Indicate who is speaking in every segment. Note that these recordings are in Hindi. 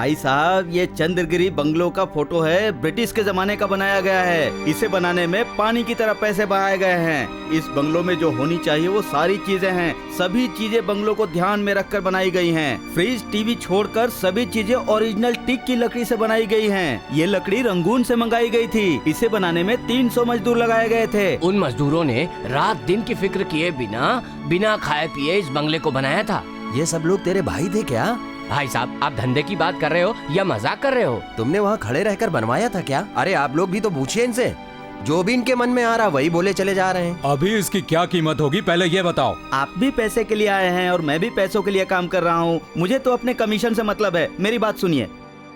Speaker 1: भाई साहब, ये चंद्रगिरी बंगलो का फोटो है, ब्रिटिश के जमाने का बनाया गया है। इसे बनाने में पानी की तरह पैसे बहाए गए हैं। इस बंगलो में जो होनी चाहिए वो सारी चीजें हैं। सभी चीजें बंगलो को ध्यान में रखकर बनाई गई हैं। फ्रिज, टीवी छोड़कर सभी चीजें ओरिजिनल टीक की लकड़ी से बनाई गई हैं। ये लकड़ी रंगून से मंगाई गई थी। इसे बनाने में 300 मजदूर लगाए गए थे।
Speaker 2: उन मजदूरों ने रात दिन की फिक्र किए बिना खाए पिए इस बंगले को बनाया था।
Speaker 3: ये सब लोग तेरे भाई थे क्या?
Speaker 2: भाई साहब, आप धंधे की बात कर रहे हो या मजाक कर रहे हो?
Speaker 3: तुमने वहाँ खड़े रहकर बनवाया था क्या? अरे आप लोग भी तो पूछिए इनसे, जो भी इनके मन में आ रहा वही बोले चले जा रहे हैं।
Speaker 4: अभी इसकी क्या कीमत होगी पहले ये बताओ।
Speaker 1: आप भी पैसे के लिए आए हैं और मैं भी पैसों के लिए काम कर रहा हूँ। मुझे तो अपने कमीशन से मतलब है। मेरी बात सुनिए,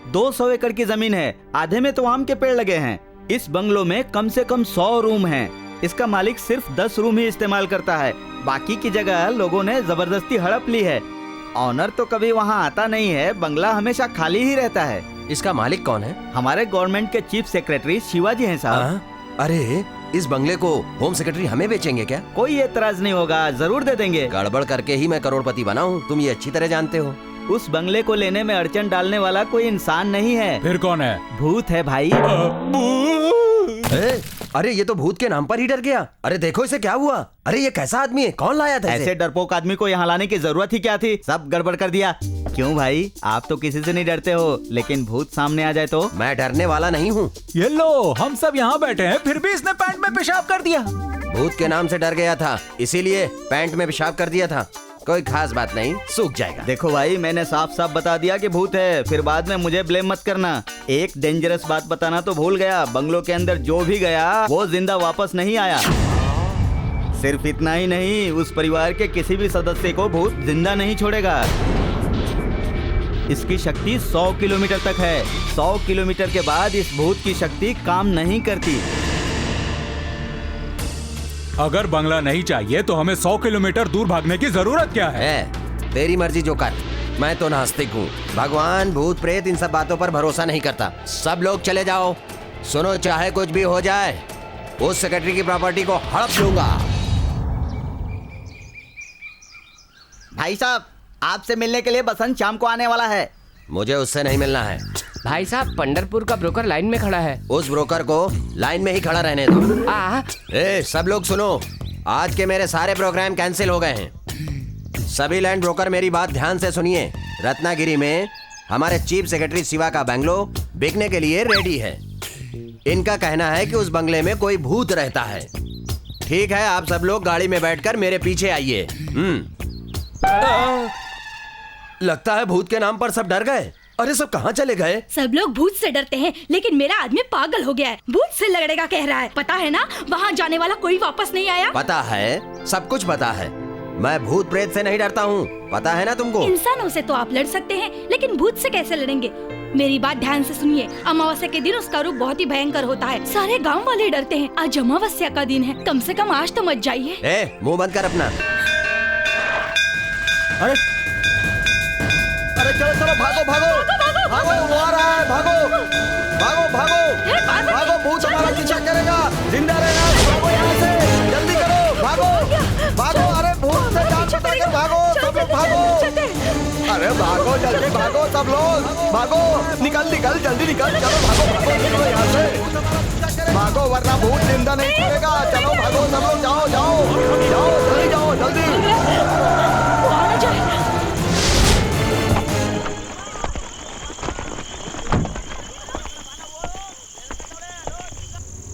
Speaker 1: 200 एकड़ की जमीन है, आधे में तो आम के पेड़ लगे हैं। इस बंगलो में कम से कम 100 रूम हैं। इसका मालिक सिर्फ 10 रूम ही इस्तेमाल करता है। बाकी की जगह लोगों ने जबरदस्ती हड़प ली है। ऑनर तो कभी वहाँ आता नहीं है, बंगला हमेशा खाली ही रहता है।
Speaker 3: इसका मालिक कौन है?
Speaker 1: हमारे गवर्नमेंट के चीफ सेक्रेटरी शिवाजी हैं साहब।
Speaker 3: अरे इस बंगले को होम सेक्रेटरी हमें बेचेंगे क्या?
Speaker 1: कोई एतराज नहीं होगा, जरूर दे देंगे।
Speaker 3: गड़बड़ करके ही मैं करोड़पति बना हूँ, तुम ये अच्छी तरह जानते हो।
Speaker 1: उस बंगले को लेने में अड़चन डालने वाला कोई इंसान नहीं है।
Speaker 4: फिर कौन है?
Speaker 1: भूत है भाई।
Speaker 3: अरे ये तो भूत के नाम पर ही डर गया। अरे देखो इसे क्या हुआ। अरे ये कैसा आदमी है, कौन लाया था इसे?
Speaker 1: ऐसे डरपोक आदमी को यहाँ लाने की जरूरत ही क्या थी? सब गड़बड़ कर दिया। क्यों भाई, आप तो किसी से नहीं डरते हो, लेकिन भूत सामने आ जाए तो?
Speaker 3: मैं डरने वाला नहीं हूँ।
Speaker 4: ये लो, हम सब यहाँ बैठे हैं, फिर भी इसने पैंट में पेशाब कर दिया।
Speaker 3: भूत के नाम से डर गया था, इसीलिए पैंट में पेशाब कर दिया था। कोई खास बात नहीं, सूख जाएगा।
Speaker 1: देखो भाई, मैंने साफ साफ बता दिया कि भूत है, फिर बाद में मुझे ब्लेम मत करना। एक डेंजरस बात बताना तो भूल गया, बंगलो के अंदर जो भी गया वो जिंदा वापस नहीं आया। सिर्फ इतना ही नहीं, उस परिवार के किसी भी सदस्य को भूत जिंदा नहीं छोड़ेगा। इसकी शक्ति 100 किलोमीटर तक है। 100 किलोमीटर के बाद इस भूत की शक्ति काम नहीं करती।
Speaker 4: अगर बंगला नहीं चाहिए तो हमें 100 किलोमीटर दूर भागने की जरूरत क्या है?
Speaker 3: तेरी मर्जी जो कर, मैं तो नास्तिक हूँ। भगवान, भूत प्रेत इन सब बातों पर भरोसा नहीं करता। सब लोग चले जाओ। सुनो, चाहे कुछ भी हो जाए, उस सेक्रेटरी की प्रॉपर्टी को हड़प लूंगा।
Speaker 1: भाई साहब, आपसे मिलने के लिए बसंत शाम को आने वाला है।
Speaker 3: मुझे उससे नहीं मिलना है।
Speaker 2: भाई साहब, पंढरपुर का ब्रोकर लाइन में खड़ा है।
Speaker 3: उस ब्रोकर को लाइन में ही खड़ा रहने दो। सब लोग सुनो, आज के मेरे सारे प्रोग्राम कैंसिल हो गए हैं। सभी लैंड ब्रोकर मेरी बात ध्यान से सुनिए। रत्नागिरी में हमारे चीफ सेक्रेटरी शिवा का बंगलो बिकने के लिए रेडी है। इनका कहना है कि उस बंगले में कोई भूत रहता है। ठीक है, आप सब लोग गाड़ी में बैठकर मेरे पीछे आइए। लगता है भूत के नाम पर सब डर गए। अरे सब कहाँ चले गए?
Speaker 5: सब लोग भूत से डरते हैं, लेकिन मेरा आदमी पागल हो गया है। भूत से लड़ेगा कह रहा है। पता है ना, वहाँ जाने वाला कोई वापस नहीं आया।
Speaker 3: पता है, सब कुछ पता है। मैं भूत प्रेत से नहीं डरता हूँ, पता है ना तुमको।
Speaker 5: इंसानों से तो आप लड़ सकते हैं, लेकिन भूत से कैसे लड़ेंगे? मेरी बात ध्यान से सुनिए। अमावस्या के दिन उसका रूप बहुत ही भयंकर होता है। सारे गाँव वाले डरते हैं। आज अमावस्या का दिन है, कम से कम आज तो मत जाइए।
Speaker 3: मुँह बंद कर अपना।
Speaker 1: अरे चलो चलो, भागो भागो भागो, वो आ रहा है, भागो भागो भागो भागो, भूत हमारा पीछा करेगा। जिंदा रहना, भागो यहाँ से, जल्दी करो, भागो भागो। अरे भूत से जान बचा के भागो, सब लोग भागो। अरे भागो, जल्दी भागो सब लोग, भागो, निकल निकल, जल्दी निकल, चलो भागो भागो यहाँ से, भागो वरना भूत जिंदा नहीं छोड़ेगा। चलो भागो सब लोग, जाओ जाओ जाओ, जल्दी जाओ जल्दी।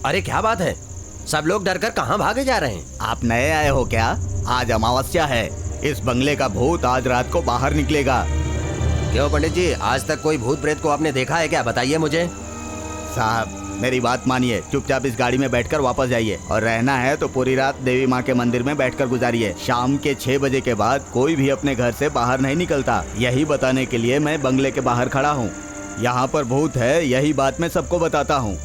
Speaker 3: अरे क्या बात है, सब लोग डरकर कहाँ भागे जा रहे हैं?
Speaker 1: आप नए आए हो क्या? आज अमावस्या है। इस बंगले का भूत आज रात को बाहर निकलेगा।
Speaker 3: क्यों पंडित जी, आज तक कोई भूत प्रेत को आपने देखा है क्या? बताइए मुझे।
Speaker 1: साहब मेरी बात मानिए, चुपचाप इस गाड़ी में बैठकर वापस जाइए, और रहना है तो पूरी रात देवी माँ के मंदिर में बैठकर गुजारिए। शाम के 6 बजे के बाद कोई भी अपने घर से बाहर नहीं निकलता। यही बताने के लिए मैं बंगले के बाहर खड़ा हूँ। यहाँ पर भूत है, यही बात मैं सबको बताता हूँ।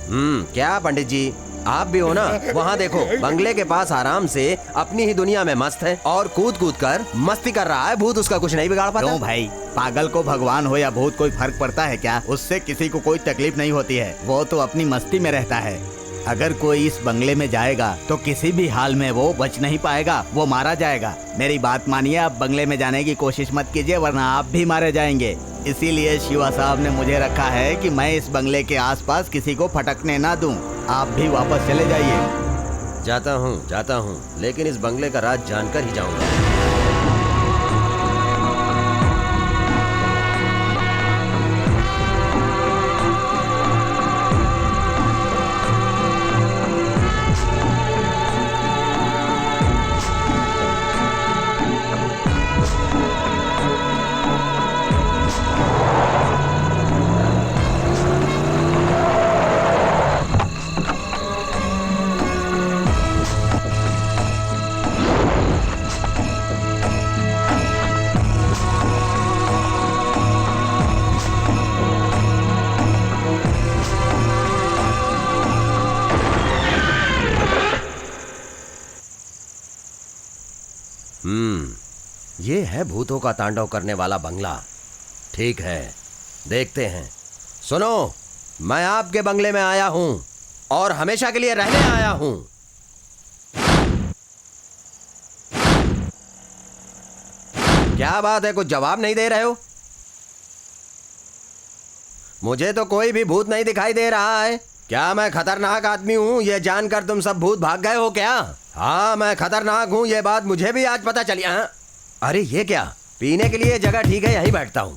Speaker 3: क्या पंडित जी, आप भी हो ना? वहाँ देखो, बंगले के पास आराम से अपनी ही दुनिया में मस्त है और कूद कूद कर मस्ती कर रहा है। भूत उसका कुछ नहीं बिगाड़ पाता।
Speaker 1: क्यों भाई, पागल को भगवान हो या भूत कोई फर्क पड़ता है क्या? उससे किसी को कोई तकलीफ नहीं होती है, वो तो अपनी मस्ती में रहता है। अगर कोई इस बंगले में जाएगा तो किसी भी हाल में वो बच नहीं पाएगा, वो मारा जाएगा। मेरी बात मानिए, आप बंगले में जाने की कोशिश मत कीजिए, वरना आप भी मारे जाएंगे।
Speaker 6: इसीलिए शिवा साहब ने मुझे रखा है कि मैं इस बंगले के आसपास किसी को फटकने ना दूं। आप भी वापस चले जाइए।
Speaker 3: जाता हूँ, लेकिन इस बंगले का राज जानकर ही जाऊंगा। ये है भूतों का तांडव करने वाला बंगला। ठीक है, देखते हैं। सुनो, मैं आपके बंगले में आया हूं और हमेशा के लिए रहने आया हूं। क्या बात है, कुछ जवाब नहीं दे रहे हो? मुझे तो कोई भी भूत नहीं दिखाई दे रहा है। क्या मैं खतरनाक आदमी हूं ये जानकर तुम सब भूत भाग गए हो क्या? हाँ, मैं खतरनाक हूं, ये बात मुझे भी आज पता चली। हाँ? अरे ये क्या, पीने के लिए जगह ठीक है, यहीं बैठता हूं,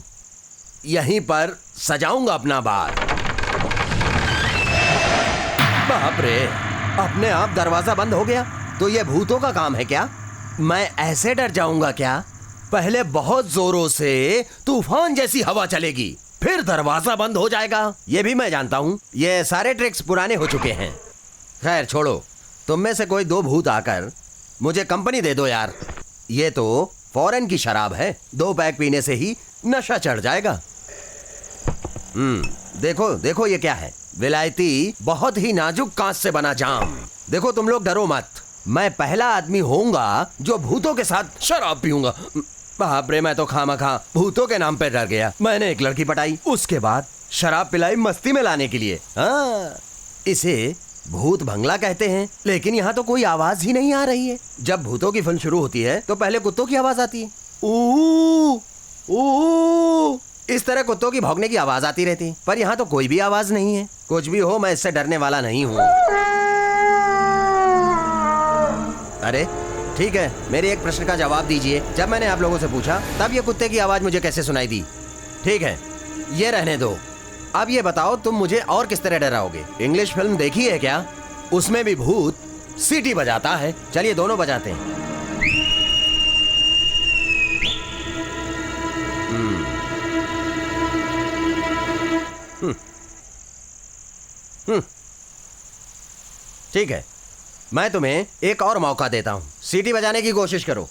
Speaker 3: यहीं पर सजाऊंगा अपना बार। बाप रे, अपने आप दरवाजा बंद हो गया। तो ये भूतों का काम है क्या? मैं ऐसे डर जाऊंगा क्या? पहले बहुत जोरों से तूफान जैसी हवा चलेगी, फिर दरवाजा बंद हो जाएगा। ये भी मैं जानता हूं, ये सारे ट्रिक्स पुराने हो चुके हैं। खैर छोड़ो, तुम में से कोई दो भूत आकर मुझे कंपनी दे दो यार। ये तो फॉरेन की शराब है, 2 पैक पीने से ही नशा चढ़ जाएगा। देखो देखो, ये क्या है? विलायती बहुत ही नाजुक कांच से बना जाम। देखो तुम लोग डरो मत, मैं पहला आदमी होऊंगा जो भूतों के साथ शराब पीऊंगा। बाप रे, मैं तो खामखा भूतों के नाम पे डर गया। मैंने एक लड़की पटाई, उसके बाद शराब पिलाई मस्ती में लाने के लिए। हाँ, इसे भूत बंगला कहते हैं, लेकिन यहाँ तो कोई आवाज ही नहीं आ रही है। जब भूतों की फिल्म शुरू होती है तो पहले कुत्तों की आवाज आती है, ऊ ऊ, इस तरह कुत्तों की भौंकने की आवाज आती रहती है। पर यहाँ तो कोई भी आवाज नहीं है। कुछ भी हो, मैं इससे डरने वाला नहीं हूँ। अरे ठीक है, मेरे एक प्रश्न का जवाब दीजिए। जब मैंने आप लोगों से पूछा तब ये कुत्ते की आवाज मुझे कैसे सुनाई दी? ठीक है, ये रहने दो। अब ये बताओ, तुम मुझे और किस तरह डराओगे? इंग्लिश फिल्म देखी है क्या? उसमें भी भूत सीटी बजाता है। चलिए दोनों बजाते हैं। ठीक है, मैं तुम्हें एक और मौका देता हूं। सीटी बजाने की कोशिश करो।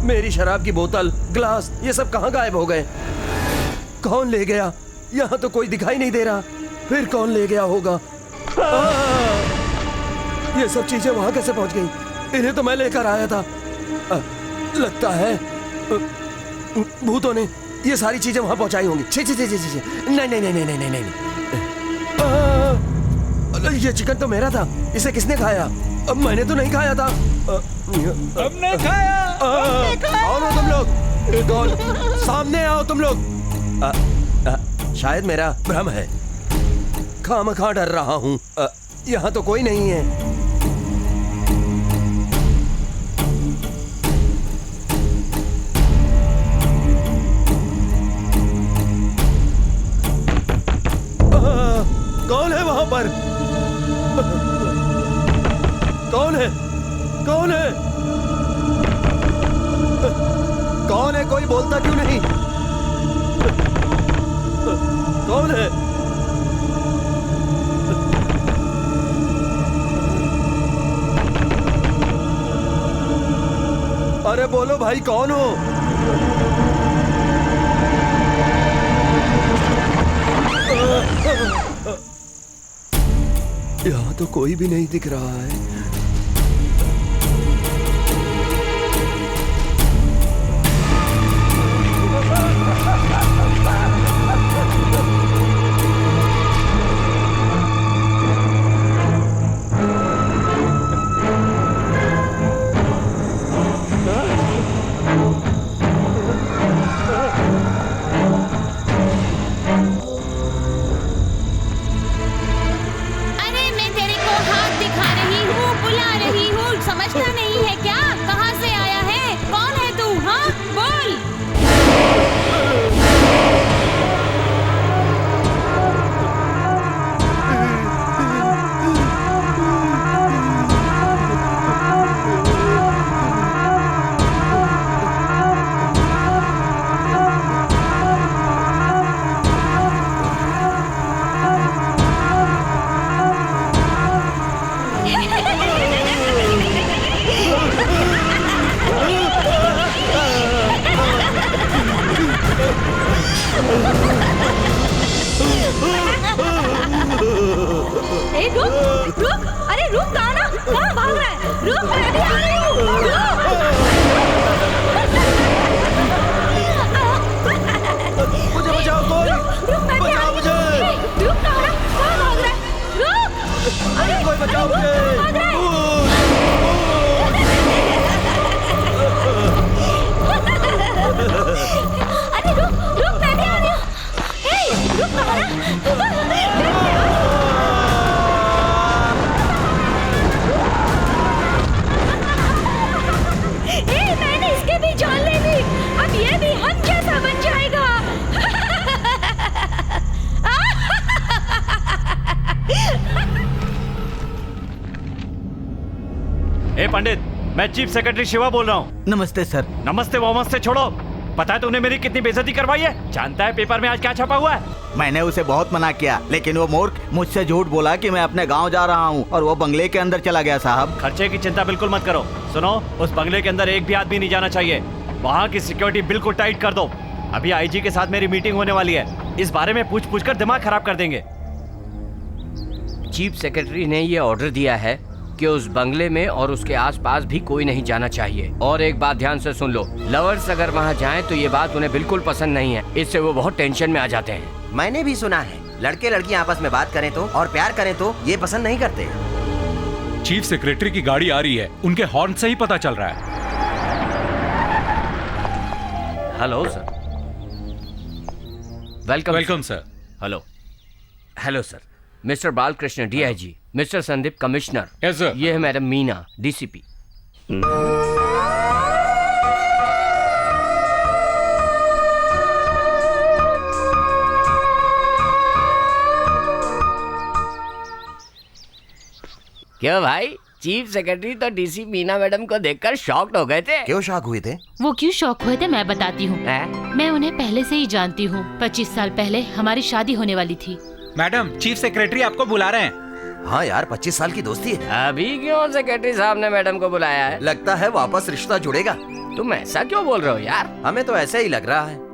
Speaker 3: मेरी शराब की बोतल, ग्लास, ये सब कहाँ गायब हो गए? कौन ले गया? यहाँ तो कोई दिखाई नहीं दे रहा। फिर कौन ले गया होगा? ये सब चीजें वहां कैसे पहुंच गई? इन्हें तो मैं लेकर आया था। लगता है भूतों ने ये सारी चीजें वहां पहुंचाई होंगी। छे छे छे छे छे। नहीं नहीं नहीं नहीं नहीं नहीं। ये चिकन तो मेरा था, इसे किसने खाया? अब मैंने तो नहीं खाया था।
Speaker 4: हमने खाया।
Speaker 3: कौन हो तुम लोग? कौन? सामने आओ तुम लोग। शायद मेरा भ्रम है, खामखा डर रहा हूँ। यहाँ तो कोई नहीं है। कौन है
Speaker 1: पर। कौन है? कौन है? कौन है? कोई बोलता क्यों नहीं? कौन है? अरे बोलो भाई, कौन हो? यहाँ तो कोई भी नहीं दिख रहा है।
Speaker 7: पंडित, मैं चीफ सेक्रेटरी शिवा बोल रहा हूँ।
Speaker 6: नमस्ते सर।
Speaker 7: नमस्ते वमस्ते छोड़ो। पता है तूने मेरी कितनी बेइज्जती करवाई है? जानता है पेपर में आज क्या छपा हुआ है?
Speaker 6: मैंने उसे बहुत मना किया, लेकिन वो मूर्ख मुझसे झूठ बोला कि मैं अपने गांव जा रहा हूँ और वो बंगले के अंदर चला गया साहब।
Speaker 7: खर्चे की चिंता बिल्कुल मत करो। सुनो, उस बंगले के अंदर एक भी आदमी नहीं जाना चाहिए। वहाँ की सिक्योरिटी बिल्कुल टाइट कर दो। अभी आईजी के साथ मेरी मीटिंग होने वाली है। इस बारे में पूछ कर दिमाग खराब कर देंगे।
Speaker 2: चीफ सेक्रेटरी ने ये ऑर्डर दिया है कि उस बंगले में और उसके आसपास भी कोई नहीं जाना चाहिए। और एक बात ध्यान से सुन लो, लवर्स अगर वहाँ जाएं तो ये बात उन्हें बिल्कुल पसंद नहीं है। इससे वो बहुत टेंशन में आ जाते हैं।
Speaker 3: मैंने भी सुना है, लड़के लड़कियां आपस में बात करें तो और प्यार करें तो ये पसंद नहीं करते।
Speaker 4: चीफ सेक्रेटरी की गाड़ी आ रही है, उनके हॉर्न से ही पता चल रहा है।
Speaker 2: Hello sir. Welcome
Speaker 4: sir.
Speaker 7: Hello.
Speaker 2: Hello sir. Mister Balkrishna DIG, mister Sandeep commissioner.
Speaker 4: Yes sir.
Speaker 2: ये है मैडम मीना डीसीपी। क्यों भाई, चीफ सेक्रेटरी तो डीसी मीना मैडम को देखकर शॉक्ड हो गए थे।
Speaker 3: क्यों शॉक हुए थे?
Speaker 8: वो क्यों शॉक हुए थे मैं बताती हूँ। मैं उन्हें पहले से ही जानती हूँ। 25 साल पहले हमारी शादी होने वाली थी।
Speaker 4: मैडम, चीफ सेक्रेटरी आपको बुला रहे हैं।
Speaker 3: हाँ यार, 25 साल की दोस्ती है।
Speaker 2: अभी क्यों सेक्रेटरी साहब ने मैडम को बुलाया है?
Speaker 3: लगता है वापस रिश्ता जुड़ेगा।
Speaker 2: तुम ऐसा क्यों बोल रहे हो यार?
Speaker 3: हमें तो ऐसा ही लग रहा है।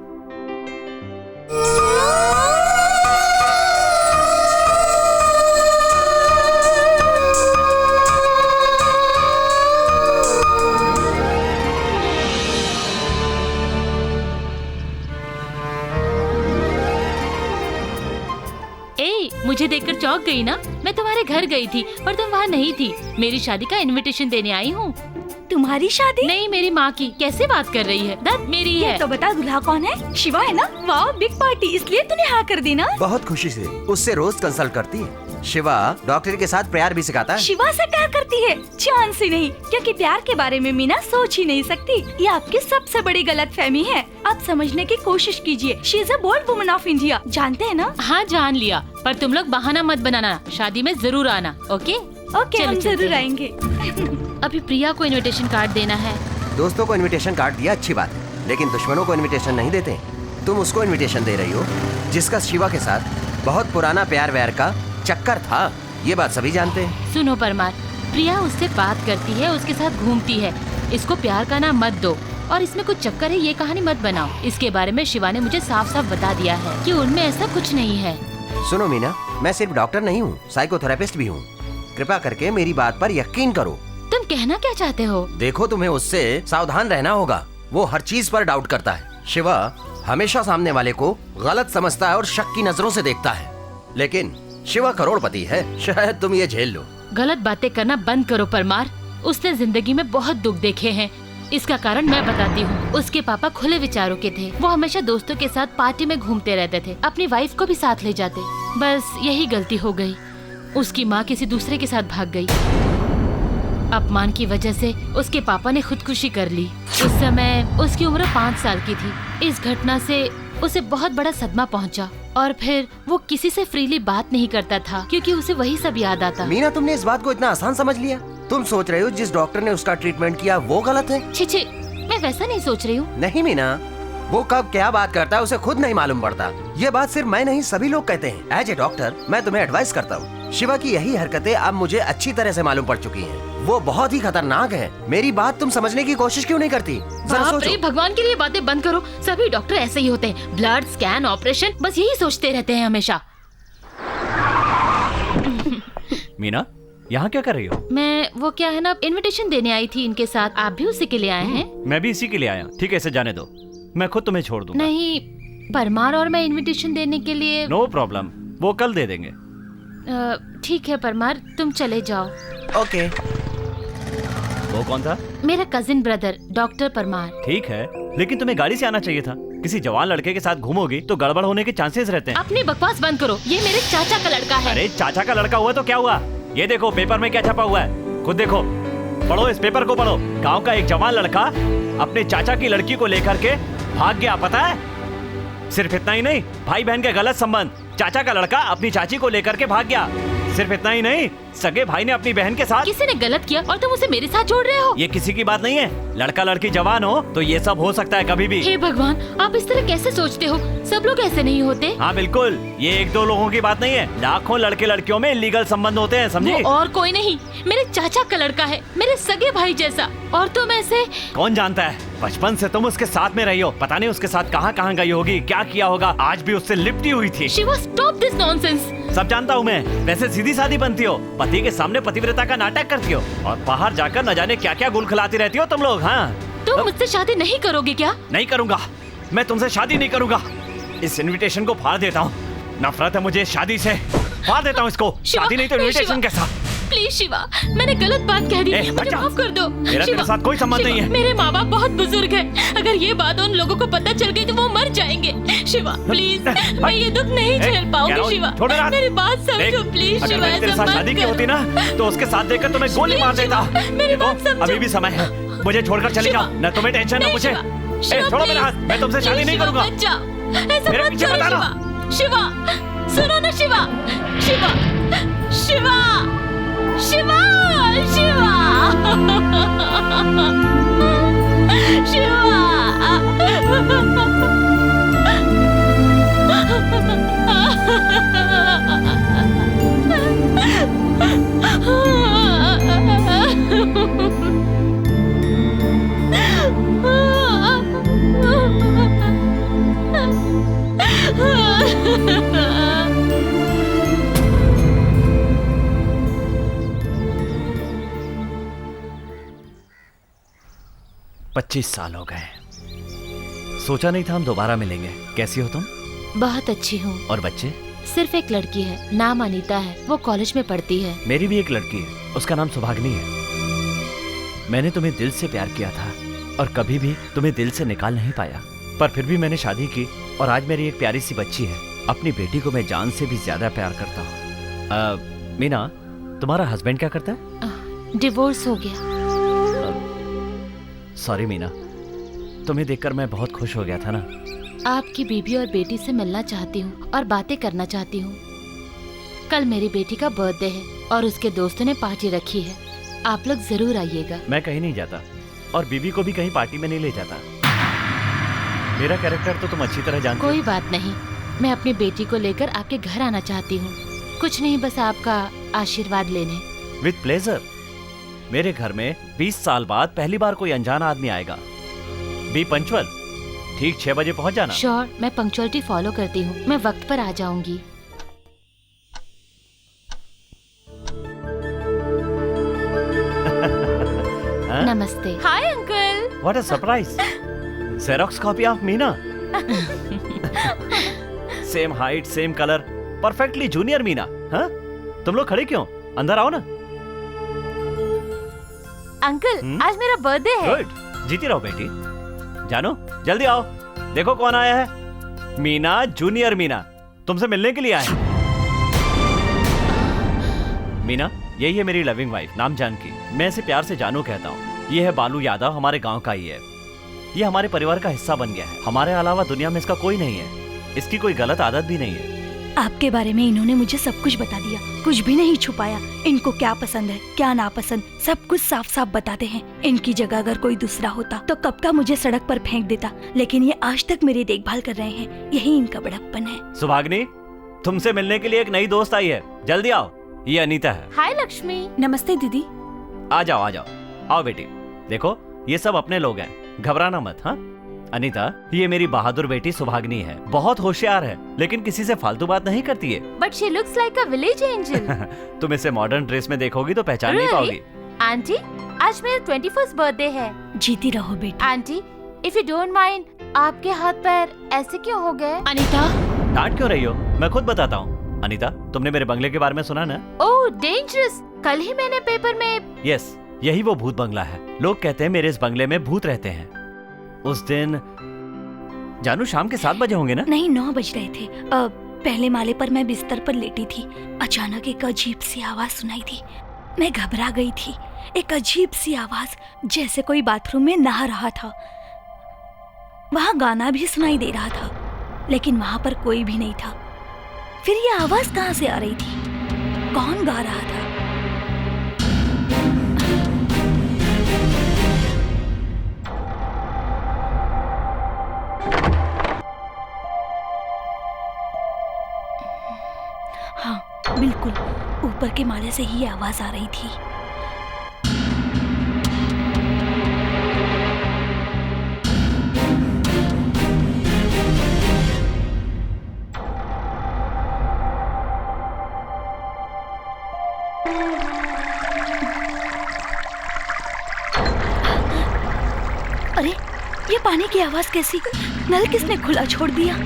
Speaker 8: मुझे देखकर चौंक गई ना? मैं तुम्हारे घर गई थी पर तुम वहाँ नहीं थी। मेरी शादी का इनविटेशन देने आई हूँ।
Speaker 5: तुम्हारी शादी?
Speaker 8: नहीं, मेरी माँ की। कैसे बात कर रही है? दत्त मेरी है।
Speaker 5: तो बता, दूल्हा कौन है? शिवा है ना? वाह, बिग पार्टी, इसलिए तूने हाँ कर दी ना?
Speaker 3: बहुत खुशी से। उससे रोज कंसल्ट करती है। शिवा डॉक्टर के साथ प्यार भी सिखाता है।
Speaker 5: शिवा से प्यार करती है? चांस ही नहीं, क्योंकि प्यार के बारे में मीना सोच ही नहीं सकती। ये आपकी सबसे बड़ी गलतफहमी है। आप समझने की कोशिश कीजिए। She is a bold woman of India, जानते हैं ना?
Speaker 8: हाँ जान लिया, पर तुम लोग बहाना मत बनाना, शादी में जरूर आना। ओके
Speaker 5: ओके, हम जरूर आएंगे।
Speaker 8: अभी प्रिया को इनविटेशन कार्ड देना है।
Speaker 3: दोस्तों को इनविटेशन कार्ड दिया अच्छी बात है, लेकिन दुश्मनों को इनविटेशन नहीं देते। तुम उसको इनविटेशन दे रही हो जिसका शिवा के साथ बहुत पुराना प्यार व्यार का चक्कर था। ये बात सभी जानते हैं।
Speaker 8: सुनो परमार, प्रिया उससे बात करती है, उसके साथ घूमती है। इसको प्यार का नाम मत दो, और इसमें कुछ चक्कर है ये कहानी मत बनाओ। इसके बारे में शिवा ने मुझे साफ साफ बता दिया है कि उनमें ऐसा कुछ नहीं है।
Speaker 3: सुनो मीना, मैं सिर्फ डॉक्टर नहीं हूँ, साइकोथेरेपिस्ट भी हूँ। कृपा करके मेरी बात पर यकीन करो।
Speaker 8: तुम कहना क्या चाहते हो?
Speaker 3: देखो, तुम्हें उससे सावधान रहना होगा। वो हर चीज पर डाउट करता है। शिवा हमेशा सामने वाले को गलत समझता है और शक की नजरों से देखता है, लेकिन शिवा करोड़पति है। शायद तुम ये झेल लो।
Speaker 8: गलत बातें करना बंद करो परमार। उसने जिंदगी में बहुत दुख देखे हैं। इसका कारण मैं बताती हूँ। उसके पापा खुले विचारों के थे। वो हमेशा दोस्तों के साथ पार्टी में घूमते रहते थे, अपनी वाइफ को भी साथ ले जाते। बस यही गलती हो गई। उसकी माँ किसी दूसरे के साथ भाग गई। अपमान की वजह से उसके पापा ने खुदकुशी कर ली। उस समय उसकी उम्र 5 साल की थी। इस घटना से उसे बहुत बड़ा सदमा पहुंचा, और फिर वो किसी से फ्रीली बात नहीं करता था, क्योंकि उसे वही सब याद आता।
Speaker 3: मीना, तुमने इस बात को इतना आसान समझ लिया? तुम सोच रहे हो जिस डॉक्टर ने उसका ट्रीटमेंट किया वो गलत है?
Speaker 8: छे, मैं वैसा नहीं सोच रही हूँ।
Speaker 3: नहीं मीना, वो कब क्या बात करता है उसे खुद नहीं मालूम पड़ता। ये बात सिर्फ मैं नहीं, सभी लोग कहते हैं। एज ए डॉक्टर मैं तुम्हें एडवाइस करता हूँ। शिवा की यही हरकतें अब मुझे अच्छी तरह से मालूम पड़ चुकी हैं। वो बहुत ही खतरनाक है। मेरी बात तुम समझने की कोशिश क्यों नहीं करती? जरा
Speaker 8: बाप
Speaker 3: सोचो।
Speaker 8: रे, भगवान के लिए बातें बंद करो। सभी डॉक्टर ऐसे ही होते हैं। ब्लड स्कैन, ऑपरेशन, बस यही सोचते रहते हैं हमेशा।
Speaker 7: मीना, यहाँ क्या कर रही हो?
Speaker 8: मैं वो क्या है ना, इनविटेशन देने आई थी इनके साथ। आप भी उसी के लिए आए हैं?
Speaker 7: मैं भी इसी के लिए आया। ठीक है, इसे जाने दो, मैं खुद तुम्हें छोड़ दूंगा।
Speaker 8: नहीं, परमार और मैं इनविटेशन देने के लिए।
Speaker 7: नो प्रॉब्लम, वो कल दे देंगे।
Speaker 8: ठीक है परमार, तुम चले जाओ।
Speaker 3: ओके।
Speaker 7: वो कौन था?
Speaker 8: मेरा कजिन ब्रदर डॉक्टर परमार।
Speaker 7: ठीक है, लेकिन तुम्हें गाड़ी से आना चाहिए था। किसी जवान लड़के के साथ घूमोगी तो गड़बड़ होने के चांसेस रहते हैं।
Speaker 8: अपनी बकवास बंद करो। ये मेरे चाचा का लड़का है।
Speaker 7: अरे चाचा का लड़का हुआ तो क्या हुआ? ये देखो पेपर में क्या छपा हुआ है, खुद देखो। पढ़ो, इस पेपर को पढ़ो। गांव का एक जवान लड़का अपने चाचा की लड़की को लेकर के भाग गया, पता है? सिर्फ इतना ही नहीं, भाई बहन के गलत संबंध। चाचा का लड़का अपनी चाची को लेकर के भाग गया। सिर्फ इतना ही नहीं, सगे भाई ने अपनी बहन के साथ।
Speaker 8: किसी ने गलत किया और तुम उसे मेरे साथ जोड़ रहे हो?
Speaker 7: ये किसी की बात नहीं है। लड़का लड़की जवान हो तो ये सब हो सकता है कभी भी।
Speaker 8: हे भगवान, आप इस तरह कैसे सोचते हो? सब लोग ऐसे नहीं होते।
Speaker 7: हाँ बिल्कुल, ये 1-2 लोगों की बात नहीं है। लाखों लड़के लड़कियों में इलीगल संबंध होते हैं, समझी?
Speaker 8: वो और कोई नहीं, मेरे चाचा का लड़का है, मेरे सगे भाई जैसा। और तुम ऐसे।
Speaker 7: कौन जानता है, बचपन से तुम उसके साथ में रही हो। पता नहीं उसके साथ कहाँ कहाँ गई होगी, क्या किया होगा। आज भी उससे लिपटी हुई थी।
Speaker 8: Shiva, stop this nonsense.
Speaker 7: सब जानता हूँ मैं। वैसे सीधी सादी बनती हो, पति के सामने पतिव्रता का नाटक करती हो, और बाहर जाकर न जाने क्या क्या गुल खिलाती रहती हो तुम लोग। हाँ,
Speaker 8: तुम मुझसे शादी नहीं करोगे क्या?
Speaker 7: नहीं करूँगा, मैं तुमसे शादी नहीं करूँगा। इस इनविटेशन को फाड़ देता हूँ। नफरत है मुझे इस शादी से, फाड़ देता हूँ इसको। शादी नहीं तो इनविटेशन कैसा?
Speaker 8: प्लीज शिवा, मैंने गलत बात कह दी, मुझे माफ कर दो।
Speaker 7: मेरा तेरे साथ कोई संबंध नहीं है।
Speaker 8: मेरे माँ बाप बहुत बुजुर्ग हैं। अगर ये बात उन लोगों को पता चल गई तो वो मर जाएंगे। शिवा प्लीज, मैं ये दुख नहीं झेल पाऊंगी। शिवा, मेरी बात समझो प्लीज। शिवा,
Speaker 7: तेरे साथ शादी की होती ना तो उसके साथ देखकर तुम्हें गोली मार देता।
Speaker 8: मेरी बात समझो।
Speaker 7: अभी भी समय है, मुझे छोड़कर चली जाओ। न तुम्हें टेंशन, न मुझे। छोड़ो मेरा हाथ, मैं तुमसे शादी नहीं करूंगा। मेरे पीछे मत आना। शिवा,
Speaker 8: सुनो ना शिवा, शिवा, शिवा, शिवा, शिवा,
Speaker 7: पच्चीस साल हो गए, सोचा नहीं था हम दोबारा मिलेंगे। कैसी हो तुम?
Speaker 8: बहुत अच्छी हूँ।
Speaker 7: और बच्चे?
Speaker 8: सिर्फ एक लड़की है, नाम अनीता है, वो कॉलेज में पढ़ती है।
Speaker 7: मेरी भी एक लड़की है, उसका नाम सुभागनी है। मैंने तुम्हें दिल से प्यार किया था और कभी भी तुम्हें दिल से निकाल नहीं पाया, पर फिर भी मैंने शादी की और आज मेरी एक प्यारी सी बच्ची है। अपनी बेटी को मैं जान से भी ज्यादा प्यार करता हूँ। मीना, तुम्हारा हस्बैंड क्या करता है?
Speaker 8: डिवोर्स हो गया।
Speaker 7: सॉरी मीना, तुम्हें देखकर मैं बहुत खुश हो गया था ना।
Speaker 8: आपकी बीबी और बेटी से मिलना चाहती हूँ और बातें करना चाहती हूँ। कल मेरी बेटी का बर्थडे है और उसके दोस्तों ने पार्टी रखी है। आप लोग जरूर आइएगा।
Speaker 7: मैं कहीं नहीं जाता और बीबी को भी कहीं पार्टी में नहीं ले जाता। मेरा कैरेक्टर तो तुम अच्छी तरह जानते हो।
Speaker 8: कोई बात नहीं, मैं अपनी बेटी को लेकर आपके घर आना चाहती हूँ। कुछ नहीं, बस आपका आशीर्वाद लेने।
Speaker 7: With pleasure. मेरे घर में 20 साल बाद पहली बार कोई अनजाना आदमी आएगा। बी पंचुअल, ठीक 6 बजे पहुंच जाना।
Speaker 8: श्योर, मैं पंक्चुअलिटी फॉलो करती हूँ। मैं वक्त पर आ जाऊंगी। नमस्ते। Hi uncle.
Speaker 7: What a surprise. Xerox copy of Meena. Same height, same colour, perfectly junior Meena. हाँ? तुम लोग खड़े क्यों? अंदर आओ ना।
Speaker 8: अंकल, आज मेरा बर्थडे है।
Speaker 7: गुड, जीती रहो बेटी। जानो, जल्दी आओ, देखो कौन आया है। मीना, जूनियर मीना, तुमसे मिलने के लिए आए हैं। मीना, यही है मेरी लविंग वाइफ, नाम जानकी। मैं इसे प्यार से जानू कहता हूँ। ये है बालू यादव, हमारे गांव का ही है। ये हमारे परिवार का हिस्सा बन गया है। हमारे अलावा दुनिया में इसका कोई नहीं है। इसकी कोई गलत आदत भी नहीं है।
Speaker 5: आपके बारे में इन्होंने मुझे सब कुछ बता दिया, कुछ भी नहीं छुपाया। इनको क्या पसंद है, क्या नापसंद, सब कुछ साफ साफ बताते हैं। इनकी जगह अगर कोई दूसरा होता तो कब का मुझे सड़क पर फेंक देता, लेकिन ये आज तक मेरी देखभाल कर रहे हैं। यही इनका बड़प्पन है।
Speaker 7: सुभागनी, तुमसे मिलने के लिए एक नई दोस्त आई है, जल्दी आओ। ये अनीता है।
Speaker 8: हाय लक्ष्मी।
Speaker 5: नमस्ते दीदी।
Speaker 7: आ जाओ, आ जाओ, आओ बेटी। देखो, ये सब अपने लोग हैं, घबराना मत। हाँ अनीता, ये मेरी बहादुर बेटी सुभागनी है। बहुत होशियार है, लेकिन किसी से फालतू बात नहीं करती है।
Speaker 8: But she looks like a village angel.
Speaker 7: तुम इसे मॉडर्न ड्रेस में देखोगी तो पहचान नहीं पाओगी।
Speaker 8: आंटी, आज मेरा 21st बर्थडे है।
Speaker 5: जीती रहो बेटी।
Speaker 8: Aunty, if you don't mind, आपके हाथ पैर ऐसे क्यों हो गए? अनीता,
Speaker 7: डांट क्यों रही हो? मैं खुद बताता हूँ। अनीता, तुमने मेरे बंगले के बारे में सुना ना?
Speaker 8: ओह डेंजरस, कल ही मैंने पेपर में।
Speaker 7: यस, यही वो भूत बंगला है। लोग कहते हैं मेरे इस बंगले में भूत रहते हैं। उस दिन जानू शाम के 7 बजे होंगे ना?
Speaker 5: नहीं, 9 बज रहे थे। पहले माले पर मैं बिस्तर पर लेटी थी। अचानक एक अजीब सी आवाज सुनाई थी। मैं घबरा गई थी। एक अजीब सी आवाज, जैसे कोई बाथरूम में नहा रहा था। वहाँ गाना भी सुनाई दे रहा था, लेकिन वहाँ पर कोई भी नहीं था। फिर ये आवाज कहाँ से आ रही थी? कौन गा रहा था? हाँ, बिल्कुल ऊपर के माले से ही आवाज आ रही थी। अरे, ये पानी की आवाज कैसी? नल किसने खुला छोड़ दिया?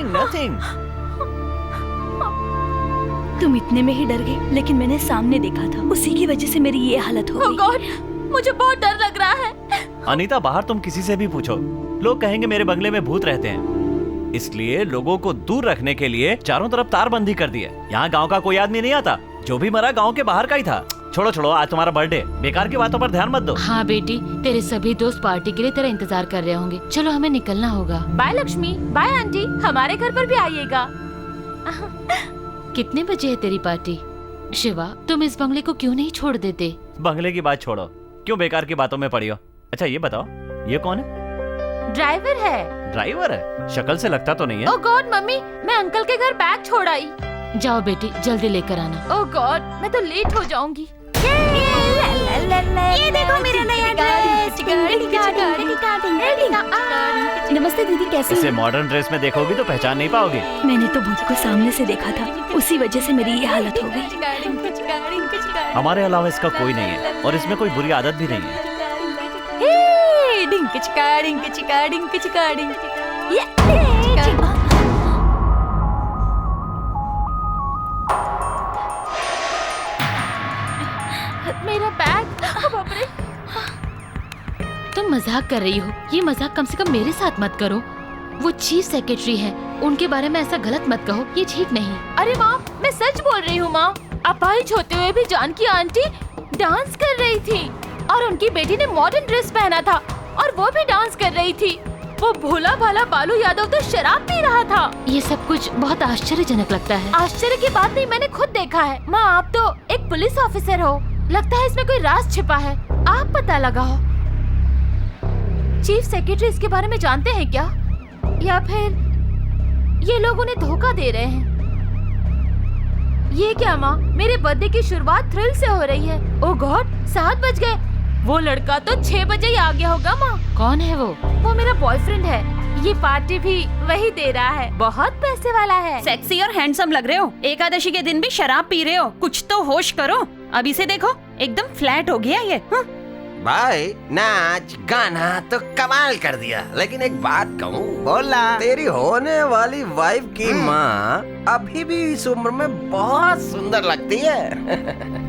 Speaker 7: नथिंग।
Speaker 5: तुम इतने में ही डर गए, लेकिन मैंने सामने देखा था, उसी की वजह से मेरी ये हालत हो गई।
Speaker 8: गॉड, मुझे बहुत डर लग रहा है।
Speaker 7: अनीता, बाहर तुम किसी से भी पूछो, लोग कहेंगे मेरे बंगले में भूत रहते हैं। इसलिए लोगों को दूर रखने के लिए चारों तरफ तारबंदी कर दी है। यहाँ गांव का कोई आदमी नहीं आता। जो भी मरा गांव के बाहर का ही था। छोड़ो छोड़ो, आज तुम्हारा बर्थडे, बेकार की बातों पर ध्यान मत दो।
Speaker 8: हाँ बेटी, तेरे सभी दोस्त पार्टी के लिए तेरा इंतजार कर रहे होंगे। चलो हमें निकलना होगा। बाय लक्ष्मी, बाय आंटी, हमारे घर पर भी आइएगा। कितने बजे है तेरी पार्टी? शिवा, तुम इस बंगले को क्यों नहीं छोड़ देते?
Speaker 7: बंगले की बात छोड़ो, क्यों बेकार की बातों में पड़ी हो? अच्छा ये बताओ, ये कौन है?
Speaker 8: ड्राइवर है।
Speaker 7: ड्राइवर है? शक्ल से लगता तो नहीं है।
Speaker 8: ओह गॉड मम्मी, मैं अंकल के घर बैग छोड़ आई। जाओ बेटी, जल्दी लेकर आना। ओह गॉड, मैं तो लेट हो जाऊंगी। ये देखो मेरा नया ड्रेस।
Speaker 5: नमस्ते दीदी, कैसी
Speaker 7: इसे
Speaker 5: हैं?
Speaker 7: मॉडर्न ड्रेस में देखोगी तो पहचान नहीं पाओगी।
Speaker 5: मैंने तो भूत को सामने से देखा था, उसी वजह से मेरी ये हालत हो गई।
Speaker 7: हमारे अलावा इसका कोई नहीं है और इसमें कोई बुरी आदत भी नहीं है।
Speaker 5: डिंक चिका डिंक चिका डिंक चिका डिंक।
Speaker 8: मेरा बैग। ओ बाप रे। तुम मजाक कर रही हो, ये मजाक कम से कम मेरे साथ मत करो। वो चीफ सेक्रेटरी है, उनके बारे में ऐसा गलत मत कहो, ये ठीक नहीं। अरे माँ, मैं सच बोल रही हूँ माँ। अपाहिज होते हुए भी जानकी आंटी डांस कर रही थी और उनकी बेटी ने मॉडर्न ड्रेस पहना था और वो भी डांस कर रही थी। वो भोला भाला बालू यादव तो शराब पी रहा था। ये सब कुछ बहुत आश्चर्यजनक लगता है। आश्चर्य की बात नहीं, मैंने खुद देखा है। माँ, आप तो एक पुलिस ऑफिसर हो, लगता है इसमें कोई राज छिपा है, आप पता लगाओ। चीफ सेक्रेटरी इसके बारे में जानते हैं क्या, या फिर ये लोग उन्हें धोखा दे रहे हैं? ये क्या माँ, मेरे बर्थडे की शुरुआत थ्रिल से हो रही है। ओह गॉड, 7 बज गए। वो लड़का तो 6 बजे ही आ गया होगा माँ। कौन है वो? वो मेरा बॉयफ्रेंड है। ये पार्टी भी वही दे रहा है, बहुत पैसे वाला है।
Speaker 9: सेक्सी और हैंडसम लग रहे हो, एकादशी के दिन भी शराब पी रहे हो, कुछ तो होश करो। अभी से देखो एकदम फ्लैट हो गया ये।
Speaker 3: भाई नाच गाना तो कमाल कर दिया, लेकिन एक बात कहूँ,
Speaker 6: बोला
Speaker 3: तेरी होने वाली वाइफ की माँ अभी भी इस उम्र में बहुत सुंदर लगती है।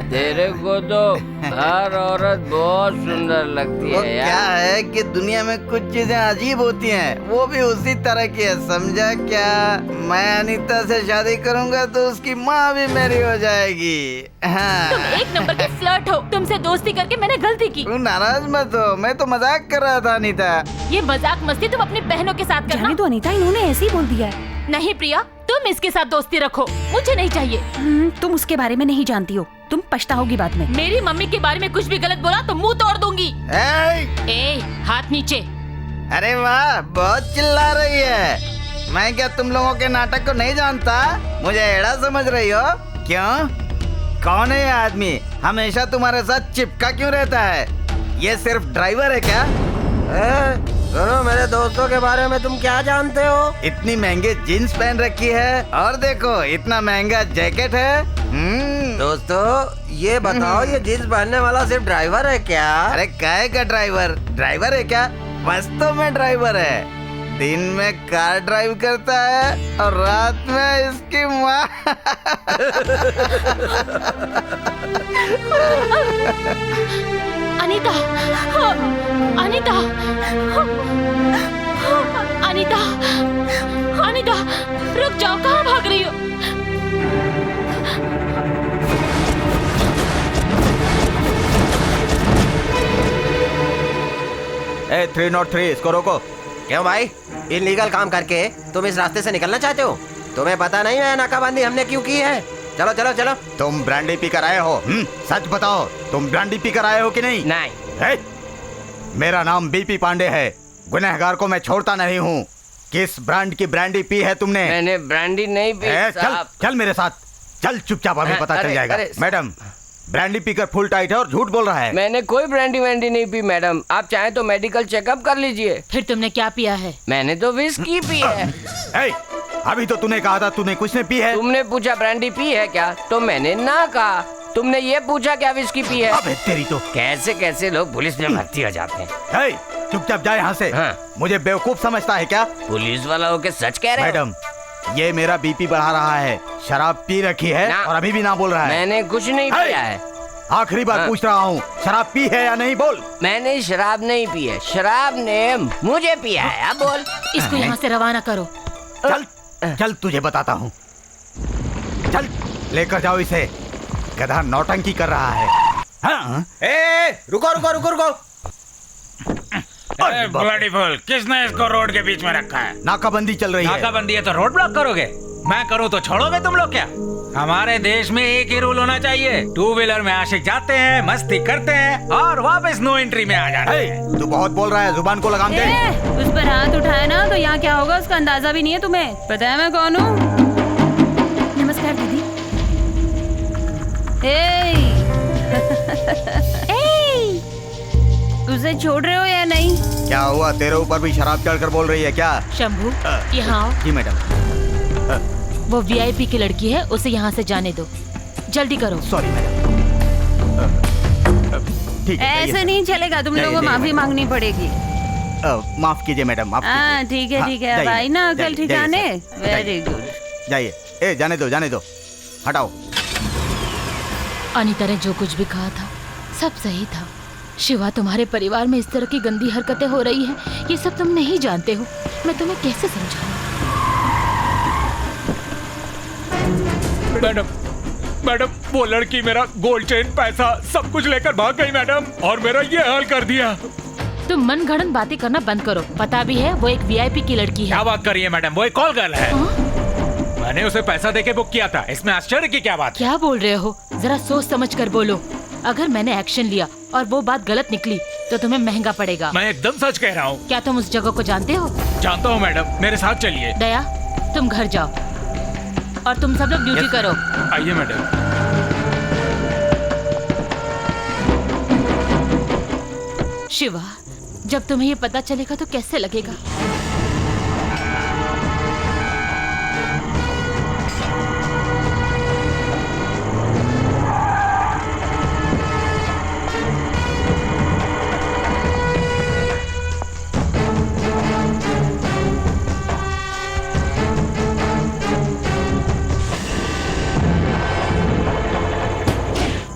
Speaker 2: तेरे को तो हर औरत बहुत सुंदर लगती
Speaker 6: वो
Speaker 2: है
Speaker 6: क्या
Speaker 2: यार।
Speaker 6: है कि दुनिया में कुछ चीजें अजीब होती हैं, वो भी उसी तरह की है, समझा क्या? मैं अनीता से शादी करूंगा तो उसकी माँ भी मेरी हो जाएगी। हाँ।
Speaker 8: तुम एक नंबर के फ्लर्ट हो, तुमसे दोस्ती करके मैंने गलती की।
Speaker 6: तू नाराज मत हो, मैं तो मजाक कर रहा था अनीता।
Speaker 8: ये मजाक मस्ती तुम अपनी बहनों के साथ करना।
Speaker 9: जाने दो अनीता, इन्होंने ऐसे ही बोल दिया है।
Speaker 8: नहीं प्रिया, तुम इसके साथ दोस्ती रखो, मुझे नहीं चाहिए।
Speaker 9: तुम उसके बारे में नहीं जानती हो, तुम पछताओगी बाद में।
Speaker 8: मेरी मम्मी के बारे में कुछ भी गलत बोला तो मुंह तोड़ दूंगी। ए, हाथ नीचे।
Speaker 6: अरे वाह, बहुत चिल्ला रही है। मैं क्या तुम लोगों के नाटक को नहीं जानता? मुझे एड़ा समझ रही हो? क्यों? कौन है ये आदमी? हमेशा तुम्हारे साथ चिपका क्यों रहता है? ये सिर्फ ड्राइवर है क्या?
Speaker 3: सुनो, मेरे दोस्तों के बारे में तुम क्या जानते हो?
Speaker 6: इतनी महंगी जीन्स पहन रखी है और देखो इतना महंगा जैकेट है।
Speaker 3: दोस्तों ये बताओ, ये जींस पहनने वाला सिर्फ ड्राइवर है क्या?
Speaker 6: अरे काहे का ड्राइवर? ड्राइवर है क्या? वास्तव में ड्राइवर है। दिन में कार ड्राइव करता है और रात में इसकी माँ।
Speaker 8: अनीता, अनीता, अनीता, अनीता, रुक जाओ, कहाँ भाग रही हो?
Speaker 6: ए 303, इसको रोको।
Speaker 3: क्यों भाई, इलीगल काम करके तुम इस रास्ते से निकलना चाहते हो? तुम्हें पता नहीं है नाकाबंदी हमने क्यों की है? चलो चलो चलो।
Speaker 6: तुम ब्रांडी पी कर आए हो? सच बताओ, तुम ब्रांडी पी कर आए हो कि नहीं?
Speaker 2: नहीं।
Speaker 6: मेरा नाम बीपी पांडे है, गुनहगार को मैं छोड़ता नहीं हूँ। किस ब्रांड की ब्रांडी पी है तुमने?
Speaker 2: मैंने ब्रांडी नहीं पी
Speaker 6: चल
Speaker 2: साहब।
Speaker 6: चल मेरे साथ, चल चुपचाप, अभी पता चल जाएगा। मैडम, ब्रांडी पीकर फुल टाइट है और झूठ बोल रहा है।
Speaker 2: मैंने कोई ब्रांडी वैंडी नहीं पी मैडम, आप चाहे तो मेडिकल चेकअप कर लीजिए।
Speaker 8: फिर तुमने क्या पिया है?
Speaker 2: मैंने तो विस्की पी है।
Speaker 6: अभी तो तूने कहा था तूने कुछ नहीं पी है।
Speaker 2: तुमने पूछा ब्रांडी पी है क्या, तो मैंने ना कहा। तुमने ये पूछा क्या विस्की पी है।
Speaker 6: अबे तेरी तो।
Speaker 2: कैसे कैसे लोग पुलिस में भर्ती हो जाते हैं।
Speaker 6: चुपचाप जा यहाँ से।
Speaker 2: हाँ।
Speaker 6: मुझे बेवकूफ समझता है क्या?
Speaker 2: पुलिस वाला होके सच कह रहे हो?
Speaker 6: मैडम, ये मेरा बीपी बढ़ा रहा है, शराब पी रखी है और अभी भी ना बोल रहा है।
Speaker 2: मैंने कुछ नहीं पिया है।
Speaker 6: आखिरी बार पूछ रहा हूँ, शराब पी है या नहीं? बोल।
Speaker 2: मैंने शराब नहीं पी है, शराब ने मुझे पिया है। अब बोल।
Speaker 8: इसको यहाँ से रवाना करो।
Speaker 6: चल चल, तुझे बताता हूँ। चल लेकर जाओ इसे, गधा नौटंकी कर रहा है। हाँ?
Speaker 3: रुको रुको रुको रुको।
Speaker 4: ब्लडी फुल, किसने इसको रोड के बीच में रखा है?
Speaker 6: नाकाबंदी चल रही है।
Speaker 4: नाकाबंदी है तो रोड ब्लॉक करोगे? मैं करूँ तो छोड़ोगे तुम लोग क्या? हमारे देश में एक ही रूल होना चाहिए, 2 व्हीलर में आशिक जाते हैं, मस्ती करते हैं और वापस नो एंट्री में आ जाते हैं।
Speaker 6: तू बहुत बोल रहा है, जुबान को लगाम दे।
Speaker 9: उस पर हाथ उठाया ना तो यहाँ क्या होगा उसका अंदाजा भी नहीं है तुम्हें। पता है मैं कौन हूँ? नमस्कार दीदी। उसे छोड़ रहे हो या नहीं?
Speaker 6: क्या हुआ, तेरे ऊपर भी शराब चढ़कर बोल रही है क्या?
Speaker 8: शंभू, यहाँ आओ।
Speaker 6: जी मैडम।
Speaker 8: वो वीआईपी की लड़की है, उसे यहाँ से जाने दो। जल्दी करो।
Speaker 6: Sorry madam. ठीक है,
Speaker 9: ऐसे नहीं चलेगा, तुम लोगों को माफी मांगनी पड़ेगी।
Speaker 6: माफ कीजिए मैडम, माफ कीजिए।
Speaker 9: हाँ ठीक है ठीक है, अब आई ना अकल ठिकाने। Very good.
Speaker 6: जाइए। ए जाने दो, जाने दो, हटाओ।
Speaker 8: अनीता ने जो कुछ भी कहा था सब सही था। शिवा, तुम्हारे परिवार में इस तरह की गंदी हरकतें हो रही हैं, ये सब तुम नहीं जानते हो। मैं तुम्हें कैसे समझाऊं?
Speaker 4: मैडम वो लड़की मेरा गोल्ड चेन, पैसा सब कुछ लेकर भाग गई मैडम, और मेरा ये हाल कर दिया।
Speaker 8: तुम मन गढ़ंत बातें करना बंद करो। पता भी है वो एक वीआईपी की लड़की है।
Speaker 4: क्या बात कर रही है मैडम, वो एक कॉल गर्ल है। मैंने उसे पैसा देके बुक किया था, इसमें आश्चर्य की क्या बात है?
Speaker 8: क्या बोल रहे हो? जरा सोच समझ कर बोलो। अगर मैंने एक्शन लिया और वो बात गलत निकली तो तुम्हें महंगा पड़ेगा।
Speaker 4: मैं एकदम सच कह रहा हूँ।
Speaker 8: क्या तुम उस जगह को जानते हो?
Speaker 4: जानता हूँ मैडम, मेरे साथ चलिए।
Speaker 8: दया, तुम घर जाओ और तुम सब लोग ड्यूटी करो।
Speaker 4: आइए मैडम।
Speaker 8: शिवा, जब तुम्हें ये पता चलेगा तो कैसे लगेगा?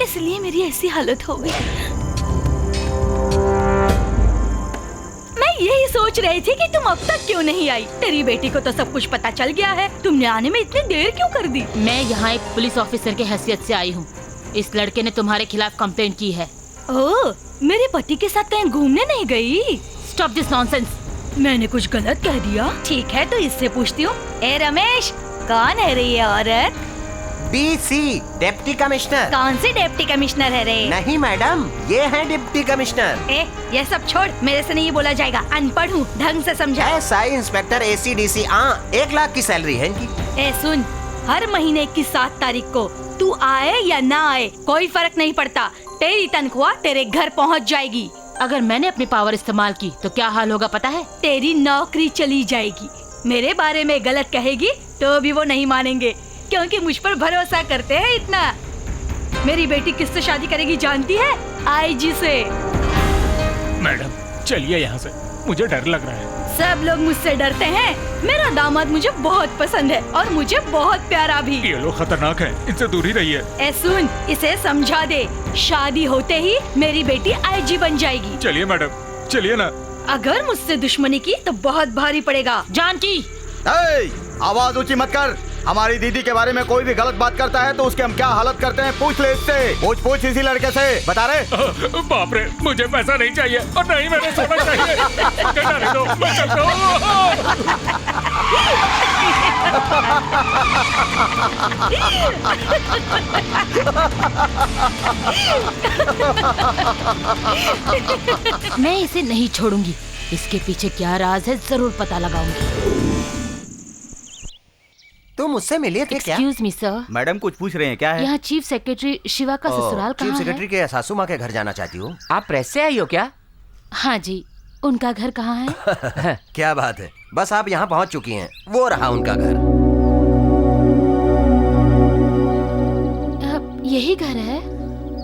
Speaker 5: इसलिए मेरी ऐसी हालत हो गई। मैं यही सोच रही थी कि तुम अब तक क्यों नहीं आई। तेरी बेटी को तो सब कुछ पता चल गया है, तुमने आने में इतनी देर क्यों कर दी?
Speaker 8: मैं यहाँ एक पुलिस ऑफिसर के हैसियत से आई हूँ। इस लड़के ने तुम्हारे खिलाफ कंप्लेंट की है।
Speaker 5: ओह, मेरे पति के साथ कहीं घूमने नहीं गई?
Speaker 8: Stop this nonsense.
Speaker 5: मैंने कुछ गलत कह दिया? ठीक है तो इससे पूछती हूँ। ए रमेश, कौन है रे ये औरत?
Speaker 3: DC, deputy commissioner.
Speaker 5: कौन सी डिप्टी कमिश्नर है रे?
Speaker 3: नहीं मैडम, ये है डिप्टी कमिश्नर।
Speaker 5: ए, ये सब छोड़, मेरे से नहीं बोला जाएगा, अनपढ़ हूँ, ढंग से समझा।
Speaker 3: एसआई इंस्पेक्टर ACDC, 1 लाख की सैलरी है इनकी।
Speaker 5: ए सुन, हर महीने की 7 तारीख को तू आए या ना आए कोई फर्क नहीं पड़ता, तेरी तनख्वाह तेरे घर पहुँच जाएगी।
Speaker 8: अगर मैंने अपनी पावर इस्तेमाल की तो क्या हाल होगा पता है?
Speaker 5: तेरी नौकरी चली जाएगी। मेरे बारे में गलत कहेगी तो भी वो नहीं मानेंगे, क्योंकि मुझ पर भरोसा करते हैं इतना। मेरी बेटी किससे शादी करेगी जानती है? आईजी से।
Speaker 4: मैडम चलिए यहाँ से, मुझे डर लग रहा है।
Speaker 5: सब लोग मुझसे डरते हैं। मेरा दामाद मुझे बहुत पसंद है और मुझे बहुत प्यारा भी।
Speaker 4: ये लोग खतरनाक हैं, इनसे दूर ही रहिए।
Speaker 5: ए सुन, इसे समझा दे, शादी होते ही मेरी बेटी आईजी बन जाएगी।
Speaker 4: चलिए मैडम, चलिए ना।
Speaker 5: अगर मुझसे दुश्मनी की तो बहुत भारी पड़ेगा।
Speaker 8: जानकी,
Speaker 6: आवाज ऊंची मत कर। हमारी दीदी के बारे में कोई भी गलत बात करता है तो उसके हम क्या हालत करते हैं, पूछ ले इससे। पूछ इसी लड़के से, बता रहे।
Speaker 4: बाप रे, मुझे पैसा नहीं चाहिए और नहीं मैंने सोना चाहिए। कहना दो, मैं चलता
Speaker 8: मैं इसे नहीं छोड़ूंगी। इसके पीछे क्या राज है जरूर पता लगाऊंगी।
Speaker 3: तुम मुझसे मिलिए थे क्या?
Speaker 8: Excuse me sir.
Speaker 6: मैडम कुछ पूछ रहे हैं, क्या है?
Speaker 8: यहाँ चीफ सेक्रेटरी शिवा का ससुराल कहाँ
Speaker 3: चीफ
Speaker 8: है?
Speaker 3: सेक्रेटरी के सासू माँ के घर जाना चाहती हूँ।
Speaker 2: आप प्रेस से आई हो क्या?
Speaker 8: हाँ जी, उनका घर कहाँ है?
Speaker 3: क्या बात है, बस आप यहाँ पहुँच चुकी हैं, वो रहा उनका घर।
Speaker 8: यही घर है?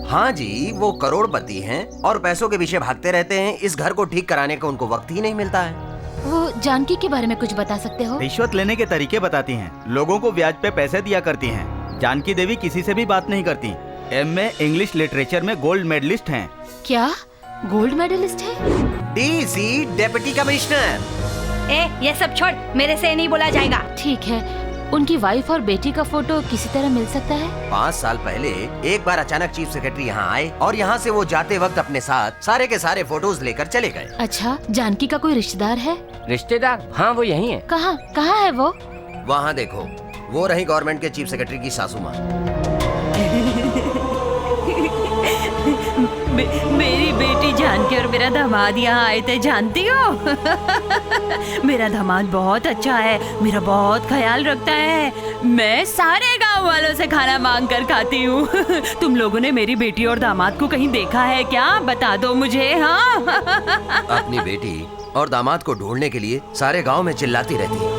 Speaker 3: हाँ जी, वो करोड़पति हैं और पैसों के पीछे भागते रहते हैं। इस घर को ठीक कराने का उनको वक्त ही नहीं मिलता है।
Speaker 8: वो जानकी के बारे में कुछ बता सकते हो?
Speaker 6: रिश्वत लेने के तरीके बताती हैं, लोगों को ब्याज पे पैसे दिया करती हैं। जानकी देवी किसी से भी बात नहीं करती। MA इंग्लिश लिटरेचर में गोल्ड मेडलिस्ट हैं।
Speaker 8: क्या गोल्ड मेडलिस्ट है?
Speaker 3: DC, deputy commissioner.
Speaker 5: ए, ये सब छोड़, मेरे से नहीं बोला जाएगा।
Speaker 8: ठीक है, उनकी वाइफ और बेटी का फोटो किसी तरह मिल सकता है?
Speaker 3: 5 साल पहले एक बार अचानक चीफ सेक्रेटरी यहाँ आए और यहाँ से वो जाते वक्त अपने साथ सारे के सारे फोटोज लेकर चले गए।
Speaker 8: अच्छा, जानकी का कोई रिश्तेदार है?
Speaker 2: रिश्तेदार? हाँ, वो यही है।
Speaker 8: कहाँ कहाँ है वो?
Speaker 3: वहाँ देखो, वो रही गवर्नमेंट के चीफ सेक्रेटरी की सासू माँ।
Speaker 9: मेरी बेटी जानकी और मेरा दामाद यहाँ आए थे, जानती हो? मेरा दामाद बहुत अच्छा है, मेरा बहुत ख्याल रखता है। मैं सारे गांव वालों से खाना मांग कर खाती हूँ। तुम लोगों ने मेरी बेटी और दामाद को कहीं देखा है क्या? बता दो मुझे। हाँ।
Speaker 3: अपनी बेटी और दामाद को ढूंढने के लिए सारे गांव में चिल्लाती रहती है।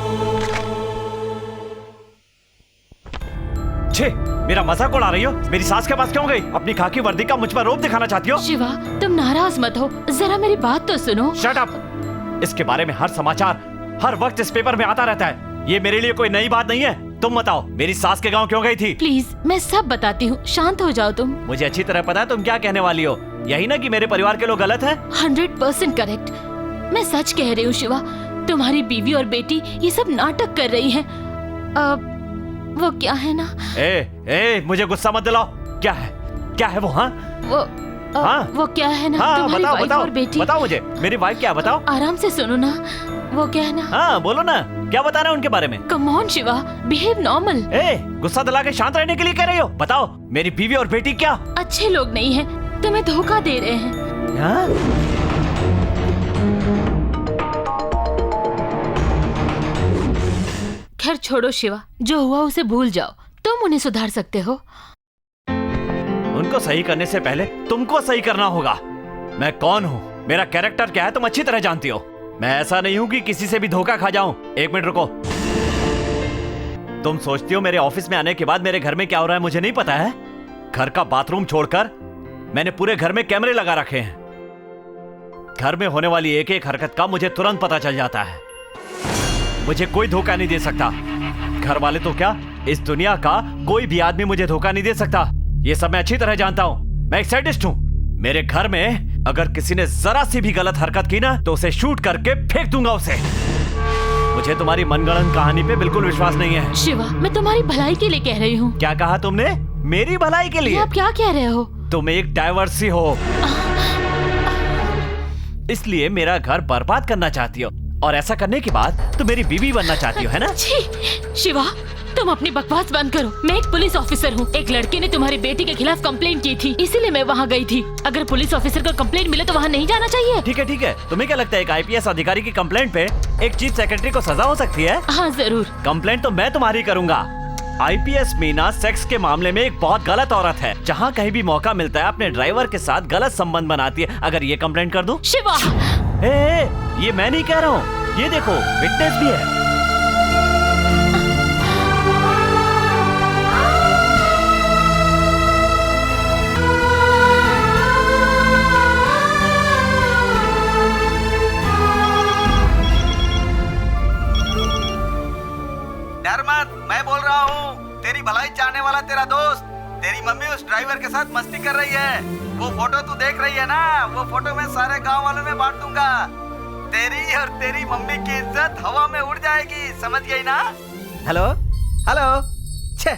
Speaker 7: छे, मेरा मजाक उड़ा रही हो? मेरी सास के पास क्यों गई? अपनी खाकी वर्दी का मुझ पर रोब दिखाना चाहती हो?
Speaker 8: शिवा, तुम नाराज मत हो, जरा मेरी बात तो सुनो।
Speaker 7: Shut up! इसके बारे में हर समाचार हर वक्त इस पेपर में आता रहता है। ये मेरे लिए कोई नई बात नहीं है। तुम बताओ, मेरी सास के गांव क्यों गई थी?
Speaker 8: प्लीज, मैं सब बताती हूँ, शांत हो जाओ तुम।
Speaker 7: मुझे अच्छी तरह पता है तुम क्या कहने वाली हो। यही ना कि मेरे परिवार के लोग गलत हैं?
Speaker 8: 100% करेक्ट। मैं सच कह रही हूँ शिवा, तुम्हारी बीवी और बेटी ये सब नाटक कर रही हैं। वो क्या है ना।
Speaker 7: मुझे गुस्सा मत दिलाओ। क्या है वो? हाँ
Speaker 8: वो क्या है ना, तुम्हारी वाइफ और बेटी।
Speaker 7: बताओ मुझे, मेरी वाइफ क्या? बताओ।
Speaker 8: आराम से सुनो ना, वो क्या है ना।
Speaker 7: हाँ बोलो ना, क्या बता रहे हो उनके बारे में?
Speaker 8: Come on Shiva, behave normal.
Speaker 7: गुस्सा दिला के शांत रहने के लिए कह रही हो? बताओ, मेरी बीवी और बेटी क्या
Speaker 8: अच्छे लोग नहीं हैं, तुम्हें धोखा दे रहे हैं।
Speaker 7: हाँ?
Speaker 8: खैर छोड़ो शिवा, जो हुआ उसे भूल जाओ, तुम उन्हें सुधार सकते हो।
Speaker 7: उनको सही करने से पहले तुमको सही करना होगा। मैं कौन हूँ, मेरा कैरेक्टर क्या है, तुम अच्छी तरह जानती हो। मैं ऐसा नहीं हूँ कि किसी से भी धोखा खा जाऊं। एक मिनट रुको। तुम सोचती हो मेरे ऑफिस में आने के बाद मेरे घर में क्या हो रहा है मुझे नहीं पता है? घर का बाथरूम छोड़कर मैंने पूरे घर में कैमरे लगा रखे हैं। घर में होने वाली एक एक हरकत का मुझे तुरंत पता चल जाता है। मुझे कोई धोखा नहीं दे सकता। घर वाले तो क्या, इस दुनिया का कोई भी आदमी मुझे धोखा नहीं दे सकता। ये सब मैं अच्छी तरह जानता हूँ। मैं एक सैडिस्ट हूँ। मेरे घर में अगर किसी ने जरा सी भी गलत हरकत की ना तो उसे शूट करके फेंक दूंगा उसे। मुझे तुम्हारी मनगढ़ंत कहानी पे बिल्कुल विश्वास नहीं है।
Speaker 8: शिवा, मैं तुम्हारी भलाई के लिए कह रही हूँ।
Speaker 7: क्या कहा तुमने? मेरी भलाई के लिए?
Speaker 8: आप क्या कह रहे हो?
Speaker 7: तुम एक डाइवर्सी हो, इसलिए मेरा घर बर्बाद करना चाहती हो और ऐसा करने के बाद तुम मेरी बीवी बनना चाहती हो, है ना?
Speaker 8: शिवा, तुम अपनी बकवास बंद करो। मैं एक पुलिस ऑफिसर हूँ। एक लड़के ने तुम्हारी बेटी के खिलाफ कंप्लेंट की थी, इसीलिए मैं वहाँ गई थी। अगर पुलिस ऑफिसर को कंप्लेंट मिले तो वहाँ नहीं जाना चाहिए।
Speaker 7: ठीक है। तुम्हें क्या लगता है एक आईपीएस अधिकारी की कंप्लेंट पे एक चीफ सेक्रेटरी को सजा हो सकती है?
Speaker 8: हाँ जरूर।
Speaker 7: कंप्लेंट तो मैं तुम्हारी करूंगा। आईपीएस मीना सेक्स के मामले में एक बहुत गलत औरत है। जहाँ कहीं भी मौका मिलता है अपने ड्राइवर के साथ गलत संबंध बनाती है। अगर ये कंप्लेंट कर दूं?
Speaker 8: शिवा,
Speaker 7: ये मैं नहीं कह रहा हूँ, ये देखो विटनेस भी है।
Speaker 6: डर मत, मैं बोल रहा हूँ। तेरी भलाई चाहने वाला तेरा दोस्त, तेरी मम्मी उस ड्राइवर के साथ मस्ती कर रही है। वो फोटो तू देख रही है ना, वो फोटो मैं सारे गांव वालों में बांट दूंगा। तेरी और तेरी मम्मी की इज्जत हवा में उड़ जाएगी, समझ गई ना? हेलो छे,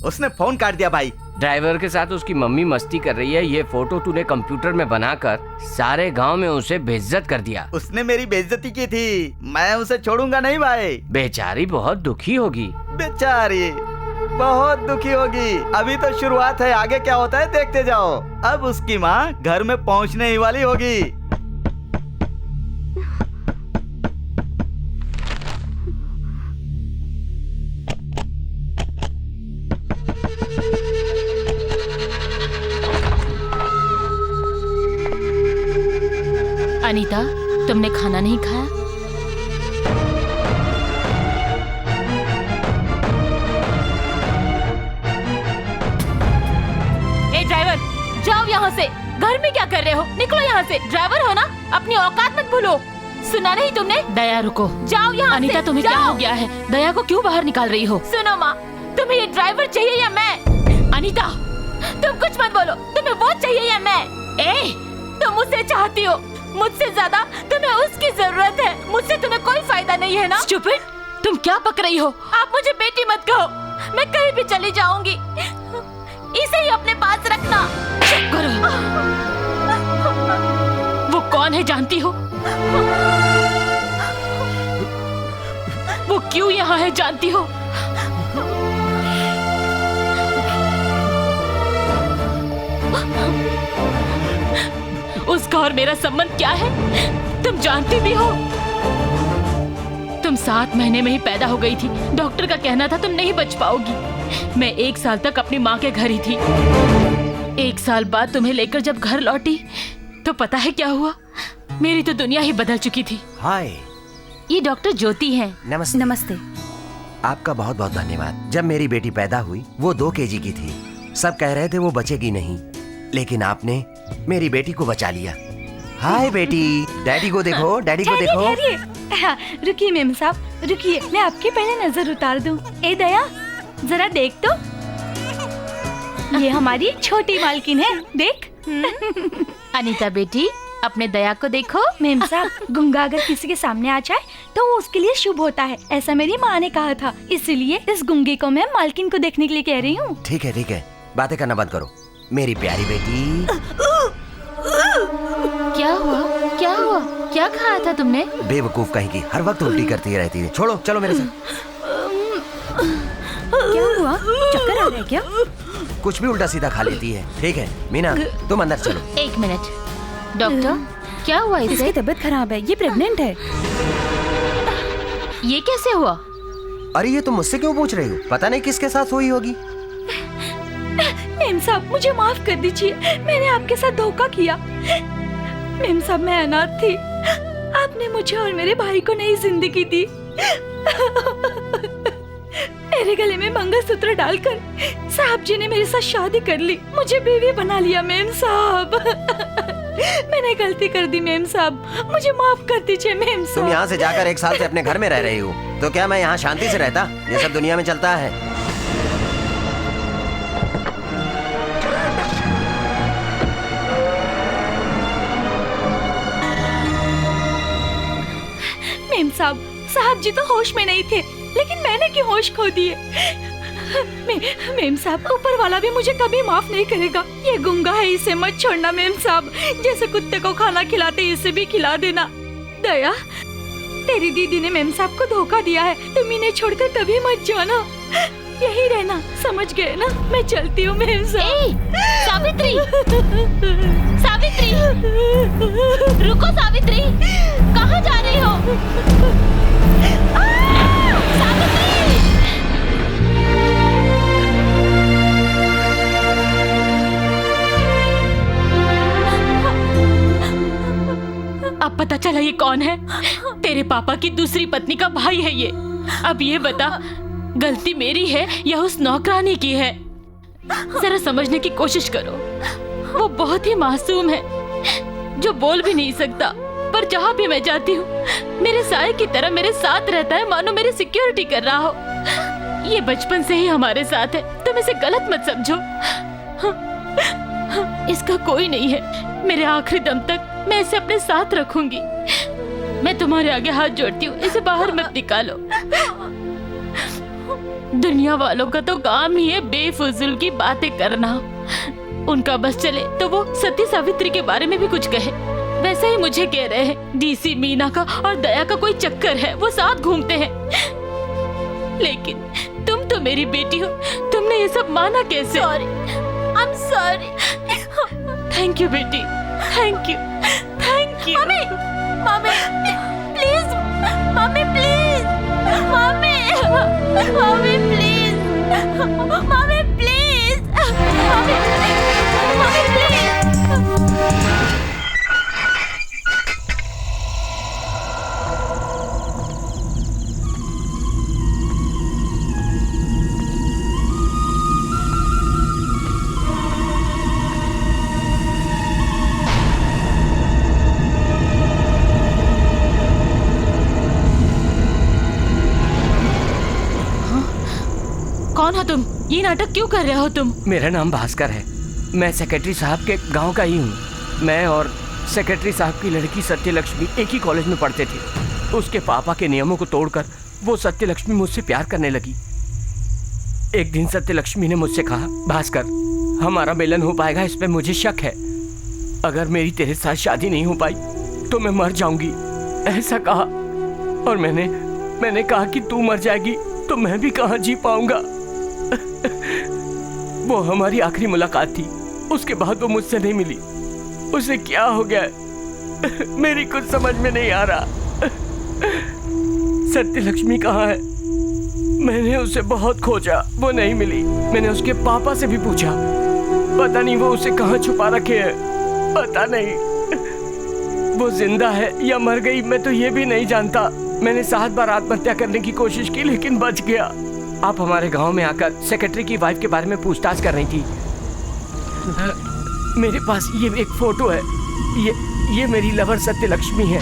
Speaker 6: उसने फोन काट दिया भाई।
Speaker 2: ड्राइवर के साथ उसकी मम्मी मस्ती कर रही है, ये फोटो तूने कंप्यूटर में बनाकर सारे गांव में उसे बेइज्जत कर दिया।
Speaker 6: उसने मेरी बेइज्जती की थी, मैं उसे छोड़ूंगा नहीं भाई।
Speaker 2: बेचारी बहुत दुखी होगी।
Speaker 6: बेचारी बहुत दुखी होगी। अभी तो शुरुआत है, आगे क्या होता है देखते जाओ। अब उसकी माँ घर में पहुँचने ही वाली होगी।
Speaker 8: अनीता, तुमने खाना नहीं खाया? ए ड्राइवर, जाओ यहाँ से। घर में क्या कर रहे हो? निकलो यहाँ से। ड्राइवर हो ना, अपनी औकात मत भूलो। सुना नहीं तुमने? दया रुको, जाओ यहाँ से। अनीता, तुम्हें क्या हो गया है? दया को क्यों बाहर निकाल रही हो? सुनो माँ, तुम्हें ये ड्राइवर चाहिए या मैं? अनीता, तुम कुछ मत बोलो। तुम्हें वो चाहिए या मैं? तुम उसे चाहती हो, मुझसे ज्यादा तुम्हें उसकी जरूरत है। मुझसे तुम्हें कोई फायदा नहीं है ना? स्टूपिड, तुम क्या बक रही हो? आप मुझे बेटी मत कहो, मैं कहीं भी चली जाऊंगी। इसे ही अपने पास रखना। चुप करो। वो कौन है जानती हो? वो क्यों यहाँ है जानती हो? उसका और मेरा संबंध क्या है तुम जानती भी हो? तुम 7 महीने में ही पैदा हो गई थी। डॉक्टर का कहना था तुम नहीं बच पाओगी। मैं 1 साल तक अपनी माँ के घर ही थी। 1 साल बाद तुम्हें लेकर जब घर लौटी तो पता है क्या हुआ? मेरी तो दुनिया ही बदल चुकी थी।
Speaker 3: हाय,
Speaker 8: ये डॉक्टर ज्योति हैं।
Speaker 3: नमस्ते।
Speaker 9: नमस्ते।
Speaker 3: आपका बहुत बहुत धन्यवाद। जब मेरी बेटी पैदा हुई वो 2 kg की थी। सब कह रहे थे वो बचेगी नहीं, लेकिन आपने मेरी बेटी को बचा लिया। हाय बेटी, डैडी को देखो, डैडी को देखो।
Speaker 5: हाँ, रुकिए मेम साहब, रुकिए, मैं आपके पहले नजर उतार दूं। ए दया, जरा देख तो, ये हमारी छोटी मालकिन है, देख।
Speaker 8: अनीता बेटी, अपने दया को देखो।
Speaker 5: मेम साहब, गुंगा अगर किसी के सामने आ जाए तो वो उसके लिए शुभ होता है, ऐसा मेरी माँ ने कहा था। इसलिए इस गुंगे को मैं मालकिन को देखने के लिए कह रही हूँ।
Speaker 3: ठीक है, बातें करना बंद करो मेरी प्यारी बेटी।
Speaker 8: क्या हुआ? क्या हुआ? क्या खाया था तुमने?
Speaker 3: बेवकूफ कहीं की, हर वक्त उल्टी करती रहती है। छोड़ो, चलो मेरे साथ।
Speaker 9: क्या हुआ? चक्कर आ रहा है क्या?
Speaker 3: कुछ भी उल्टा सीधा खा लेती है। ठीक है मीना, तुम अंदर चलो।
Speaker 8: 1 मिनट। डॉक्टर, क्या हुआ इसे?
Speaker 9: इसकी तबीयत खराब है, ये प्रेग्नेंट है।
Speaker 8: ये कैसे हुआ?
Speaker 3: अरे ये तुम मुझसे क्यों पूछ रही हो? पता नहीं किसके साथ हुई होगी।
Speaker 5: मेम साहब, मुझे माफ कर दीजिए, मैंने आपके साथ धोखा किया। मेम साहब, मैं अनाथ थी, आपने मुझे और मेरे भाई को नई जिंदगी दी। मेरे गले में मंगलसूत्र डालकर साहब जी ने मेरे साथ शादी कर ली, मुझे बीवी बना लिया। मेम साहब, मैंने गलती कर दी मेम साहब, मुझे माफ कर दीजिए मेम साहब।
Speaker 3: तुम यहाँ से जाकर 1 साल से अपने घर में रह रही हो, तो क्या मैं यहाँ शांति से रहता? ये सब दुनिया में चलता है।
Speaker 5: मेम साहब, साहब जी तो होश में नहीं थे, लेकिन मैंने क्यों होश खो दिए? मेम साहब, ऊपर वाला भी मुझे कभी माफ नहीं करेगा। ये गुंगा है, इसे मत छोड़ना मेम साहब। जैसे कुत्ते को खाना खिलाते इसे भी खिला देना। दया, तेरी दीदी ने मेम साहब को धोखा दिया है, तुम इन्हें छोड़कर कभी मत जाना, यही रहना, समझ गए ना? मैं चलती हूँ मेम साहब।
Speaker 8: सावित्री, सावित्री, रुको सावित्री, कहाँ जा रही हो? सावित्री! अब पता चला ये कौन है? तेरे पापा की दूसरी पत्नी का भाई है ये। अब ये बता, गलती मेरी है या उस नौकरानी की है? जरा समझने की कोशिश करो। वो बहुत ही मासूम है, जो बोल भी नहीं सकता, पर जहाँ भी मैं जाती हूँ मेरे साए की तरह मेरे साथ रहता है, मानो मेरी सिक्योरिटी कर रहा हो। ये बचपन से ही हमारे साथ है, तुम इसे गलत मत समझो। इसका कोई नहीं है, मेरे आखिरी दम तक मैं इसे अपने साथ रखूंगी। मैं तुम्हारे आगे हाथ जोड़ती हूँ, इसे बाहर मत निकालो। दुनिया वालों का तो काम ही है बेफुजूल की बातें करना। उनका बस चले तो वो सती सावित्री के बारे में भी कुछ कहे। वैसे ही मुझे कह रहे हैं डीसी मीना का और दया का कोई चक्कर है, वो साथ घूमते हैं। लेकिन तुम तो मेरी बेटी हो, तुमने ये सब माना कैसे? Sorry, I am sorry. Thank you बेटी, thank you, thank you. Mummy, mummy please, mummy please, mummy, mummy please, mummy please, mummy, mummy please. कौन हो तुम? ये नाटक क्यों कर रहे हो तुम?
Speaker 2: मेरा नाम भास्कर है, मैं सेक्रेटरी साहब के गांव का ही हूँ। मैं और सेक्रेटरी साहब की लड़की सत्यलक्ष्मी एक ही कॉलेज में पढ़ते थे। उसके पापा के नियमों को तोड़कर वो सत्यलक्ष्मी मुझसे प्यार करने लगी। एक दिन सत्यलक्ष्मी ने मुझसे कहा, भास्कर, हमारा मिलन हो पाएगा इस पे मुझे शक है। अगर मेरी तेरे साथ शादी नहीं हो पाई तो मैं मर जाऊंगी, ऐसा कहा। और मैंने कहा कि तू मर जाएगी तो मैं भी कहाँ जी पाऊंगा। वो हमारी आखिरी मुलाकात थी, उसके बाद वो मुझसे नहीं मिली। उसे क्या हो गया मेरी कुछ समझ में नहीं आ रहा। सत्य लक्ष्मी कहाँ है? मैंने उसे बहुत खोजा, वो नहीं मिली। मैंने उसके पापा से भी पूछा, पता नहीं वो उसे कहाँ छुपा रखे है। पता नहीं वो जिंदा है या मर गई, मैं तो ये भी नहीं जानता। मैंने 7 बार आत्महत्या करने की कोशिश की लेकिन बच गया। आप हमारे गांव में आकर सेक्रेटरी की वाइफ के बारे में पूछताछ कर रही थी। मेरे पास ये एक फोटो है। ये मेरी लवर सत्य लक्ष्मी है।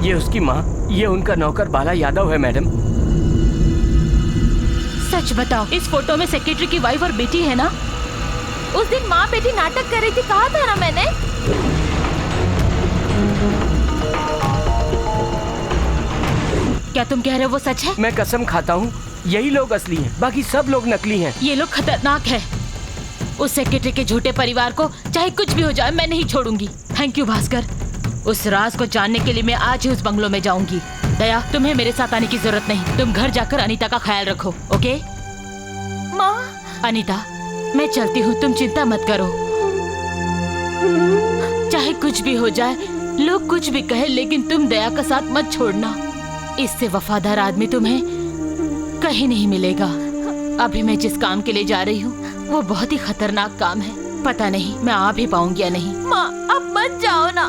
Speaker 2: ये उसकी माँ, ये उनका नौकर बाला यादव है मैडम।
Speaker 8: सच बताओ, इस फोटो में सेक्रेटरी की वाइफ और बेटी है ना? उस दिन माँ बेटी नाटक कर रही थी, कहा था ना मैंने। क्या तुम कह रहे हो वो सच है?
Speaker 2: मैं कसम खाता हूँ यही लोग असली हैं, बाकी सब लोग नकली हैं।
Speaker 8: ये लोग खतरनाक है। उस सेक्रेटरी के झूठे परिवार को चाहे कुछ भी हो जाए मैं नहीं छोड़ूंगी। Thank you Bhaskar. उस राज को जानने के लिए मैं आज ही उस बंगलों में जाऊंगी। दया, तुम्हें मेरे साथ आने की जरूरत नहीं। तुम घर जाकर अनीता का ख्याल रखो, ओके? माँ। अनीता, मैं चलती हूँ, तुम चिंता मत करो। चाहे कुछ भी हो जाए, लोग कुछ भी कहे, लेकिन तुम दया का साथ मत छोड़ना। इससे वफादार आदमी तुम्हें कहीं नहीं मिलेगा। अभी मैं जिस काम के लिए जा रही हूँ वो बहुत ही खतरनाक काम है। पता नहीं मैं आ भी पाऊंगी या नहीं। माँ, अब मत जाओ ना।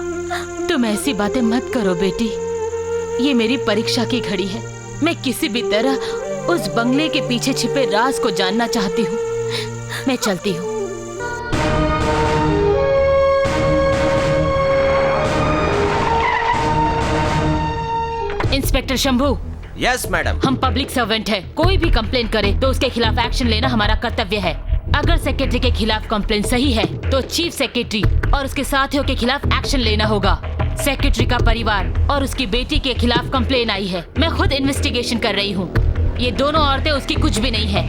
Speaker 8: तुम ऐसी बातें मत करो बेटी। ये मेरी परीक्षा की घड़ी है। मैं किसी भी तरह उस बंगले के पीछे छिपे राज को जानना चाहती हूँ। मैं चलती हूँ। इंस्पेक्टर शंभू।
Speaker 3: Yes madam.
Speaker 8: हम पब्लिक सर्वेंट है। कोई भी कंप्लेन करे तो उसके खिलाफ एक्शन लेना हमारा कर्तव्य है। अगर सेक्रेटरी के खिलाफ कंप्लेन सही है तो चीफ सेक्रेटरी और उसके साथियों के खिलाफ एक्शन लेना होगा। सेक्रेटरी का परिवार और उसकी बेटी के खिलाफ कंप्लेन आई है। मैं खुद इन्वेस्टिगेशन कर रही हूँ। ये दोनों औरतें उसकी कुछ भी नहीं है।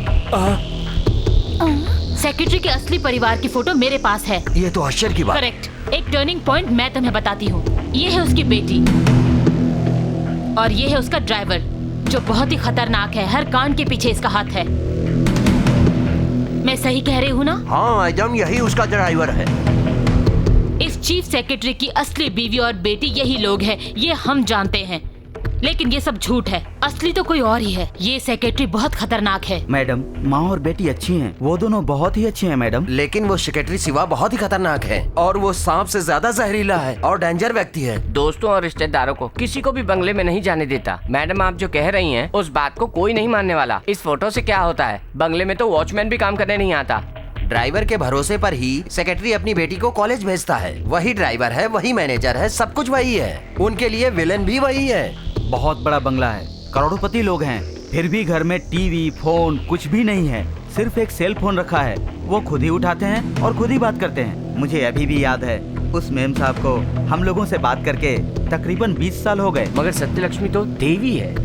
Speaker 8: सेक्रेटरी के असली परिवार की फोटो मेरे पास है।
Speaker 3: ये तो आश्चर्य की बात।
Speaker 8: करेक्ट। एक टर्निंग पॉइंट मैं तुम्हें बताती हूँ। ये है उसकी बेटी और ये है उसका ड्राइवर, जो बहुत ही खतरनाक है। हर कांड के पीछे इसका हाथ है। मैं सही कह रही हूँ ना?
Speaker 3: हाँ मैडम, यही उसका ड्राइवर है।
Speaker 8: इस चीफ सेक्रेटरी की असली बीवी और बेटी यही लोग हैं, ये हम जानते हैं। लेकिन ये सब झूठ है। असली तो कोई और ही है। ये सेक्रेटरी बहुत खतरनाक है।
Speaker 6: मैडम, माँ और बेटी अच्छी हैं। वो दोनों बहुत ही अच्छी हैं मैडम।
Speaker 3: लेकिन वो सेक्रेटरी सिवा बहुत ही खतरनाक है और वो सांप से ज्यादा जहरीला है और डेंजर व्यक्ति है।
Speaker 2: दोस्तों और रिश्तेदारों को किसी को भी बंगले में नहीं जाने देता। मैडम, आप जो कह रही हैं उस बात को कोई नहीं मानने वाला। इस फोटो से क्या होता है? बंगले में तो वॉचमैन भी काम करने नहीं आता।
Speaker 3: ड्राइवर के भरोसे पर ही सेक्रेटरी अपनी बेटी को कॉलेज भेजता है। वही ड्राइवर है, वही मैनेजर है, सब कुछ वही है। उनके लिए विलेन भी वही है।
Speaker 6: बहुत बड़ा बंगला है, करोड़पति लोग हैं, फिर भी घर में टीवी फोन कुछ भी नहीं है। सिर्फ एक सेल फोन रखा है। वो खुद ही उठाते हैं और खुद ही बात करते हैं। मुझे अभी भी याद है उस मेम साहब को हम लोगों से बात करके तकरीबन 20 साल हो गए।
Speaker 2: मगर सत्यलक्ष्मी तो देवी है।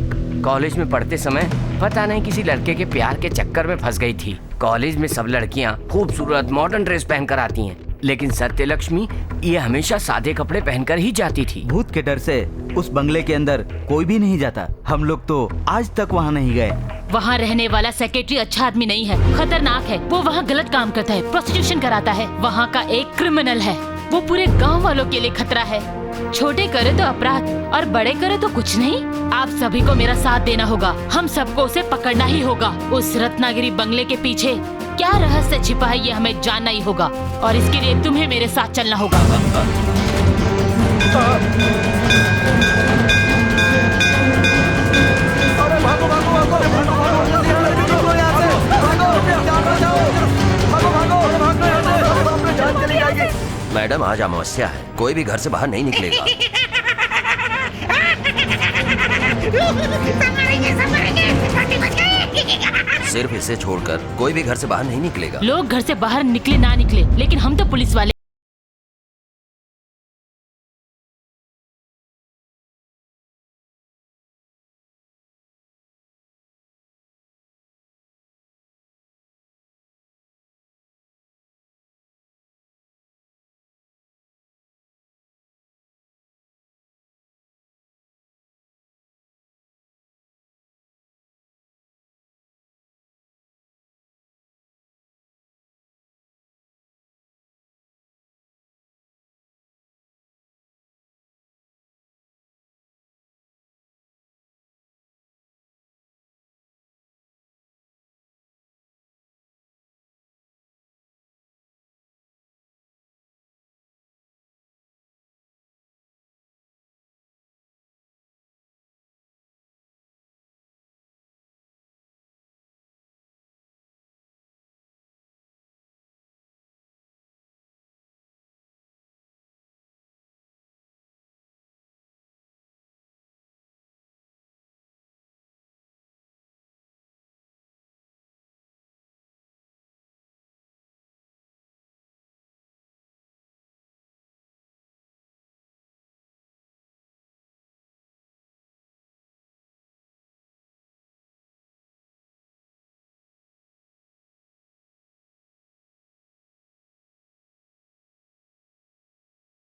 Speaker 2: कॉलेज में पढ़ते समय पता नहीं किसी लड़के के प्यार के चक्कर में फंस गई थी। कॉलेज में सब लड़कियां खूबसूरत मॉडर्न ड्रेस पहनकर आती हैं, लेकिन सत्यलक्ष्मी ये हमेशा सादे कपड़े पहनकर ही जाती थी।
Speaker 6: भूत के डर से उस बंगले के अंदर कोई भी नहीं जाता। हम लोग तो आज तक वहाँ नहीं गए।
Speaker 8: वहाँ रहने वाला सेक्रेटरी अच्छा आदमी नहीं है, खतरनाक है। वो वहाँ गलत काम करता है, प्रोस्टिट्यूशन कराता है। वहाँ का एक क्रिमिनल है। वो पूरे गांव वालों के लिए खतरा है। छोटे करे तो अपराध और बड़े करे तो कुछ नहीं। आप सभी को मेरा साथ देना होगा। हम सबको उसे पकड़ना ही होगा। उस रत्नागिरी बंगले के पीछे क्या रहस्य छिपा है ये हमें जानना ही होगा और इसके लिए तुम्हें मेरे साथ चलना होगा।
Speaker 1: अरे भागो भागो भागो भागो भागो, जल्दी निकलो यहाँ से। भागो, जान बचाओ। भागो भागो भागो यहाँ से, अपनी जान चली जाएगी।
Speaker 3: मैडम, आज अमावस्या है, कोई भी घर से बाहर नहीं निकलेगा। सिर्फ इसे छोड़कर कोई भी घर से बाहर नहीं निकलेगा।
Speaker 8: लोग घर से बाहर निकले ना निकले, लेकिन हम तो पुलिस वाले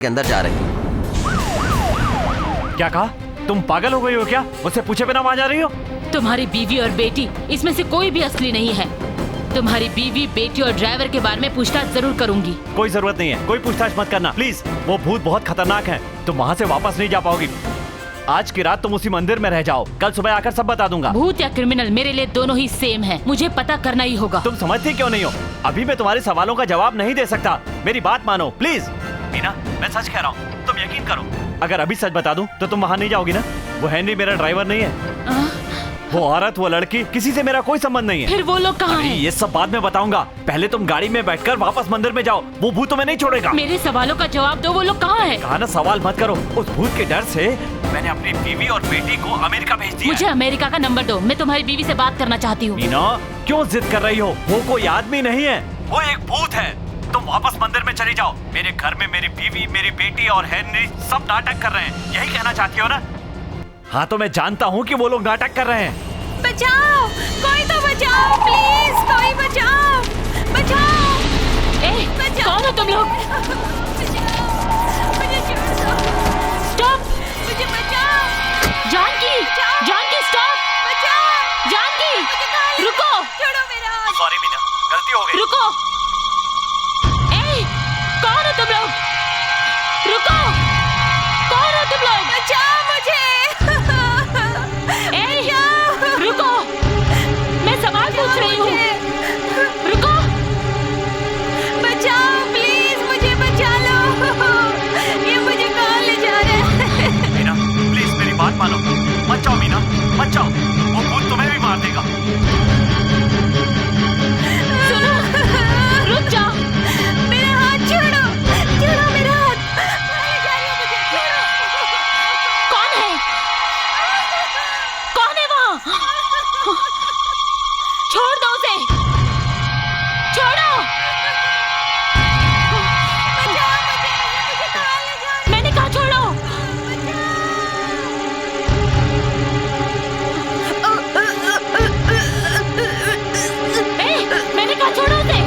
Speaker 3: के अंदर जा रही है।
Speaker 7: क्या कहा? तुम पागल हो गई हो क्या? मुझसे पूछे बिना वहाँ जा रही हो?
Speaker 8: तुम्हारी बीवी और बेटी इसमें से कोई भी असली नहीं है। तुम्हारी बीवी, बेटी और ड्राइवर के बारे में पूछताछ जरूर करूंगी।
Speaker 7: कोई जरूरत नहीं है, कोई पूछताछ मत करना प्लीज। वो भूत बहुत खतरनाक है, तुम वहाँ से वापस नहीं जा पाओगी। आज की रात तुम उसी मंदिर में रह जाओ, कल सुबह आकर सब बता दूंगा।
Speaker 8: भूत या क्रिमिनल मेरे लिए दोनों ही सेम है, मुझे पता करना ही होगा।
Speaker 7: तुम समझती क्यों नहीं हो? अभी मैं तुम्हारे सवालों का जवाब नहीं दे सकता, मेरी बात मानो प्लीज। मीना, मैं सच कह रहा हूँ, तुम यकीन करो। अगर अभी सच बता दूं तो तुम वहाँ नहीं जाओगी ना? वो हेनरी मेरा ड्राइवर नहीं है। वो औरत, वो लड़की, किसी से मेरा कोई संबंध नहीं है।
Speaker 8: फिर वो लोग कहाँ हैं?
Speaker 7: ये सब बाद में बताऊंगा, पहले तुम गाड़ी में बैठकर वापस मंदिर में जाओ, वो भूत तुम्हें नहीं छोड़ेगा।
Speaker 8: मेरे सवालों का जवाब दो, वो लोग कहाँ हैं?
Speaker 7: कहा ना सवाल मत करो। उस भूत के डर से मैंने अपनी बीवी और बेटी को अमेरिका भेज दिया।
Speaker 8: मुझे अमेरिका का नंबर दो, मैं तुम्हारी बीवी से बात करना चाहती हूँ।
Speaker 7: मीना, क्यों जिद कर रही हो? वो कोई आदमी नहीं है, वो एक भूत है। तुम वापस मंदिर में चली जाओ। मेरे घर में मेरी बीवी, मेरी बेटी और हेनरी सब नाटक कर रहे हैं, यही कहना चाहती हो ना? हाँ, तो मैं जानता हूँ कि वो लोग नाटक कर रहे हैं।
Speaker 9: बचाओ, कोई तो बचाओ प्लीज, कोई बचाओ, बचाओ।
Speaker 8: कौन हो तुम लोग? स्टॉप,
Speaker 9: मुझे बचाओ।
Speaker 8: जानकी, जानकी स्टॉप,
Speaker 9: बचाओ।
Speaker 8: जानकी रुको।
Speaker 9: छोड़ो मेरा हाथ।
Speaker 7: सॉरी मीना, गलती हो गई।
Speaker 8: रुको। कौन हो तुम लोग? रुको, कौन हो तुम लोग?
Speaker 9: बचाओ मुझे।
Speaker 8: रुको, मैं सवाल पूछ रही हूँ। रुको,
Speaker 9: बचाओ प्लीज, मुझे बचा लो। ये मुझे कहाँ ले जा रहे हैं?
Speaker 7: मीना, प्लीज मेरी बात मानो, मत जाओ मीना, मत जाओ, वो भूत तुम्हें भी मार देगा।
Speaker 8: सुनो, रुक जाओ।
Speaker 9: मेरा हाथ छोड़ो, छोड़ो मेरा हाथ। ले जा रही हो मुझे, छोड़ो।
Speaker 8: कौन है? कौन है वहाँ? छोड़ दो उसे, छोड़ो।
Speaker 9: बचाओ मुझे कहाँ ले जा रहे हो?
Speaker 8: मैंने कहा छोड़ो। मैंने कहा छोड़ो उसे।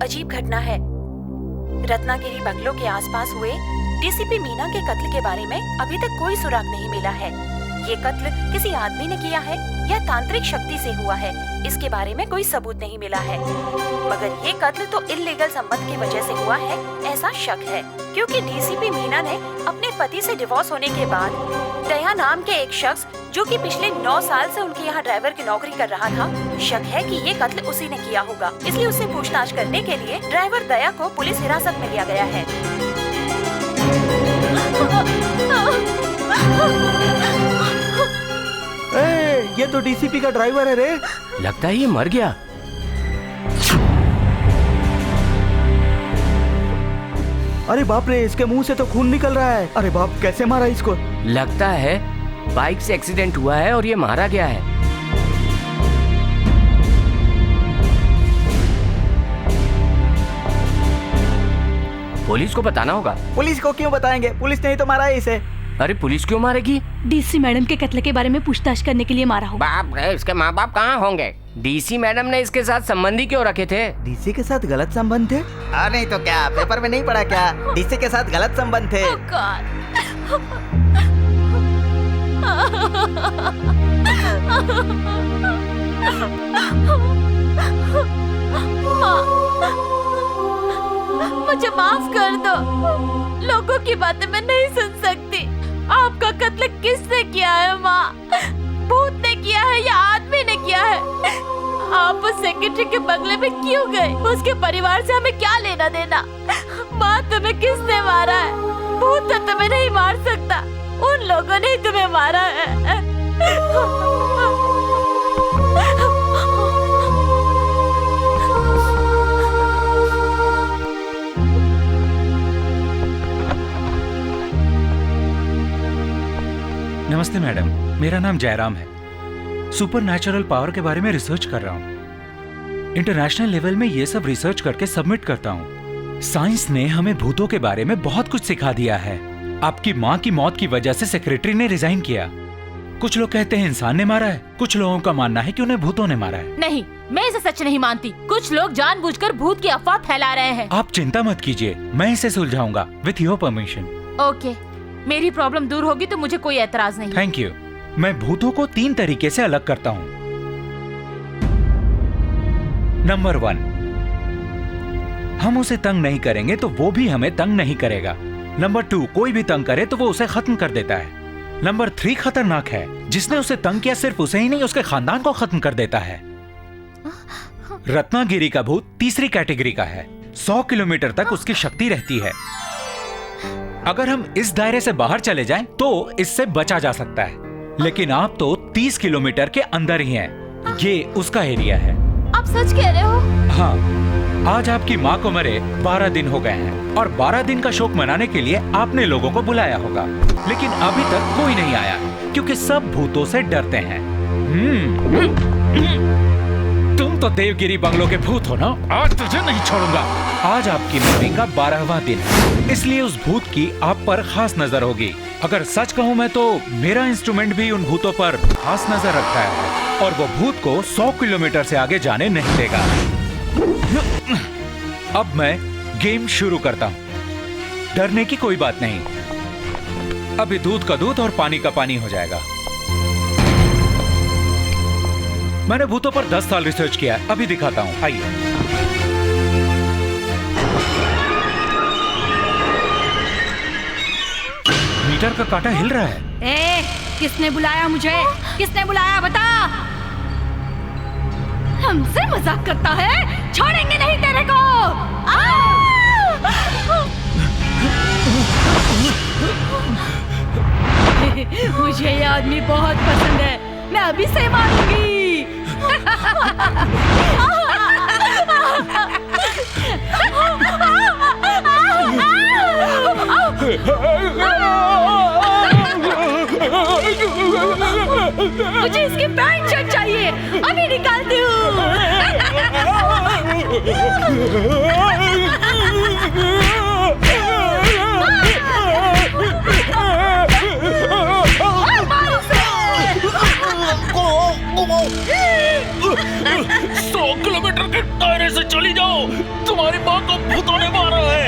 Speaker 10: अजीब घटना है। रत्नागिरी बंगलों के आसपास हुए डीसीपी मीना के कत्ल के बारे में अभी तक कोई सुराग नहीं मिला है। ये कत्ल किसी आदमी ने किया है या तांत्रिक शक्ति से हुआ है, इसके बारे में कोई सबूत नहीं मिला है। मगर ये कत्ल तो इल्लीगल संबंध की वजह से हुआ है, ऐसा शक है, क्योंकि डीसीपी मीना ने अपने पति से डिवोर्स होने के बाद दया नाम के एक शख्स जो कि पिछले 9 साल से उनके यहाँ ड्राइवर की नौकरी कर रहा था, शक है कि ये कत्ल उसी ने किया होगा। इसलिए उससे पूछताछ करने के लिए ड्राइवर दया को पुलिस हिरासत में लिया गया है।
Speaker 1: ये तो डीसीपी का ड्राइवर है रे।
Speaker 2: लगता है ये मर गया।
Speaker 1: अरे बाप रे, इसके मुंह से तो खून निकल रहा है। अरे बाप, कैसे मारा इसको?
Speaker 2: लगता है बाइक से एक्सीडेंट हुआ है और ये मारा गया है। पुलिस को बताना होगा।
Speaker 1: पुलिस को क्यों बताएंगे? पुलिस ने ही तो मारा है इसे।
Speaker 2: अरे पुलिस क्यों मारेगी?
Speaker 5: डीसी मैडम के कत्ल के बारे में पूछताछ करने के लिए मारा होगा।
Speaker 2: बाप रे, इसके माँ बाप कहाँ होंगे? डीसी मैडम ने इसके साथ संबंधी क्यों रखे थे?
Speaker 1: डीसी के साथ गलत संबंध थे?
Speaker 6: नहीं तो क्या, पेपर में नहीं पढ़ा क्या? डीसी के साथ गलत संबंध थे।
Speaker 9: मुझे माफ कर दो, लोगों की बातें मैं नहीं सुन सकती। आपका कत्ल किसने किया है माँ? भूत ने किया है या आदमी ने किया है?
Speaker 8: आप उस सेक्रेटरी के बंगले में क्यों गए? उसके परिवार से हमें क्या लेना देना? माँ, तुम्हें किसने मारा है? भूत तो तुम्हें नहीं मार सकता, उन लोगों ने ही तुम्हें मारा है।
Speaker 4: नमस्ते मैडम, मेरा नाम जयराम है। सुपर नेचुरल पावर के बारे में रिसर्च कर रहा हूँ। इंटरनेशनल लेवल में ये सब रिसर्च करके सबमिट करता हूँ। साइंस ने हमें भूतों के बारे में बहुत कुछ सिखा दिया है। आपकी माँ की मौत की वजह से सेक्रेटरी ने रिजाइन किया। कुछ लोग कहते हैं इंसान ने मारा है, कुछ लोगों का मानना है कि उन्हें भूतों ने मारा है।
Speaker 8: नहीं, मैं इसे सच नहीं मानती। कुछ लोग जानबूझकर भूत की अफवाह फैला रहे हैं।
Speaker 4: आप चिंता मत कीजिए, मैं इसे सुलझाऊंगा विथ योर परमिशन।
Speaker 8: ओके, मेरी प्रॉब्लम दूर होगी तो मुझे कोई एतराज नहीं।
Speaker 4: Thank you. मैं भूतों को 3 तरीके से अलग करता हूँ। नंबर 1, हम उसे तंग नहीं करेंगे तो वो भी हमें तंग नहीं करेगा। नंबर 2, कोई भी तंग करे तो वो उसे खत्म कर देता है। नंबर 3 खतरनाक है, जिसने उसे तंग किया सिर्फ उसे ही नहीं उसके खानदान को खत्म कर देता है। रत्नागिरी का भूत तीसरी कैटेगरी का है। 100 किलोमीटर तक उसकी शक्ति रहती है। अगर हम इस दायरे से बाहर चले जाएं तो इससे बचा जा सकता है, लेकिन आप तो 30 किलोमीटर के अंदर ही हैं। ये उसका एरिया है।
Speaker 8: आप सच कह रहे हो?
Speaker 4: हाँ, आज आपकी माँ को मरे 12 दिन हो गए हैं और 12 दिन का शोक मनाने के लिए आपने लोगों को बुलाया होगा, लेकिन अभी तक कोई नहीं आया क्योंकि सब भूतों से डरते हैं। तुम तो देवगिरी बंगलो के भूत हो ना, आज तुझे नहीं छोड़ूंगा। आज आपकी मरने का 12वां दिन है, इसलिए उस भूत की आप पर खास नजर होगी। अगर सच कहूँ मैं तो मेरा इंस्ट्रूमेंट भी उन भूतों पर खास नजर रखता है और वो भूत को 100 किलोमीटर से आगे जाने नहीं देगा। अब मैं गेम शुरू करता हूँ। डरने की कोई बात नहीं। अभी दूध का दूध और पानी का पानी हो जाएगा। मैंने भूतों पर 10 साल रिसर्च किया है, अभी दिखाता हूँ, आइए। मीटर का कांटा हिल रहा है।
Speaker 5: ए, किसने बुलाया मुझे? किसने बुलाया बता? हमसे मजाक करता है? छोड़ेंगे नहीं तेरे को। मुझे ये आदमी बहुत पसंद है, मैं अभी से मारूंगी। मुझे इसकी पैंट शर्ट चाहिए, अभी निकालती हूँ।
Speaker 4: के दायरे से चली जाओ, तुम्हारी माँ को भूतों ने मारा है,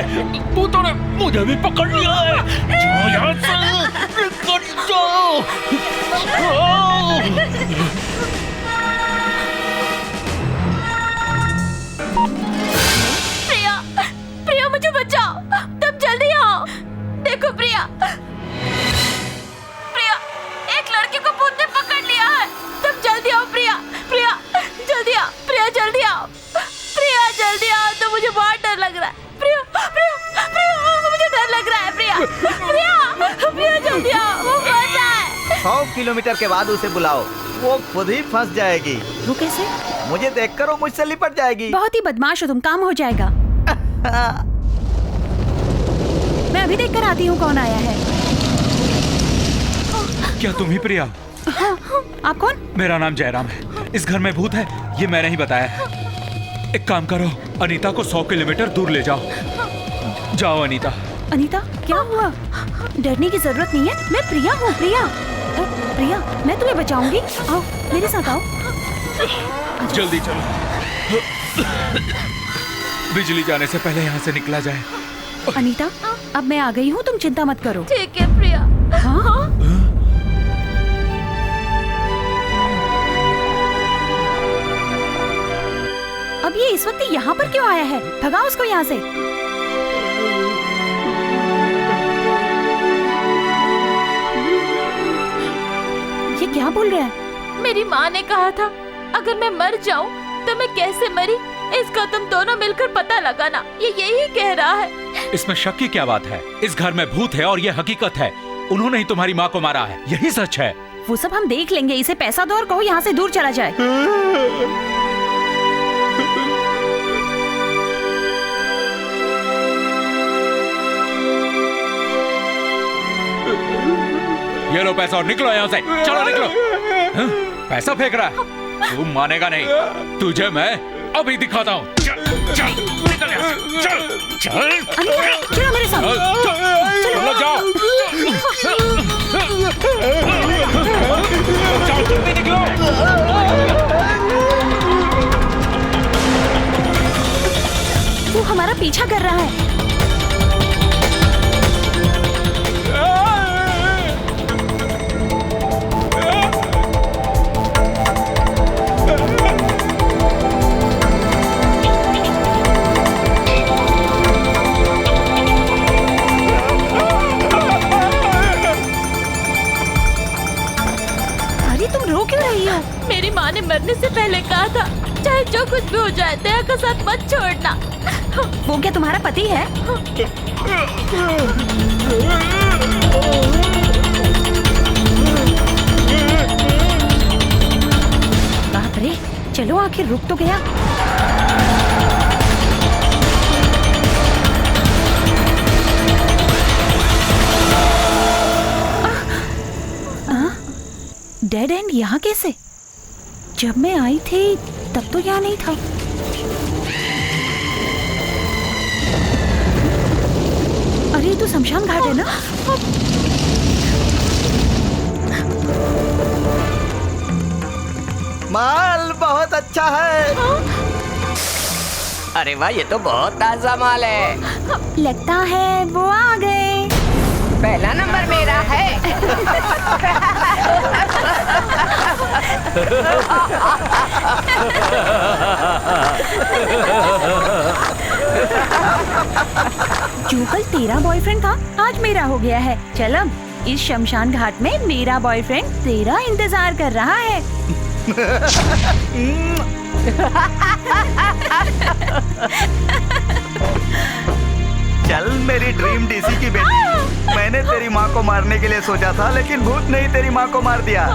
Speaker 4: भूतों ने मुझे भी पकड़ लिया है। जाओ यहाँ से, निकल जाओ।
Speaker 8: प्रिया, प्रिया मुझे बचाओ, तुम जल्दी आओ। देखो प्रिया, प्रिया, एक लड़के को भूत ने पकड़ लिया है, तुम जल्दी आओ प्रिया, प्रिया जल्दी आओ, प्रिया जल्दी आओ, प्रिया जल्दी आओ। तो मुझे बहुत डर लग रहा है, प्रिया, प्रिया, प्रिया मुझे डर लग रहा है, प्रिया, प्रिया, प्रिया जल्दी आओ, वो फंस जाए।
Speaker 6: 100 किलोमीटर के बाद उसे बुलाओ, वो खुद ही फंस जाएगी।
Speaker 9: वो कैसे?
Speaker 6: मुझे देखकर वो मुझसे लिपट जाएगी।
Speaker 9: बहुत ही बदमाश हो तुम, काम हो जाएगा। मैं अभी देख कर आती हूँ कौन आया है।
Speaker 4: क्या तुम ही प्रिया?
Speaker 9: हाँ, आप कौन?
Speaker 4: मेरा नाम जयराम है। इस घर में भूत है, ये मैंने ही बताया है। एक काम करो, अनीता को 100 किलोमीटर दूर ले जाओ। जाओ अनीता।
Speaker 9: अनीता, क्या हुआ? डरने की जरूरत नहीं है, मैं प्रिया हूँ। प्रिया, प्रिया, मैं तुम्हें बचाऊंगी। आओ मेरे साथ आओ।
Speaker 4: जल्दी चलो, बिजली जाने से पहले यहाँ से निकला जाए।
Speaker 9: अनीता, अब मैं आ गई हूँ, तुम चिंता मत करो।
Speaker 8: ठीक है प्रिया।
Speaker 9: हाँ? अब ये इस वक्त यहाँ पर क्यों आया है? भगाओ उसको यहाँ से। ये क्या बोल रहा है?
Speaker 8: मेरी माँ ने कहा था अगर मैं मर जाऊं तो मैं कैसे मरी इसका तुम दोनों मिलकर पता लगाना। ये यही कह रहा है।
Speaker 4: इसमें शक की क्या बात है? इस घर में भूत है और ये हकीकत है। उन्होंने ही तुम्हारी माँ को मारा है, यही सच है।
Speaker 9: वो सब हम देख लेंगे, इसे पैसा दो और कहो यहाँ से दूर चला जाए।
Speaker 4: ये लो पैसा और निकलो यहाँ से। चलो निकलो। हाँ? पैसा फेंक रहा है, तू मानेगा नहीं। तुझे मैं अभी दिखाता हूँ। चल चल निकल यहाँ से। चल चल
Speaker 9: चलो मेरे साथ।
Speaker 4: चलो जाओ। जाओ जल्दी निकलो।
Speaker 9: वो हमारा पीछा कर रहा है।
Speaker 8: मेरी माँ ने मरने से पहले कहा था चाहे जो कुछ भी हो जाए दया का साथ मत छोड़ना।
Speaker 9: वो क्या तुम्हारा पति है? बाप रे, चलो आखिर रुक तो गया। डेड एंड यहाँ कैसे? जब मैं आई थी तब तो यहाँ नहीं था। अरे तो शमशान घाट है ना?
Speaker 6: माल बहुत अच्छा है।
Speaker 2: अरे वाह, ये तो बहुत ताजा माल है।
Speaker 9: लगता है वो आ गए।
Speaker 2: पहला नंबर मेरा है।
Speaker 9: जो कल तेरा बॉयफ्रेंड था आज मेरा हो गया है। चल अब इस शमशान घाट में मेरा बॉयफ्रेंड तेरा इंतजार कर रहा है।
Speaker 6: चल मेरी ड्रीम डीसी की बेटी, मैंने तेरी माँ को मारने के लिए सोचा था लेकिन भूत ने ही तेरी माँ को मार दिया।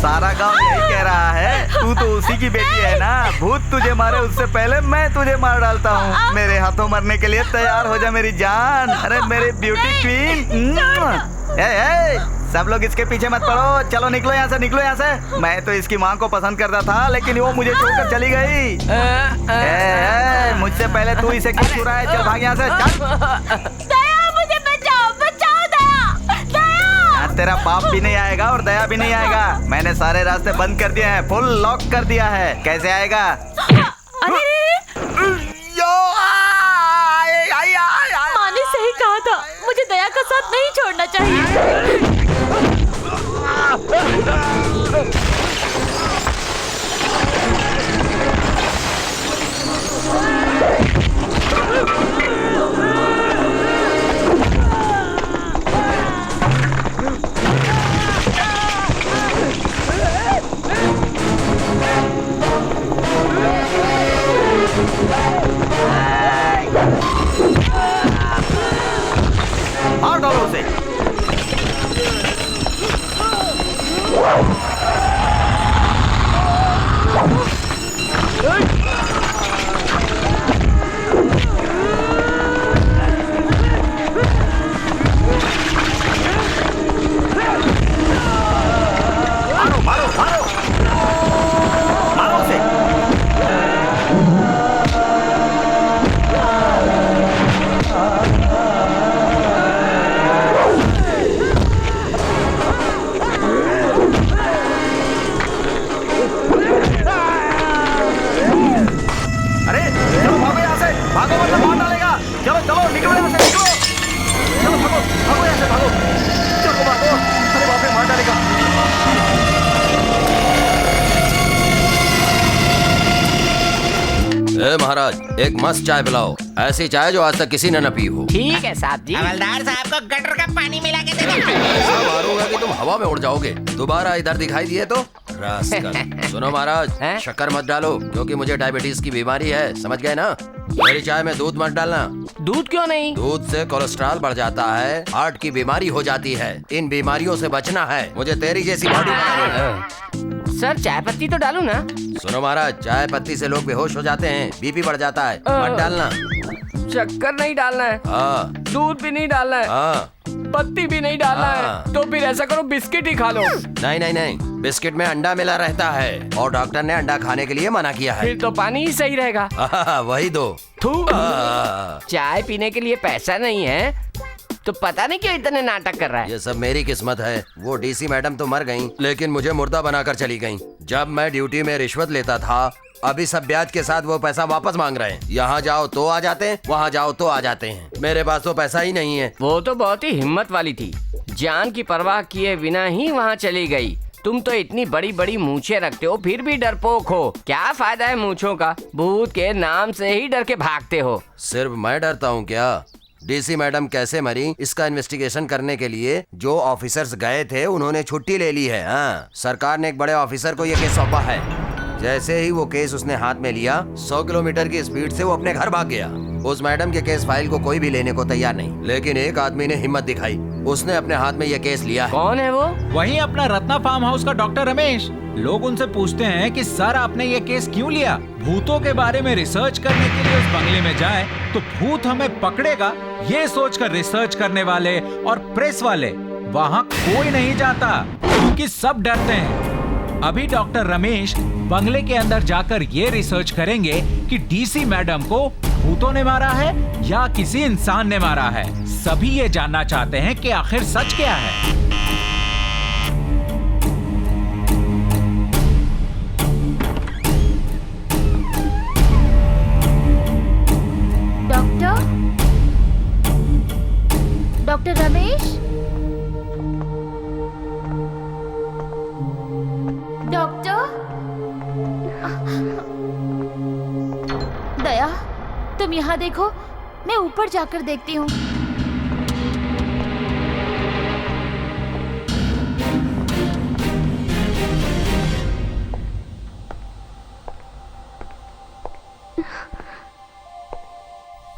Speaker 6: सारा गांव यही कह रहा है तू तो उसी की बेटी है ना। भूत तुझे मारे उससे पहले मैं तुझे मार डालता हूँ। मेरे हाथों मरने के लिए तैयार हो जा मेरी जान। अरे मेरी ब्यूटी क्वीन। सब लोग इसके पीछे मत पड़ो। चलो निकलो यहाँ से, निकलो यहाँ से। मैं तो इसकी माँ को पसंद करता था लेकिन वो मुझे छोड़कर चली गई। मुझसे पहले तू इसे क्यों छुड़ा है? चल भाग यहाँ से, चल।
Speaker 8: दया मुझे बचाओ, बचाओ दया, दया।
Speaker 6: तेरा बाप भी नहीं आएगा और दया भी नहीं आएगा। मैंने सारे रास्ते बंद कर दिए हैं, फुल लॉक कर दिया है। कैसे आएगा?
Speaker 8: माँ ने सही कहा था, मुझे दया का साथ नहीं छोड़ना चाहिए।
Speaker 6: मार डालो उसे। मारो मारो मारो मारो उसे। भागो वरना मार डालेगा। चलो चलो निकलो यहाँ से, निकलो। चलो भागो भागो यहाँ से, भागो। चलो भागो। अरे बाप रे, मार डालेगा।
Speaker 3: ए महाराज, एक मस्त चाय पिलाओ, ऐसी चाय जो आज तक किसी ने न पी हो।
Speaker 2: ठीक है साहब जी।
Speaker 11: हवलदार साहब को गटर का पानी मिला के दे दो।
Speaker 3: ऐसा मारूंगा कि तुम हवा में उड़ जाओगे। दोबारा इधर दिखाई दिए तो रास्कल। सुनो महाराज, शक्कर मत डालो क्योंकि मुझे डायबिटीज की बीमारी है, समझ गए ना? मेरी चाय में दूध मत डालना।
Speaker 2: दूध क्यों नहीं?
Speaker 3: दूध से कोलेस्ट्रॉल बढ़ जाता है, हार्ट की बीमारी हो जाती है। इन बीमारियों से बचना है। मुझे तेरी जैसी बॉडी बनानी है।
Speaker 2: सर चाय पत्ती तो डालूं ना?
Speaker 3: सुनो महाराज, चाय पत्ती से लोग बेहोश हो जाते हैं, बीपी बढ़ जाता है, मत डालना।
Speaker 2: शक्कर नहीं डालना है,
Speaker 3: हाँ।
Speaker 2: दूध भी नहीं डालना है,
Speaker 3: हाँ।
Speaker 2: पत्ती भी नहीं डालना है। तो फिर ऐसा करो बिस्किट ही खा लो।
Speaker 3: नहीं नहीं नहीं, बिस्किट में अंडा मिला रहता है और डॉक्टर ने अंडा खाने के लिए मना किया है।
Speaker 2: फिर तो पानी ही सही रहेगा।
Speaker 3: वही दो।
Speaker 2: चाय पीने के लिए पैसा नहीं है तो पता नहीं क्यों इतने नाटक कर रहा है।
Speaker 3: ये सब मेरी किस्मत है। वो डीसी मैडम तो मर गईं, लेकिन मुझे मुर्दा बनाकर चली गईं। जब मैं ड्यूटी में रिश्वत लेता था, अभी सब ब्याज के साथ वो पैसा वापस मांग रहे हैं। यहाँ जाओ तो आ जाते हैं, वहाँ जाओ तो आ जाते हैं। मेरे पास तो पैसा ही नहीं है।
Speaker 2: वो तो बहुत ही हिम्मत वाली थी, जान की परवाह किए बिना ही वहाँ चली गई। तुम तो इतनी बड़ी बड़ी मूछें रखते हो फिर भी डरपोक हो। क्या फायदा है मूछों का? भूत के नाम से ही डर के भागते हो।
Speaker 3: सिर्फ मैं डरता हूँ क्या? डीसी मैडम कैसे मरी इसका इन्वेस्टिगेशन करने के लिए जो ऑफिसर्स गए थे उन्होंने छुट्टी ले ली है। हाँ, सरकार ने एक बड़े ऑफिसर को ये केस सौंपा है। जैसे ही वो केस उसने हाथ में लिया, 100 किलोमीटर की स्पीड से वो अपने घर भाग गया। उस मैडम के केस फाइल को कोई भी लेने को तैयार नहीं, लेकिन एक आदमी ने हिम्मत दिखाई, उसने अपने हाथ में ये केस लिया है।
Speaker 2: कौन है वो?
Speaker 4: वही अपना रत्ना फार्म हाउस का डॉक्टर रमेश। लोग उनसे पूछते हैं कि सर आपने ये केस क्यों लिया? भूतों के बारे में रिसर्च करने के लिए उस बंगले में जाएं तो भूत हमें पकड़ेगा, ये सोचकर रिसर्च करने वाले और प्रेस वाले वहाँ कोई नहीं जाता क्योंकि सब डरते हैं। अभी डॉक्टर रमेश बंगले के अंदर जाकर ये रिसर्च करेंगे कि डीसी मैडम को भूतों ने मारा है या किसी इंसान ने मारा है। सभी ये जानना चाहते हैं कि आखिर सच क्या है।
Speaker 8: डॉक्टर रमेश, डॉक्टर दया, तुम यहाँ देखो, मैं ऊपर जाकर देखती हूँ।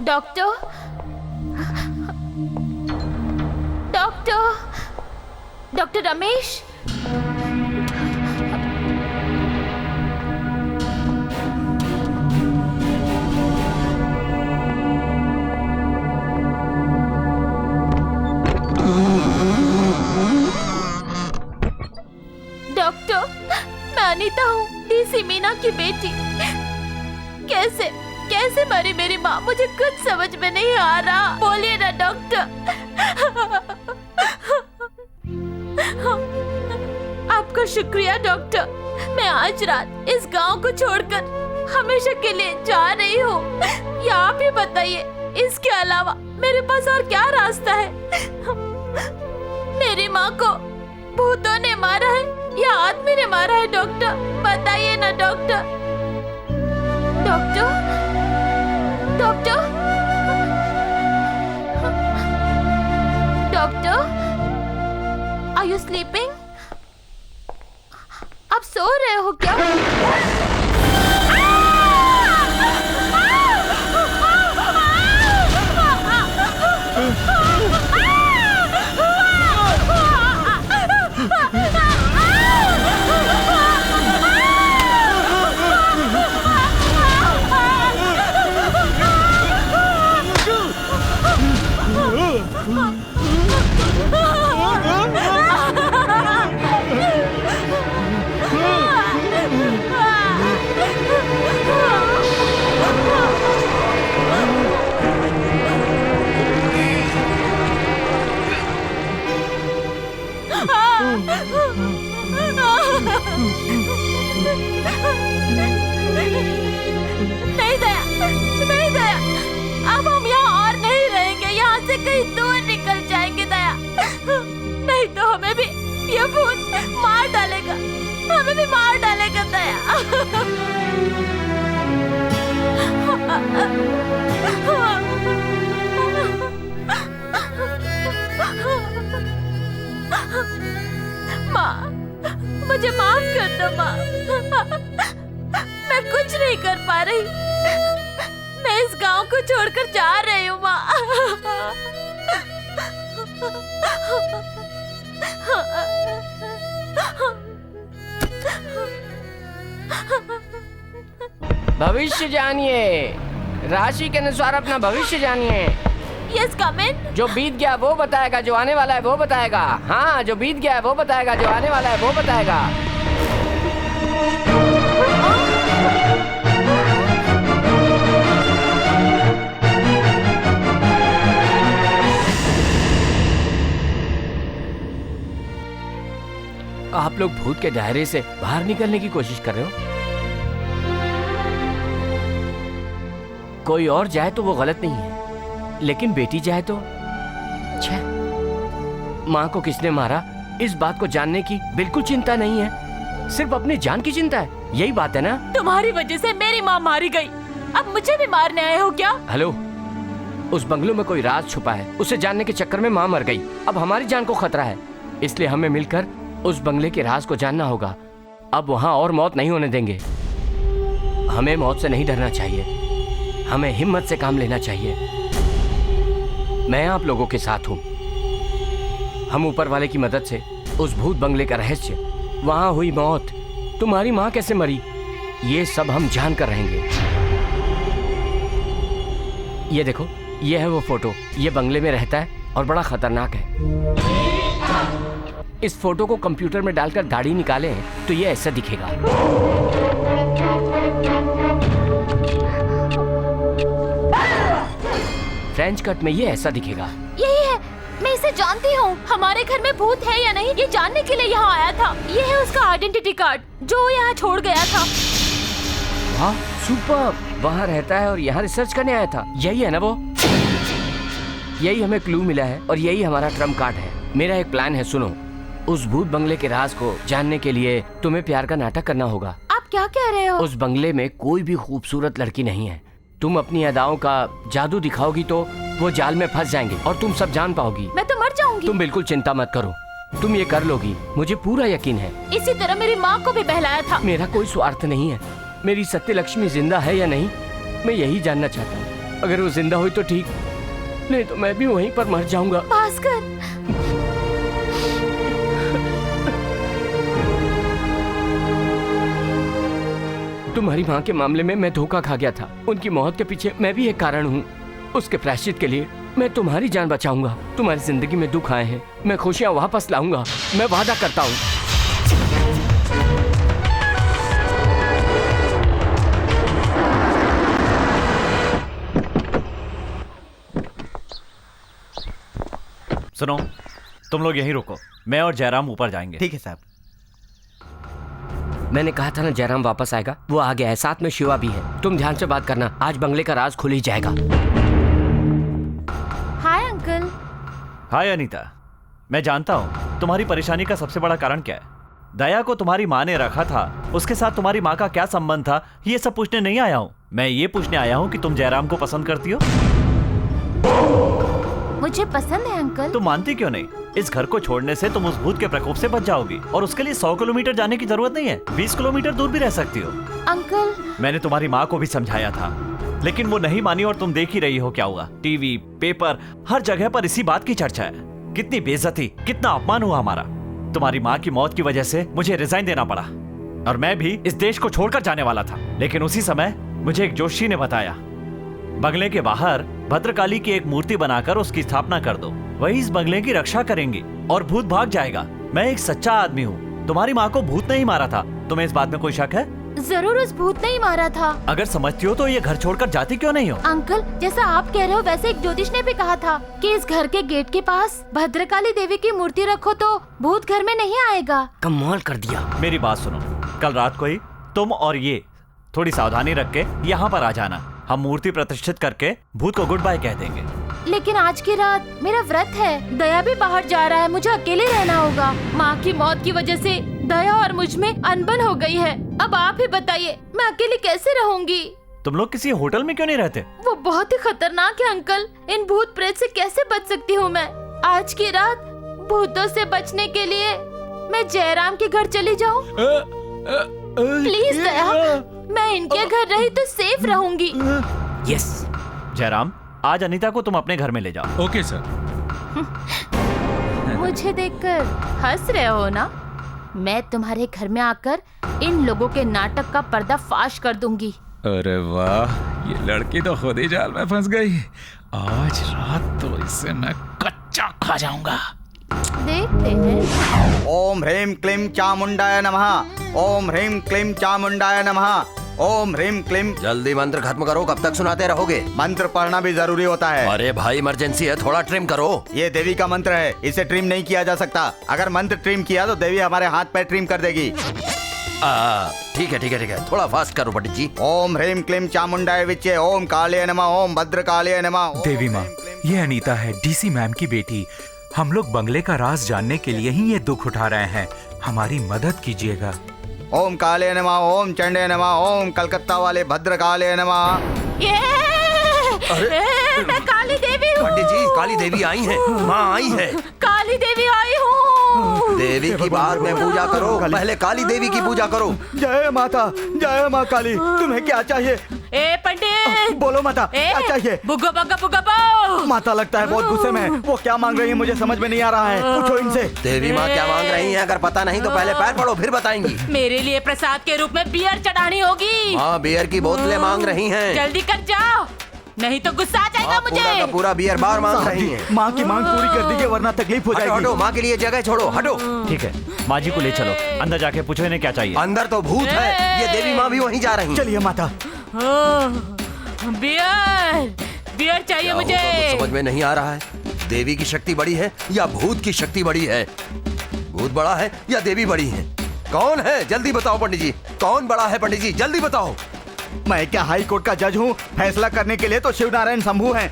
Speaker 8: Doctor, doctor, doctor Ramesh, doctor, मैं अनीता हूँ, डीसी मीना की बेटी। कैसे कैसे मरी मेरी माँ, मुझे कुछ समझ में नहीं आ रहा। बोलिए ना डॉक्टर। आपका शुक्रिया डॉक्टर। मैं आज रात इस गांव को छोड़कर हमेशा के लिए जा रही हूँ। या आप ही बताइए, इसके अलावा मेरे पास और क्या रास्ता है? मेरी माँ को भूतों ने मारा है या आदमी ने मारा है? डॉक्टर बताइए ना doctor. Doctor, doctor, doctor, are you sleeping? आप सो रहे हो क्या? नहीं दया, नहीं दया, अब हम यहाँ और नहीं रहेंगे। यहाँ से कहीं दूर निकल जाएंगे दया, नहीं तो हमें भी ये भूत मार डालेगा, हमें भी मार डालेगा दया। माँ, मुझे माफ कर दो माँ। मैं कुछ नहीं कर पा रही। मैं इस गांव को छोड़कर जा रही हूँ माँ।
Speaker 2: भविष्य जानिए, राशि के अनुसार अपना भविष्य जानिए।
Speaker 8: यस, कम इन।
Speaker 2: जो बीत गया वो बताएगा, जो आने वाला है वो बताएगा। हाँ, जो बीत गया है वो बताएगा, जो आने वाला है वो बताएगा। आप लोग भूत के दायरे से बाहर निकलने की कोशिश कर रहे हो। कोई और जाए तो वो गलत नहीं है, लेकिन बेटी जाए तो छे। माँ को किसने मारा इस बात को जानने की बिल्कुल चिंता नहीं है, सिर्फ अपनी जान की चिंता है। यही बात है ना?
Speaker 8: तुम्हारी वजह से मेरी माँ मारी गई, अब मुझे भी मारने आए हो क्या?
Speaker 2: हेलो, उस बंगलों में कोई राज छुपा है, उसे जानने के चक्कर में माँ मर गई। अब हमारी जान को खतरा है, इसलिए हमें मिलकर उस बंगले के राज को जानना होगा। अब वहाँ और मौत नहीं होने देंगे। हमें मौत से नहीं डरना चाहिए, हमें हिम्मत से काम लेना चाहिए। मैं आप लोगों के साथ हूँ। हम ऊपर वाले की मदद से उस भूत बंगले का रहस्य, वहाँ हुई मौत, तुम्हारी माँ कैसे मरी, ये सब हम जान कर रहेंगे। ये देखो, ये है वो फोटो। ये बंगले में रहता है और बड़ा खतरनाक है। इस फोटो को कंप्यूटर में डालकर दाढ़ी निकालें तो ये ऐसा दिखेगा। फ्रेंच कट में ये ऐसा दिखेगा।
Speaker 8: यही है, मैं इसे जानती हूँ। हमारे घर में भूत है या नहीं ये जानने के लिए यहाँ आया था। ये है उसका आइडेंटिटी कार्ड जो यहाँ छोड़ गया था।
Speaker 2: वाह, सुपर। वहाँ रहता है और यहाँ रिसर्च करने आया था। यही है ना वो? यही हमें क्लू मिला है और यही हमारा ट्रम्प कार्ड है। मेरा एक प्लान है, सुनो। उस भूत बंगले के राज को जानने के लिए तुम्हें प्यार का नाटक करना होगा।
Speaker 8: आप क्या कह रहे हो?
Speaker 2: उस बंगले में कोई भी खूबसूरत लड़की नहीं है। तुम अपनी अदाओं का जादू दिखाओगी तो वो जाल में फंस जाएंगे और तुम सब जान पाओगी।
Speaker 8: मैं तो मर जाऊंगी।
Speaker 2: तुम बिल्कुल चिंता मत करो, तुम ये कर लोगी, मुझे पूरा यकीन है।
Speaker 8: इसी तरह मेरी माँ को भी बहलाया था।
Speaker 2: मेरा कोई स्वार्थ नहीं है। मेरी सत्य लक्ष्मी जिंदा है या नहीं, मैं यही जानना चाहता हूँ। अगर वो जिंदा हुई तो ठीक, नहीं तो मैं भी वहीं पर मर जाऊंगा।
Speaker 8: भास्कर,
Speaker 2: तुम्हारी माँ के मामले में मैं धोखा खा गया था। उनकी मौत के पीछे मैं भी एक कारण हूँ। उसके प्रायश्चित के लिए मैं तुम्हारी जान बचाऊंगा। तुम्हारी जिंदगी में दुख आए हैं, मैं खुशियाँ वापस लाऊंगा, मैं वादा करता हूँ।
Speaker 7: सुनो, तुम लोग यहीं रुको, मैं और जयराम ऊपर जाएंगे।
Speaker 6: ठीक है साहब।
Speaker 2: मैंने कहा था ना जयराम वापस आएगा, वो आ गया है। साथ में शिवा भी है। तुम ध्यान से बात करना, आज बंगले का राज खुल ही जाएगा।
Speaker 8: Hi uncle.
Speaker 7: हाय अनीता, मैं जानता हूँ तुम्हारी परेशानी का सबसे बड़ा कारण क्या है। दया को तुम्हारी माँ ने रखा था, उसके साथ तुम्हारी माँ का क्या संबंध था, ये सब पूछने नहीं आया हूँ। मैं ये पूछने आया हूँ कि तुम जयराम को पसंद करती हो?
Speaker 8: मुझे पसंद है अंकल।
Speaker 7: तुम मानती क्यों नहीं? इस घर को छोड़ने से तुम उस भूत के प्रकोप से बच जाओगी और उसके लिए 100 किलोमीटर जाने की जरूरत नहीं है, 20 किलोमीटर दूर भी रह सकती हो।
Speaker 8: अंकल,
Speaker 7: मैंने तुम्हारी माँ को भी समझाया था, लेकिन वो नहीं मानी और तुम देख ही रही हो क्या हुआ। टीवी, पेपर, हर जगह पर इसी बात की चर्चा है। कितनी बेइज्जती, कितना अपमान हुआ हमारा। तुम्हारी माँ की मौत की वजह से मुझे रिजाइन देना पड़ा और मैं भी इस देश को छोड़कर जाने वाला था। लेकिन उसी समय मुझे एक जोशी ने बताया, बंगले के बाहर भद्रकाली की एक मूर्ति बनाकर उसकी स्थापना कर दो, वही इस बंगले की रक्षा करेंगी और भूत भाग जाएगा। मैं एक सच्चा आदमी हूँ, तुम्हारी माँ को भूत नहीं मारा था। तुम्हें इस बात में कोई शक है?
Speaker 8: जरूर उस भूत ने ही मारा था।
Speaker 7: अगर समझती हो तो ये घर छोड़कर जाती क्यों नहीं हो?
Speaker 8: अंकल, जैसा आप कह रहे हो वैसे एक ज्योतिष ने भी कहा था कि इस घर के गेट के पास भद्रकाली देवी की मूर्ति रखो तो भूत घर में नहीं आएगा।
Speaker 2: कमाल कर दिया।
Speaker 7: मेरी बात सुनो, कल रात को ही तुम और ये थोड़ी सावधानी रख के यहाँ पर आ जाना। हम मूर्ति प्रतिष्ठित करके भूत को गुड बाय कह देंगे।
Speaker 8: लेकिन आज की रात मेरा व्रत है, दया भी बाहर जा रहा है, मुझे अकेले रहना होगा। माँ की मौत की वजह से दया और मुझ में अनबन हो गई है। अब आप ही बताइए, मैं अकेली कैसे रहूंगी?
Speaker 7: तुम लोग किसी होटल में क्यों नहीं रहते?
Speaker 8: वो बहुत ही खतरनाक है अंकल। इन भूत प्रेत से कैसे बच सकती हूँ मैं? आज की रात भूतों से बचने के लिए मैं जयराम के घर चली जाऊँ? प्लीज दया, मैं इनके घर रही तो सेफ रहूंगी।
Speaker 7: यस जयराम, आज अनीता को तुम अपने घर में ले जाओ।
Speaker 4: Okay sir.
Speaker 8: मुझे देखकर हंस रहे हो ना? मैं तुम्हारे घर में आकर इन लोगों के नाटक का पर्दाफाश कर दूंगी।
Speaker 4: अरे वाह, ये लड़की तो खुद ही जाल में फंस गई। आज रात तो इसे मैं कच्चा खा जाऊंगा।
Speaker 8: देखते हैं।
Speaker 6: ओम ह्रीम क्लीम चामुंडाय नमः। ओम ह्रीम क्लीम चामुंडाय नमः। ओम ह्रीम क्लीम।
Speaker 3: जल्दी मंत्र खत्म करो, कब तक सुनाते रहोगे?
Speaker 6: मंत्र पढ़ना भी जरूरी होता है।
Speaker 3: अरे भाई इमरजेंसी है, थोड़ा ट्रिम करो।
Speaker 6: ये देवी का मंत्र है, इसे ट्रिम नहीं किया जा सकता। अगर मंत्र ट्रिम किया तो देवी हमारे हाथ पैर ट्रिम कर देगी।
Speaker 3: ठीक है ठीक है ठीक है, थोड़ा फास्ट करो पंडित जी।
Speaker 6: ओम ह्रीम क्लीम चामुंडाय विच्चे। ओम काले नमः। ओम भद्रकाले नमः।
Speaker 4: देवी माँ, ये अनीता है, डीसी मैम की बेटी। हम लोग बंगले का राज जानने के लिए ही ये दुख उठा रहे हैं। हमारी मदद कीजिएगा।
Speaker 6: ओम काले नमः। ओम चंडे नमः। ओम कलकत्ता वाले भद्रकाले नमः।
Speaker 8: मैं काली देवी हूँ।
Speaker 3: पंडित जी, काली देवी आई हैं, माँ आई है।
Speaker 8: काली देवी आई हूँ।
Speaker 3: देवी की बाद में पूजा करो, पहले काली देवी की पूजा करो।
Speaker 6: जय माता, जय माँ काली। तुम्हें क्या चाहिए?
Speaker 8: ए पंडित,
Speaker 6: बोलो माता, क्या चाहिए?
Speaker 8: बुग्गो बग्गा बुग्गा बो।
Speaker 6: माता लगता है बहुत गुस्से में। वो क्या मांग रही है मुझे समझ में नहीं आ रहा है, पूछो इनसे।
Speaker 3: देवी माँ क्या मांग रही हैं? अगर पता नहीं तो पहले पैर पड़ो, फिर बताएंगी।
Speaker 8: मेरे लिए प्रसाद के रूप में बियर चढ़ानी होगी।
Speaker 3: हाँ, बियर की बोतलें मांग रही हैं।
Speaker 8: जल्दी कर जाओ, नहीं तो गुस्सा आ जाएगा मुझे।
Speaker 3: पूरा का पूरा बियर बार मांग रही हैं।
Speaker 6: माँ की मांग पूरी कर दीजिए वरना तकलीफ हो जाएगी।
Speaker 3: हटो, माँ के लिए जगह छोड़ो, हटो।
Speaker 7: ठीक है, माँ जी को ले चलो, अंदर जाके पूछो इन्हें क्या चाहिए।
Speaker 3: अंदर तो भूत है, ये देवी माँ भी वहीं जा रही हैं।
Speaker 6: चलिए माता।
Speaker 8: बियर, बियर चाहिए मुझे।
Speaker 3: कुछ समझ में नहीं आ रहा है। देवी की शक्ति बड़ी है या भूत की शक्ति बड़ी है? भूत बड़ा है या देवी बड़ी है? कौन है? जल्दी बताओ पंडित जी, कौन बड़ा है? पंडित जी जल्दी बताओ।
Speaker 6: मैं क्या हाई कोर्ट का जज हूँ? फैसला करने के लिए तो शिव नारायण शंभू हैं।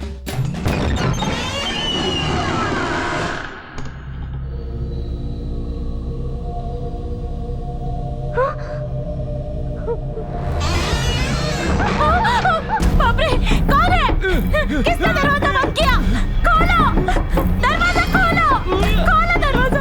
Speaker 8: बाप रे, कौन है? किसने दरवाजा बंद किया? खोलो, दरवाजा खोलो, खोलो दरवाजा।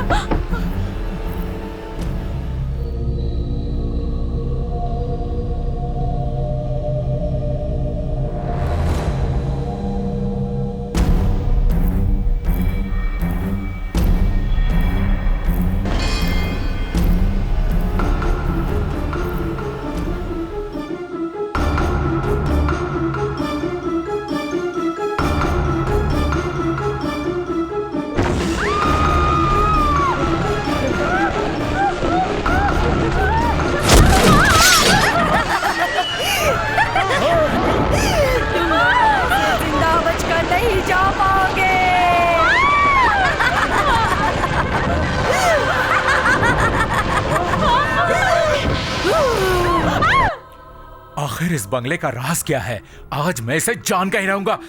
Speaker 4: आखिर इस बंगले का राज क्या है? आज मैं इसे जान के ही रहूंगा।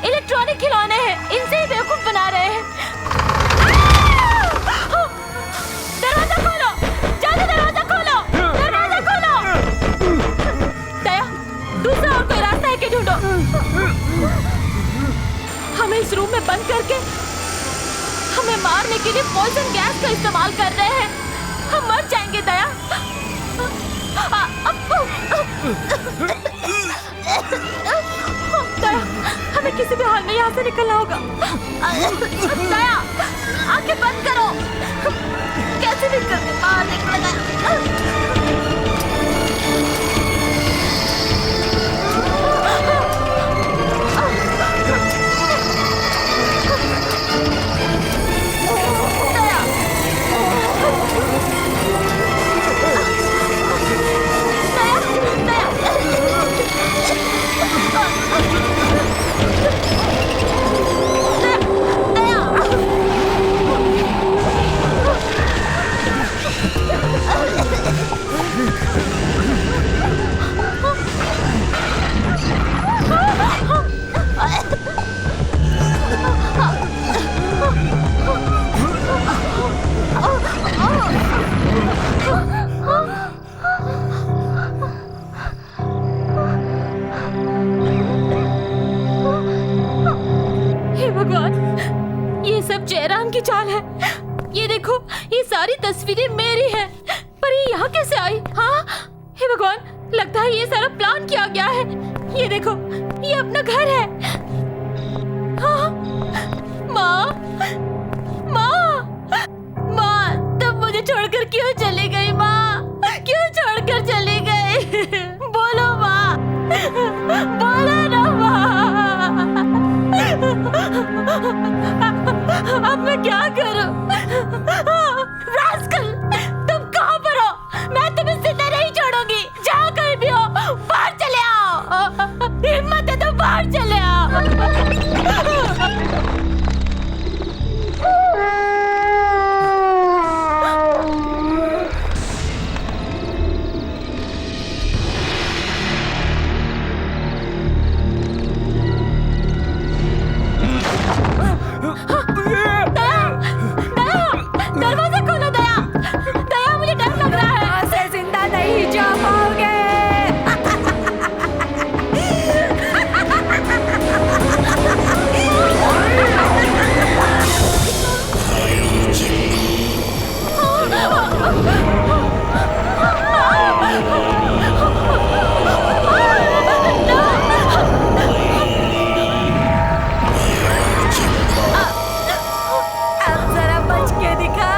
Speaker 8: इलेक्ट्रॉनिक खिलौने हैं, इनसे ही बेवकूफ बना रहे हैं। दरवाजा खोलो, जल्दी दरवाजा खोलो, दरवाजा खोलो। दया, दूसरा और कोई रास्ता है कि ढूंढो। हमें इस रूम में बंद करके हमें मारने के लिए पॉइजन गैस का इस्तेमाल कर रहे हैं। हम मर जाएंगे दया। दया, हमें किसी भी हाल में यहाँ से निकलना होगा। दया, आंखें बंद करो। कैसे भी करके बाहर निकलना। दया, सब जयराम की चाल है। ये देखो, ये सारी तस्वीरें मेरी हैं, पर ये यहाँ कैसे आई? हाँ, हे भगवान, लगता है ये सारा प्लान किया गया है। ये देखो, ये अपना घर है। हाँ, माँ, माँ, माँ, तुम मुझे छोड़कर क्यों चली गई? माँ, क्यों छोड़कर चली गई? बोलो माँ, बोलो ना माँ। अब मैं क्या करूं? रास्कल, तुम कहाँ पर हो? मैं तुम्हें जिंदा नहीं छोड़ूंगी। जहाँ कहीं भी हो, बाहर चले आओ। हिम्मत है तो बाहर चले आओ। दरवाजा खोलो दया। दया, मुझे डर लग रहा है।
Speaker 9: यहाँ से जिंदा नहीं जा पाओगे। अब जरा बच के दिखा।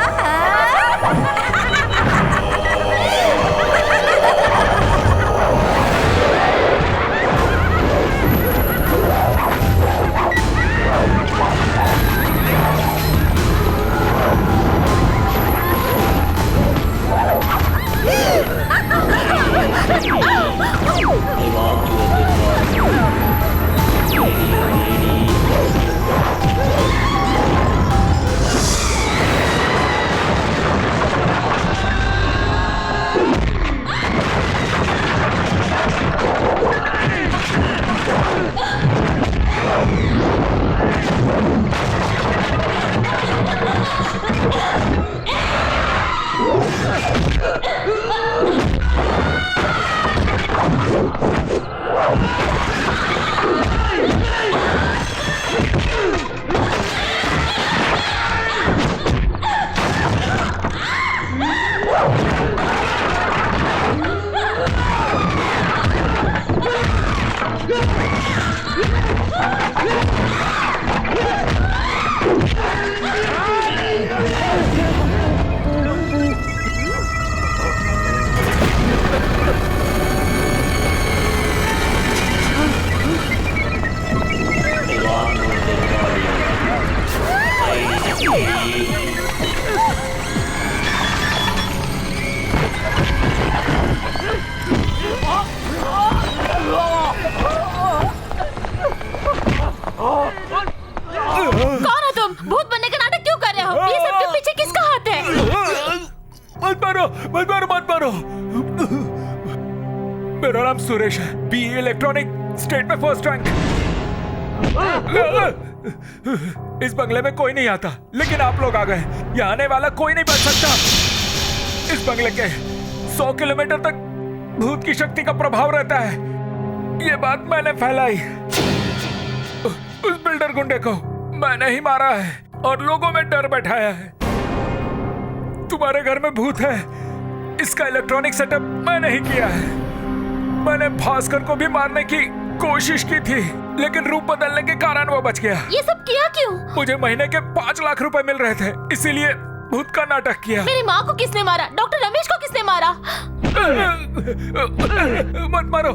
Speaker 8: कौन हो तुम? भूत बनने का नाटक क्यों कर रहे हो? ये सब के पीछे किसका हाथ है?
Speaker 4: मत मारो, मत मारो, मत मारो। मेरा नाम सुरेश है, बीए इलेक्ट्रॉनिक, स्टेट में फर्स्ट रैंक। इस बंगले में कोई नहीं आता, लेकिन आप लोग आ गए। यहाँ आने वाला कोई नहीं बच सकता। इस बंगले के 100 किलोमीटर तक भूत की शक्ति का प्रभाव रहता है। ये बात मैंने फैलाई। उस बिल्डर गुंडे को मैंने ही मारा है और लोगों में डर बैठाया है। तुम्हारे घर में भूत है, इसका इलेक्ट्रॉनिक सेटअप मैंने ही किया है। मैंने भास्कर को भी मारने की कोशिश की थी, लेकिन रूप बदलने के कारण वो बच गया।
Speaker 8: ये सब किया क्यों?
Speaker 4: मुझे महीने के 5 लाख रुपए मिल रहे थे, इसीलिए भूत का नाटक किया।
Speaker 8: मेरी माँ को किसने मारा? डॉक्टर रमेश को किसने मारा?
Speaker 4: मत मारो,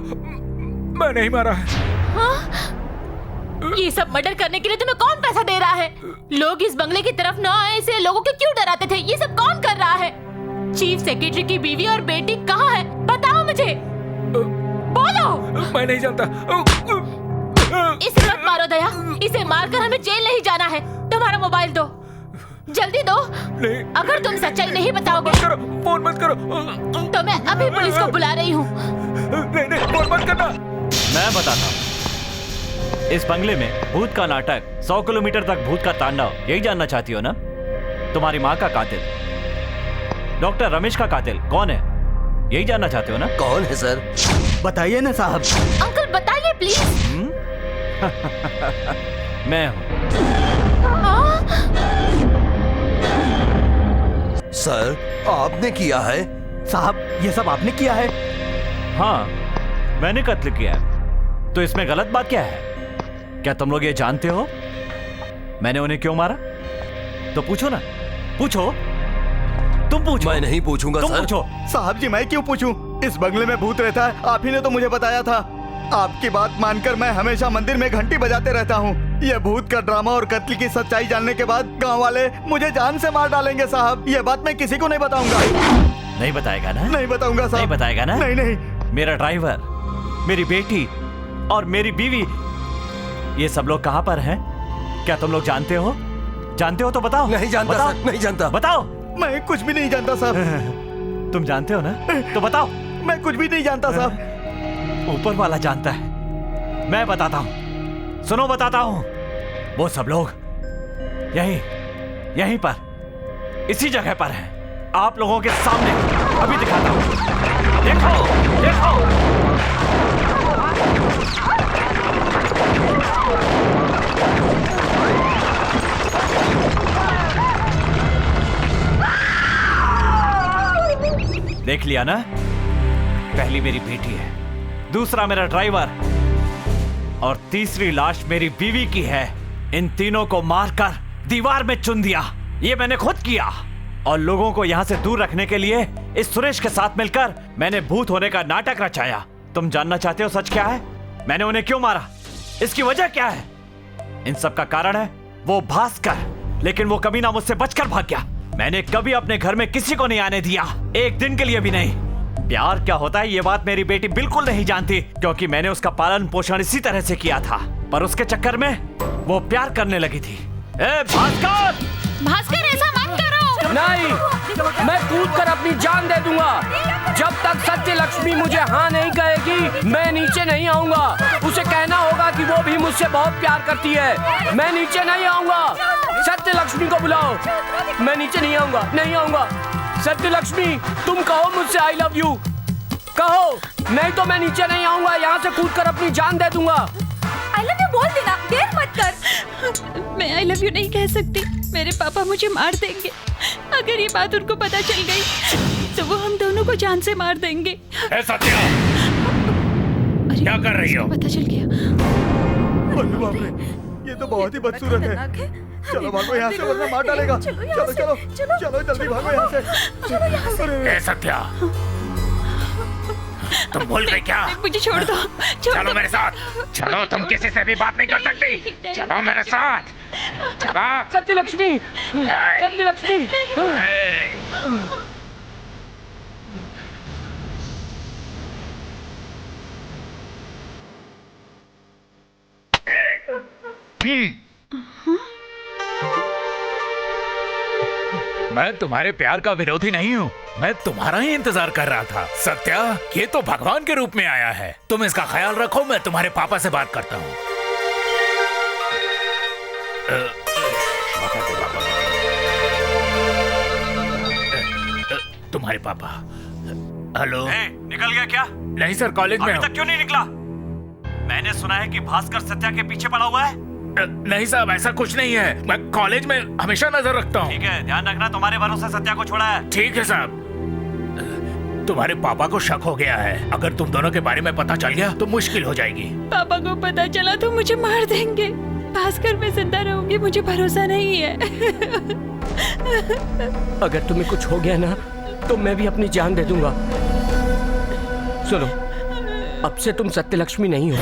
Speaker 4: मैं नहीं मारा है।
Speaker 8: हाँ? ये सब मर्डर करने के लिए तुम्हें कौन पैसा दे रहा है? लोग इस बंगले की तरफ न आए इसलिए लोगों को क्यों डराते थे? ये सब कौन कर रहा है? चीफ सेक्रेटरी की बीवी और बेटी कहाँ है? बताओ मुझे, बोलो।
Speaker 4: मैं नहीं जानता।
Speaker 8: इसे मत मारो दया, इसे मारकर हमें जेल नहीं जाना है। तुम्हारा मोबाइल दो, जल्दी दो।
Speaker 4: नहीं।
Speaker 8: अगर तुम सच्चाई नहीं बताओगे
Speaker 4: फोन मत करो,
Speaker 8: तो मैं अभी पुलिस को बुला रही हूँ।
Speaker 4: नहीं, फोन मत करना।
Speaker 7: मैं बताता हूँ। इस बंगले में भूत का नाटक, 100 किलोमीटर तक भूत का तांडव, यही जानना चाहती हो ना? तुम्हारी माँ का कातिल, डॉक्टर रमेश का कातिल कौन है? यही जानना चाहते हो ना?
Speaker 3: कौन है सर?
Speaker 1: बताइए ना साहब।
Speaker 8: अंकल बताइए प्लीज।
Speaker 7: मैं हूँ।
Speaker 3: सर, आपने किया है?
Speaker 1: साहब, ये सब आपने किया है?
Speaker 7: हाँ, मैंने कत्ल किया है। तो इसमें गलत बात क्या है? क्या तुम लोग ये जानते हो मैंने उन्हें क्यों मारा? तो पूछो ना, पूछो। तुम पूछो।
Speaker 3: मैं नहीं पूछूंगा
Speaker 7: तुम
Speaker 3: सर।
Speaker 7: पूछो।
Speaker 1: साहब जी, मैं क्यों पूछूं? इस बंगले में भूत रहता है, आप ही ने तो मुझे बताया था। आपकी बात मानकर मैं हमेशा मंदिर में घंटी बजाते रहता हूँ। ये भूत का ड्रामा और कत्ल की सच्चाई जानने के बाद गांव वाले मुझे जान से मार डालेंगे साहब। ये बात मैं किसी को नहीं बताऊंगा।
Speaker 7: नहीं बताएगा ना?
Speaker 1: नहीं बताऊंगा साहब।
Speaker 7: नहीं बताएगा ना?
Speaker 1: नहीं नहीं।
Speaker 7: मेरा ड्राइवर, मेरी बेटी और मेरी बीवी, ये सब लोग कहाँ पर हैं? क्या तुम लोग जानते हो? जानते हो तो बताओ।
Speaker 3: नहीं जानता
Speaker 7: बताओ।
Speaker 3: सर, नहीं जानता।
Speaker 7: बताओ।
Speaker 1: मैं कुछ भी नहीं जानता साहब।
Speaker 7: तुम जानते हो ना? तो बताओ।
Speaker 1: मैं कुछ भी नहीं जानता साहब।
Speaker 7: ऊपर वाला जानता है, मैं बताता हूँ। सुनो, बताता हूँ। वो सब लोग यहीं पर, इसी जगह पर हैं। आप लोगों के सामने अभी दिखाता हूँ। देखो, देखो। देख लिया ना? पहली मेरी बेटी है, दूसरा मेरा ड्राइवर और तीसरी लाश मेरी बीवी की है। इन तीनों को मारकर दीवार में चुन दिया। ये मैंने खुद किया। और लोगों को यहाँ से दूर रखने के लिए इस सुरेश के साथ मिलकर मैंने भूत होने का नाटक रचाया। तुम जानना चाहते हो सच क्या है? मैंने उन्हें क्यों मारा? इसकी वजह क्या है? इन सब का कारण है वो भास्कर। लेकिन वो कमीना मुझसे बचकर भाग गया। मैंने कभी अपने घर में किसी को नहीं आने दिया, एक दिन के लिए भी नहीं। प्यार क्या होता है ये बात मेरी बेटी बिल्कुल नहीं जानती, क्योंकि मैंने उसका पालन पोषण इसी तरह से किया था। पर उसके चक्कर में वो प्यार करने लगी थी। ए भास्कर!
Speaker 8: भास्कर, ऐसा मत करो।
Speaker 2: नहीं, मैं कूद कर अपनी जान दे दूंगा। जब तक सत्य लक्ष्मी मुझे हाँ नहीं कहेगी, मैं नीचे नहीं आऊंगा। उसे कहना होगा कि वो भी मुझसे बहुत प्यार करती है। मैं नीचे नहीं आऊंगा। सत्य लक्ष्मी को बुलाओ। मैं नीचे नहीं आऊंगा, नहीं आऊंगा। सत्य लक्ष्मी, तुम कहो मुझसे आई लव यू, कहो, नहीं तो मैं नीचे नहीं आऊंगा। यहाँ से कूद कर अपनी जान दे दूंगा।
Speaker 5: आई लव यू बोल देना, देर मत कर। मैं आई लव यू नहीं कह सकती, मेरे पापा मुझे मार देंगे। अगर ये बात उनको पता चल गई तो वो हम दोनों को जान से मार देंगे।
Speaker 4: सत्या, क्या कर रही हो?
Speaker 5: पता चल गया।
Speaker 1: अरे बाप रे, ये तो बहुत ही बदसूरत है। चलो भागो यहाँ से, वरना मार डालेगा। चलो चलो चलो, जल्दी भागो यहाँ से।
Speaker 4: सत्या, तुम भूल गई क्या?
Speaker 5: मुझे छोड़ दो।
Speaker 4: चलो मेरे साथ। चलो, तुम किसी से भी बात नहीं कर सकती। चलो मेरे साथ। चलो।
Speaker 2: सत्य लक्ष्मी, सत्य लक्ष्मी।
Speaker 4: मैं तुम्हारे प्यार का विरोधी नहीं हूँ, मैं तुम्हारा ही इंतजार कर रहा था। सत्या, ये तो भगवान के रूप में आया है। तुम इसका ख्याल रखो, मैं तुम्हारे पापा से बात करता हूँ। तुम्हारे पापा। हेलो।
Speaker 7: निकल गया क्या?
Speaker 4: नहीं सर, कॉलेज में
Speaker 7: अभी तक क्यों नहीं निकला? मैंने सुना है कि भास्कर सत्या के पीछे पड़ा हुआ है।
Speaker 4: नहीं साहब, ऐसा कुछ नहीं है। मैं कॉलेज में हमेशा नजर रखता हूँ।
Speaker 7: ठीक है, ध्यान रखना, तुम्हारे भरोसे सत्या को छोड़ा है।
Speaker 4: ठीक है साहब। तुम्हारे पापा को शक हो गया है। अगर तुम दोनों के बारे में पता चल गया तो मुश्किल हो जाएगी।
Speaker 5: पापा को पता चला तो मुझे मार देंगे। भास्कर मैं जिंदा रहूंगी, मुझे भरोसा नहीं है।
Speaker 2: अगर तुम्हें कुछ हो गया ना तो मैं भी अपनी जान दे दूंगा। सुनो, अब से तुम सत्य लक्ष्मी नहीं हो।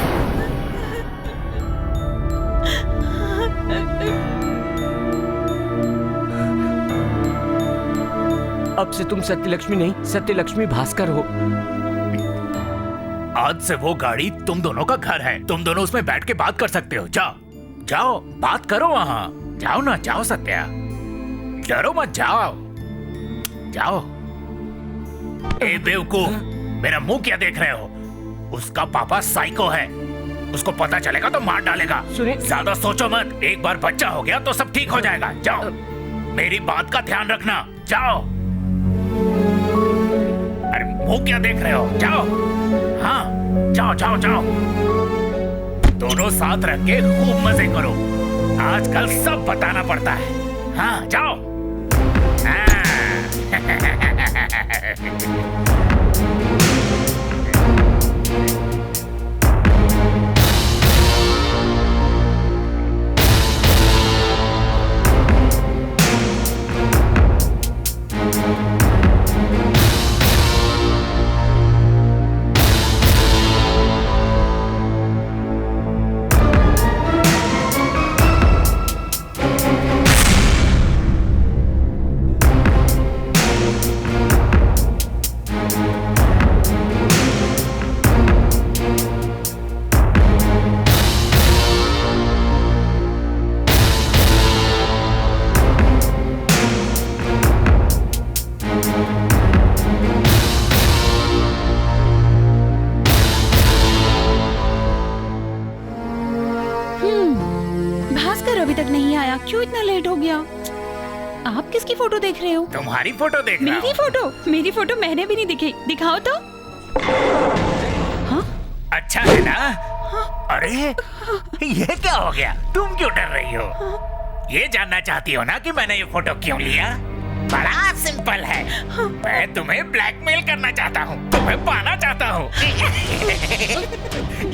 Speaker 2: अब से तुम सत्य लक्ष्मी नहीं, सत्य लक्ष्मी भास्कर हो।
Speaker 4: आज से वो गाड़ी तुम दोनों का घर है। तुम दोनों उसमें बैठ के बात कर सकते हो। जाओ जाओ, बात करो वहाँ। जाओ ना, जाओ सत्या, डरो मत, जाओ जाओ। ए बेवकूफ, मेरा मुंह क्या देख रहे हो? उसका पापा साइको है, उसको पता चलेगा तो मार डालेगा। ज्यादा सोचो मत, एक बार बच्चा हो गया तो सब ठीक हो जाएगा। जाओ, मेरी बात का ध्यान रखना। जाओ। अरे मुंह क्या देख रहे हो? जाओ। हाँ, जाओ जाओ जाओ। दोनों साथ रख के खूब मजे करो। आजकल सब बताना पड़ता है। हाँ, जाओ। हाँ।
Speaker 9: भास्कर अभी तक नहीं आया, क्यों इतना लेट हो गया? आप किसकी फोटो देख रहे हो?
Speaker 12: तुम्हारी फोटो देख रहा
Speaker 9: मेरी फोटो? मेरी फोटो मैंने भी नहीं दिखी, दिखाओ तो। हाँ?
Speaker 12: अच्छा है ना? हाँ? अरे ये क्या हो गया? तुम क्यों डर रही हो? ये जानना चाहती हो ना कि मैंने ये फोटो क्यों लिया? बड़ा सिंपल है। मैं तुम्हें ब्लैकमेल करना चाहता हूँ, तुम्हें पाना चाहता हूँ।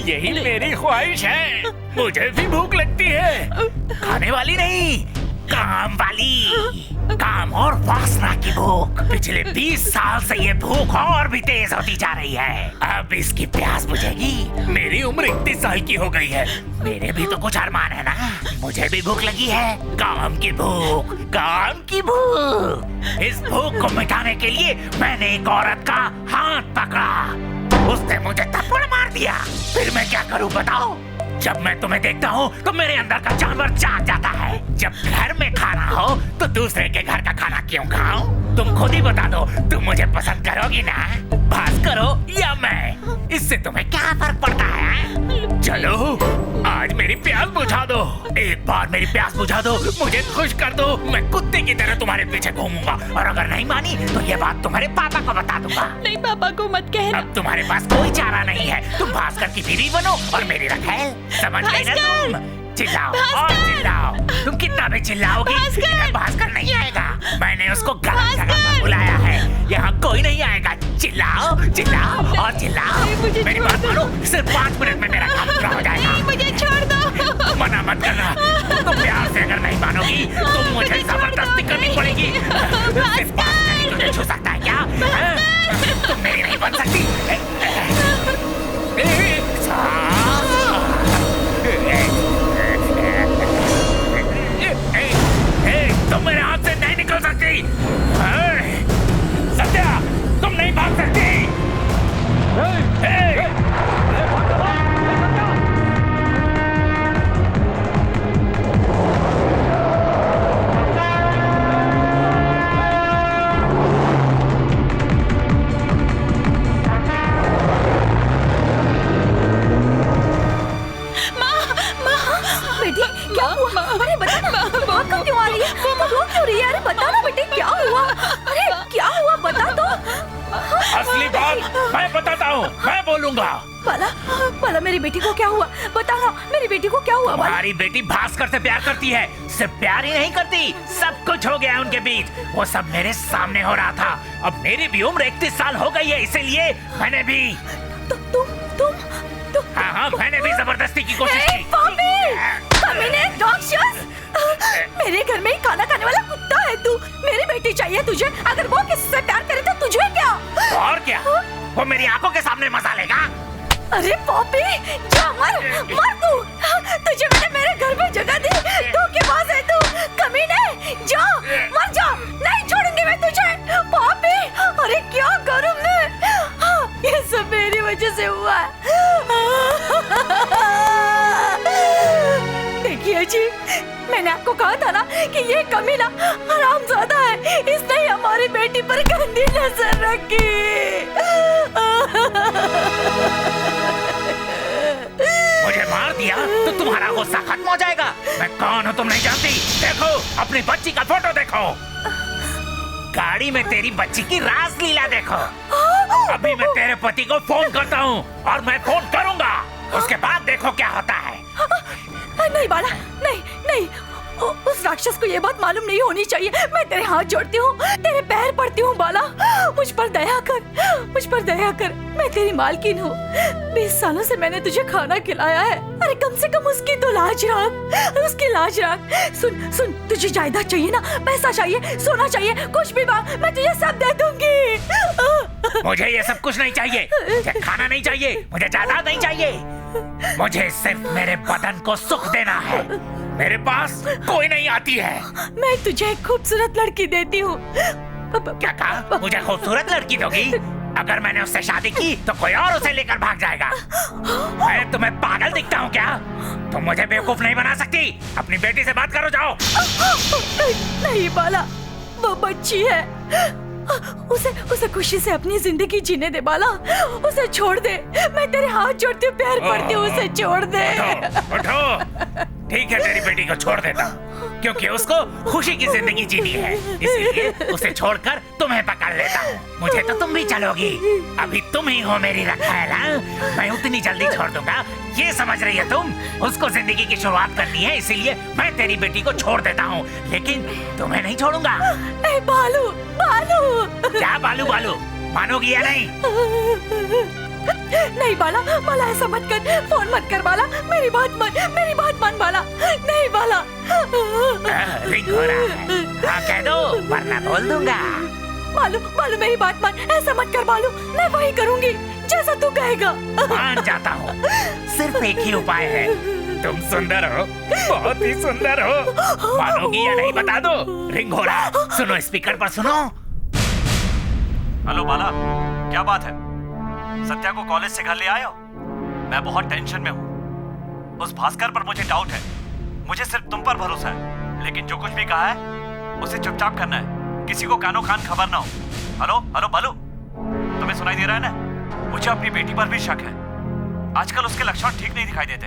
Speaker 12: यही मेरी ख्वाहिश है। मुझे भी भूख लगती है, खाने वाली नहीं, काम वाली। काम और वासना की भूख। पिछले 20 साल से ये भूख और भी तेज होती जा रही है। अब इसकी प्यास बुझेगी। मेरी उम्र 31 साल की हो गई है। मेरे भी तो कुछ अरमान है ना। मुझे भी भूख लगी है, काम की भूख, काम की भूख। इस भूख को मिटाने के लिए मैंने एक औरत का हाथ पकड़ा। उसने मुझे थप्पड़ मार दिया। फिर मैं क्या करूं बताओ? जब मैं तुम्हें देखता हूँ तो मेरे अंदर का जानवर जाग जाता है। जब घर में खाना हो तो दूसरे के घर का खाना क्यों खाऊं? तुम खुद ही बता दो, तुम मुझे पसंद करोगी ना? भास्कर हो या मैं, इससे तुम्हें क्या फर्क पड़ता है? चलो आज मेरी प्यास बुझा दो। एक बार मेरी प्यास बुझा दो, मुझे खुश कर दो। मैं कुत्ते की तरह तुम्हारे पीछे घूमूंगा और अगर नहीं मानी तो ये बात तुम्हारे पापा को बता दूंगा।
Speaker 9: नहीं, पापा को मत कहना।
Speaker 12: अब तुम्हारे पास कोई चारा नहीं है। तुम भास्कर की बीवी बनो और मेरी रखेल। समझ गई ना तुम? चिल्लाओ और चिल्लाओ। तुम कितना भी चिल्लाओगी, इधर भास्कर नहीं आएगा। मैंने उसको गलत जगह पर बुलाया है। यहाँ कोई नहीं आएगा। चिल्लाओ चिल्लाओ और चिल्लाओ। मेरी बात मानो, सिर्फ 5 मिनट में मेरा काम पूरा हो जाएगा।
Speaker 9: मुझे छोड़ दो।
Speaker 12: मना मत करना। तुम प्यार से अगर नहीं मानोगी तो मुझे जबरदस्ती करनी पड़ेगी। सिर्फ 5 मिनट तुझे छू सकता है क्या? तुम मेरी नहीं बन सकती। तुम मेरे हाथ से नहीं निकल सकती। सत्या, तुम नहीं भाग सकती।
Speaker 9: क्या हुआ? अरे बता ना, भाग कब क्यों आ रही है? तो रो क्यों रही है? अरे बता ना बेटी, क्या हुआ? अरे क्या हुआ, बता तो।
Speaker 12: असली बात मैं बताता हूँ, मैं बोलूंगा।
Speaker 9: बाला मेरी बेटी को क्या हुआ? बता ना, मेरी बेटी को क्या हुआ?
Speaker 12: हमारी बेटी भास्कर से प्यार करती है। सिर्फ प्यार ही नहीं करती, सब कुछ हो गया उनके बीच। वो सब मेरे सामने हो रहा था। अब मेरी भी उम्र 31 साल हो गई है, इसीलिए मैंने भी हाँ, मैंने भी जबरदस्ती की कोशिश की।
Speaker 9: मेरे घर में ही खाना खाने वाला कुत्ता है तू। मेरी बेटी चाहिए तुझे। अगर वो किससे प्यार करे तो तुझे क्या?
Speaker 12: और क्या? वो मेरी आंखों के सामने मजा लेगा।
Speaker 9: अरे पॉपी, जा मर तू। तुझे मैंने मेरे घर में जगह दी, धोखेबाज है तू, कमीने। जा मर जा, नहीं छोड़ूंगी मैं तुझे। पॉपी, अरे क्या करूं मैं? ये सब मेरी वजह से हुआ है। देखिए जी, मैंने आपको कहा था ना कि ये कमीना हरामजादा है। इसने ही हमारी बेटी पर गंदी नजर रखी।
Speaker 12: मुझे मार दिया तो तुम्हारा गुस्सा खत्म हो जाएगा। मैं कौन हूँ तुम नहीं जानती। देखो अपनी बच्ची का फोटो देखो। गाड़ी में तेरी बच्ची की रासलीला देखो। अभी मैं तेरे पति को फोन करता हूँ और मैं फोन करूँगा। उसके बाद देखो क्या होता है।
Speaker 9: नहीं बाला, नहीं नहीं, उस राक्षस को ये बात मालूम नहीं होनी चाहिए। मैं तेरे हाथ जोड़ती हूँ, तेरे पैर पड़ती हूँ बाला, मुझ पर दया कर, मुझ पर दया कर। मैं तेरी मालकिन हूँ, 20 सालों से मैंने तुझे खाना खिलाया है। अरे कम से कम उसकी तो लाज रख, उसकी लाज रख। सुन सुन, तुझे जायदाद चाहिए ना, पैसा चाहिए, सोना चाहिए, कुछ भी मांग, मैं तुझे सब दे दूंगी।
Speaker 12: मुझे ये सब कुछ नहीं चाहिए, मुझे खाना नहीं चाहिए, मुझे जायदाद नहीं चाहिए। मुझे सिर्फ मेरे बदन को सुख देना है। मेरे पास कोई नहीं आती है।
Speaker 9: मैं तुझे एक खूबसूरत लड़की देती हूँ।
Speaker 12: क्या कहा? मुझे खूबसूरत लड़की दोगी? अगर मैंने उससे शादी की तो कोई और उसे लेकर भाग जाएगा। मैं तुम्हें पागल दिखता हूँ क्या? तुम मुझे बेवकूफ नहीं बना सकती। अपनी बेटी से बात करो, जाओ।
Speaker 9: नहीं बाला, वो बच्ची है, उसे खुशी से अपनी जिंदगी जीने दे बाला। उसे छोड़ दे, मैं तेरे हाथ जोड़ती हूँ, पैर पड़ती हूँ, उसे छोड़ दे।
Speaker 12: उठो। ठीक है, तेरी बेटी को छोड़ देता हूँ, क्योंकि उसको खुशी की जिंदगी जीनी है, इसीलिए उसे छोड़कर तुम्हें पकड़ लेता हूँ। मुझे तो तुम भी चलोगी, अभी तुम ही हो मेरी रखैल। मैं उतनी जल्दी छोड़ दूंगा, ये समझ रही है तुम? उसको जिंदगी की शुरुआत करनी है, इसीलिए मैं तेरी बेटी को छोड़ देता हूँ, लेकिन तुम्हें नहीं छोड़ूंगा।
Speaker 9: ए बालू, बालू।
Speaker 12: क्या बालू बालू? मानोगी या नहीं?
Speaker 9: नहीं बाला, बाला ऐसा मत कर, फोन मत कर बाला, मेरी बात मान बाला। नहीं बाला।
Speaker 12: रिंग हो रहा है, हाँ कह दो वरना बोल दूंगा।
Speaker 9: बालू मेरी बात मान, ऐसा मत कर बालू, मैं वही करूंगी जैसा तू कहेगा।
Speaker 12: मान जाता हूँ, सिर्फ एक ही उपाय है। तुम सुंदर हो, बहुत ही सुंदर हो। मानोगी या नहीं बता दो। रिंग हो रहा है, सुनो स्पीकर पर सुनो।
Speaker 7: हेलो बाला, क्या बात है? सत्या को कॉलेज से घर ले आए हो? मैं बहुत टेंशन में हूँ। उस भास्कर पर मुझे डाउट है, मुझे सिर्फ तुम पर भरोसा है, लेकिन जो कुछ भी कहा है उसे चुपचाप करना है, किसी को कानो कान खबर ना हो। हेलो हेलो बालू, तुम्हें सुनाई दे रहा है ना? मुझे अपनी बेटी पर भी शक है, आजकल उसके लक्षण ठीक नहीं दिखाई देते।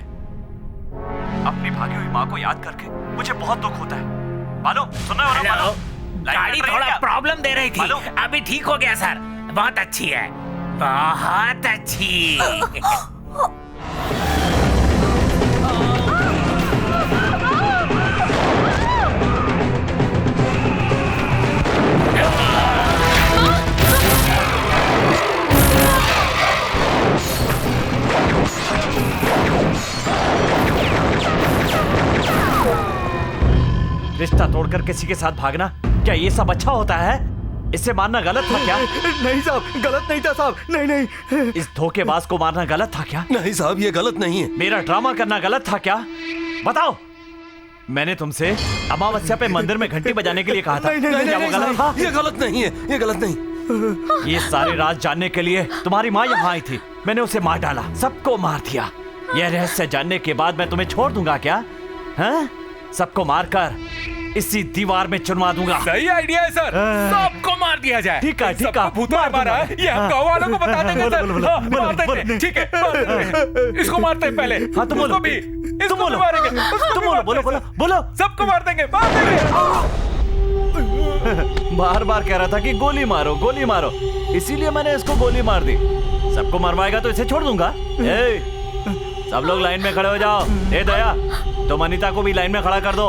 Speaker 7: अपनी भागी हुई माँ को याद करके मुझे बहुत दुख होता है। बालू सुन रहे हो ना? बालू,
Speaker 12: गाड़ी थोड़ा प्रॉब्लम दे रही थी, अभी ठीक हो गया सर। बहुत अच्छी है, बहुत अच्छी।
Speaker 7: रिश्ता तोड़कर किसी के साथ भागना, क्या ये सब अच्छा होता है? इसे मारना गलत था क्या?
Speaker 1: नहीं साहब, गलत नहीं था साहब। नहीं।
Speaker 7: इस धोखेबाज को मारना गलत था क्या?
Speaker 1: नहीं साहब, ये गलत नहीं है।
Speaker 7: मेरा ड्रामा करना गलत था क्या? बताओ। मैंने तुमसे अमावस्या पे मंदिर में घंटी बजाने के लिए कहा था। क्या वो गलत था?
Speaker 1: ये गलत नहीं है, ये गलत नहीं।
Speaker 7: ये सारे राज जानने के लिए तुम्हारी माँ यहाँ आई थी, मैंने उसे मार डाला, सबको मार दिया। यह रहस्य जानने के बाद मैं तुम्हें छोड़ दूंगा क्या? हाँ? सबको मारकर इसी दीवार में चुनवा दूंगा।
Speaker 13: सही आइडिया है सर, सबको मार दिया जाए।
Speaker 7: ठीक है, ठीक है।
Speaker 13: भूतों ने मारा है, ये हम गाँव वालों को बता देंगे सर। मार देंगे, ठीक है। इसको मारते हैं पहले।
Speaker 7: हाँ तुम बोलो,
Speaker 13: तुम बोलो, मारेंगे।
Speaker 7: तुम बोलो।
Speaker 13: सबको मार देंगे।
Speaker 7: बार बार कह रहा था कि गोली मारो, गोली मारो, इसीलिए मैंने इसको गोली मार दी। सबको मरवाएगा तो इसे छोड़ दूंगा। सब लोग लाइन में खड़े हो जाओ। ए दया, तुम अनीता को भी लाइन में खड़ा कर दो।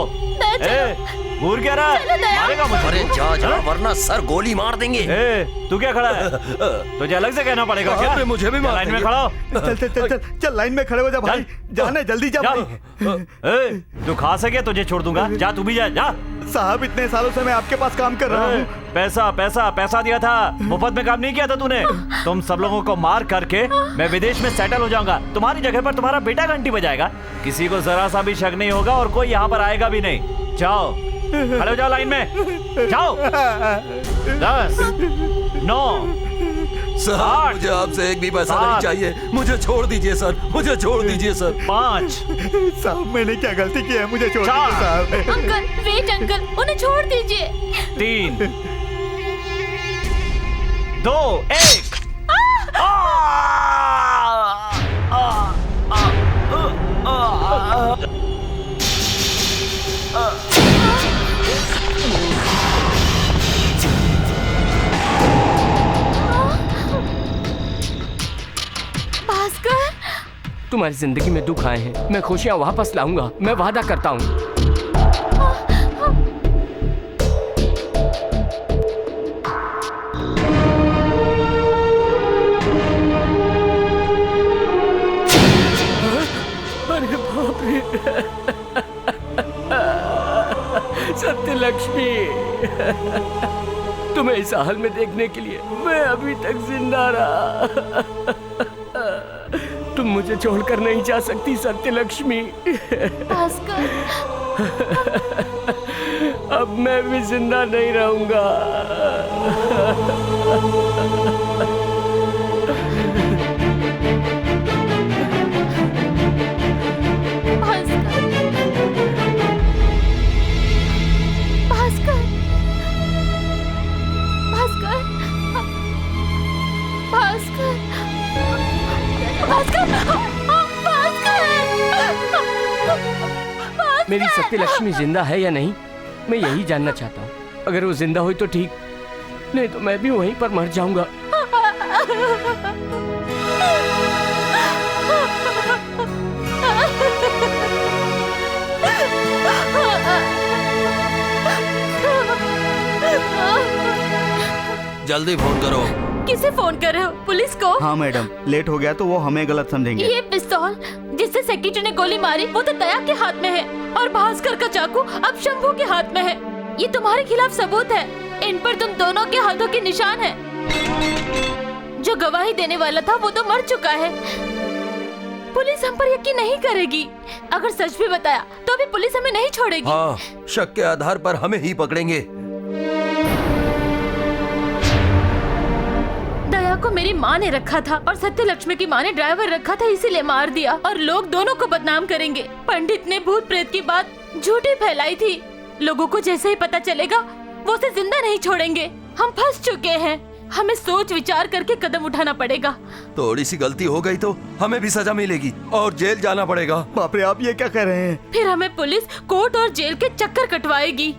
Speaker 7: घूर क्या रहा है? मारेगा मुझे?
Speaker 3: अरे जा वरना सर गोली मार देंगे।
Speaker 7: तू क्या खड़ा है? तुझे अलग से कहना पड़ेगा क्या?
Speaker 1: मुझे भी
Speaker 7: लाइन में खड़ा हो।
Speaker 1: चल लाइन में खड़े हो जा भाई। जाने जल्दी जा भाई।
Speaker 7: तू खा सके तुझे छोड़ दूंगा। जा तू भी जा।
Speaker 1: साहब, इतने सालों से मैं आपके पास काम कर रहा हूँ।
Speaker 7: पैसा दिया था, मुफ्त में काम नहीं किया था तूने। तुम सब लोगों को मार करके मैं विदेश में सेटल हो जाऊंगा। तुम्हारी जगह पर तुम्हारा बेटा घंटी बजाएगा। किसी को जरा सा भी शक नहीं होगा और कोई यहाँ पर आएगा भी नहीं। जाओ, खड़े हो जाओ लाइन में। जाओ। 10, 9,
Speaker 1: सर, मुझे आपसे एक भी पैसा नहीं चाहिए। मुझे छोड़ दीजिए सर, मुझे छोड़ दीजिए सर।
Speaker 7: 5,
Speaker 1: साहब, मैंने क्या गलती की है? मुझे छोड़ दीजिए साहब।
Speaker 8: अंकल वेट अंकल, उन्हें छोड़ दीजिए।
Speaker 7: 3, 2, 1।
Speaker 2: तुम्हारी जिंदगी में दुख आए हैं, मैं खुशियाँ वापस लाऊंगा, मैं वादा करता हूँ। तुम्हें इस हाल में देखने के लिए मैं अभी तक जिंदा रहा। तुम मुझे छोड़कर नहीं जा सकती सत्यलक्ष्मी।
Speaker 8: भास्कर,
Speaker 2: अब मैं भी जिंदा नहीं रहूंगा।
Speaker 8: भास्कर, भास्कर, भास्कर, भास्कर, भास्कर, भास्कर।
Speaker 2: मेरी सत्यलक्ष्मी जिंदा है या नहीं, मैं यही जानना चाहता हूँ। अगर वो जिंदा हुई तो ठीक, नहीं तो मैं भी वहीं पर मर जाऊंगा।
Speaker 3: जल्दी फोन करो।
Speaker 8: किसे फोन कर रहे हो? पुलिस को?
Speaker 6: हाँ मैडम, लेट हो गया तो वो हमें गलत समझेंगे।
Speaker 8: ये पिस्तौल जिससे सेक्रेटरी ने गोली मारी वो तो दया के हाथ में है, और भास्कर का चाकू अब शंभू के हाथ में है। ये तुम्हारे खिलाफ सबूत है। इन पर तुम दोनों के हाथों के निशान है। जो गवाही देने वाला था वो तो मर चुका है। पुलिस हम पर यकीन नहीं करेगी। अगर सच भी बताया तो भी पुलिस हमें नहीं छोड़ेगी।
Speaker 3: हाँ, शक के आधार पर हमें ही पकड़ेंगे।
Speaker 8: दया को मेरी माँ ने रखा था और सत्यलक्ष्मी की माँ ने ड्राइवर रखा था, इसीलिए मार दिया। और लोग दोनों को बदनाम करेंगे। पंडित ने भूत प्रेत की बात झूठी फैलाई थी। लोगों को जैसे ही पता चलेगा वो उसे जिंदा नहीं छोड़ेंगे। हम फंस चुके हैं। हमें सोच विचार करके कदम उठाना पड़ेगा।
Speaker 3: थोड़ी सी गलती हो गई तो हमें भी सजा मिलेगी और जेल जाना पड़ेगा।
Speaker 6: बाप रे, आप ये क्या कर रहे हैं?
Speaker 8: फिर हमें पुलिस कोर्ट और जेल के चक्कर कटवाएगी।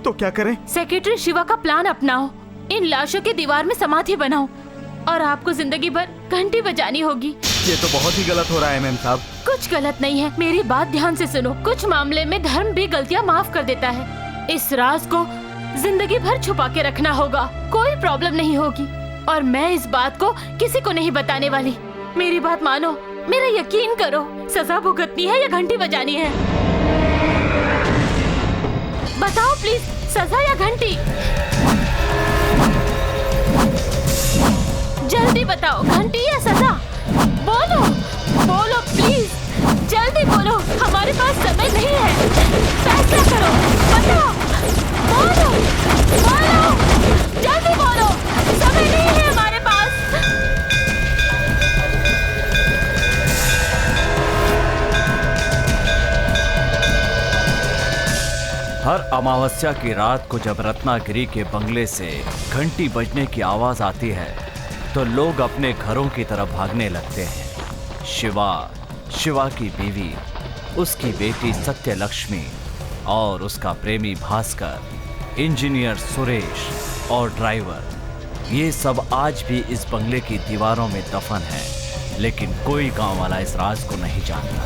Speaker 6: तो क्या करें?
Speaker 8: सेक्रेटरी शिवा का प्लान अपनाओ। इन लाशों के दीवार में समाधि बनाओ और आपको जिंदगी भर घंटी बजानी होगी।
Speaker 6: ये तो बहुत ही गलत हो रहा है मैम साहब।
Speaker 8: कुछ गलत नहीं है, मेरी बात ध्यान से सुनो। कुछ मामले में धर्म भी गलतियाँ माफ कर देता है। इस राज को जिंदगी भर छुपा के रखना होगा। कोई प्रॉब्लम नहीं होगी और मैं इस बात को किसी को नहीं बताने वाली। मेरी बात मानो, मेरा यकीन करो। सजा भुगतनी है या घंटी बजानी है? बताओ प्लीज, सजा या घंटी? जल्दी बताओ, घंटी या सजा? बोलो बोलो प्लीज, जल्दी बोलो। हमारे पास समय नहीं है। फैसला करो, बताओ, बोलो बोलो, जल्दी बोलो। समय नहीं है हमारे पास।
Speaker 7: हर अमावस्या की रात को जब रत्नागिरी के बंगले से घंटी बजने की आवाज आती है तो लोग अपने घरों की तरफ भागने लगते हैं। शिवा की बीवी, उसकी बेटी सत्यलक्ष्मी और उसका प्रेमी भास्कर, इंजीनियर सुरेश और ड्राइवर, ये सब आज भी इस बंगले की दीवारों में दफन है। लेकिन कोई गांव वाला इस राज को नहीं जानता।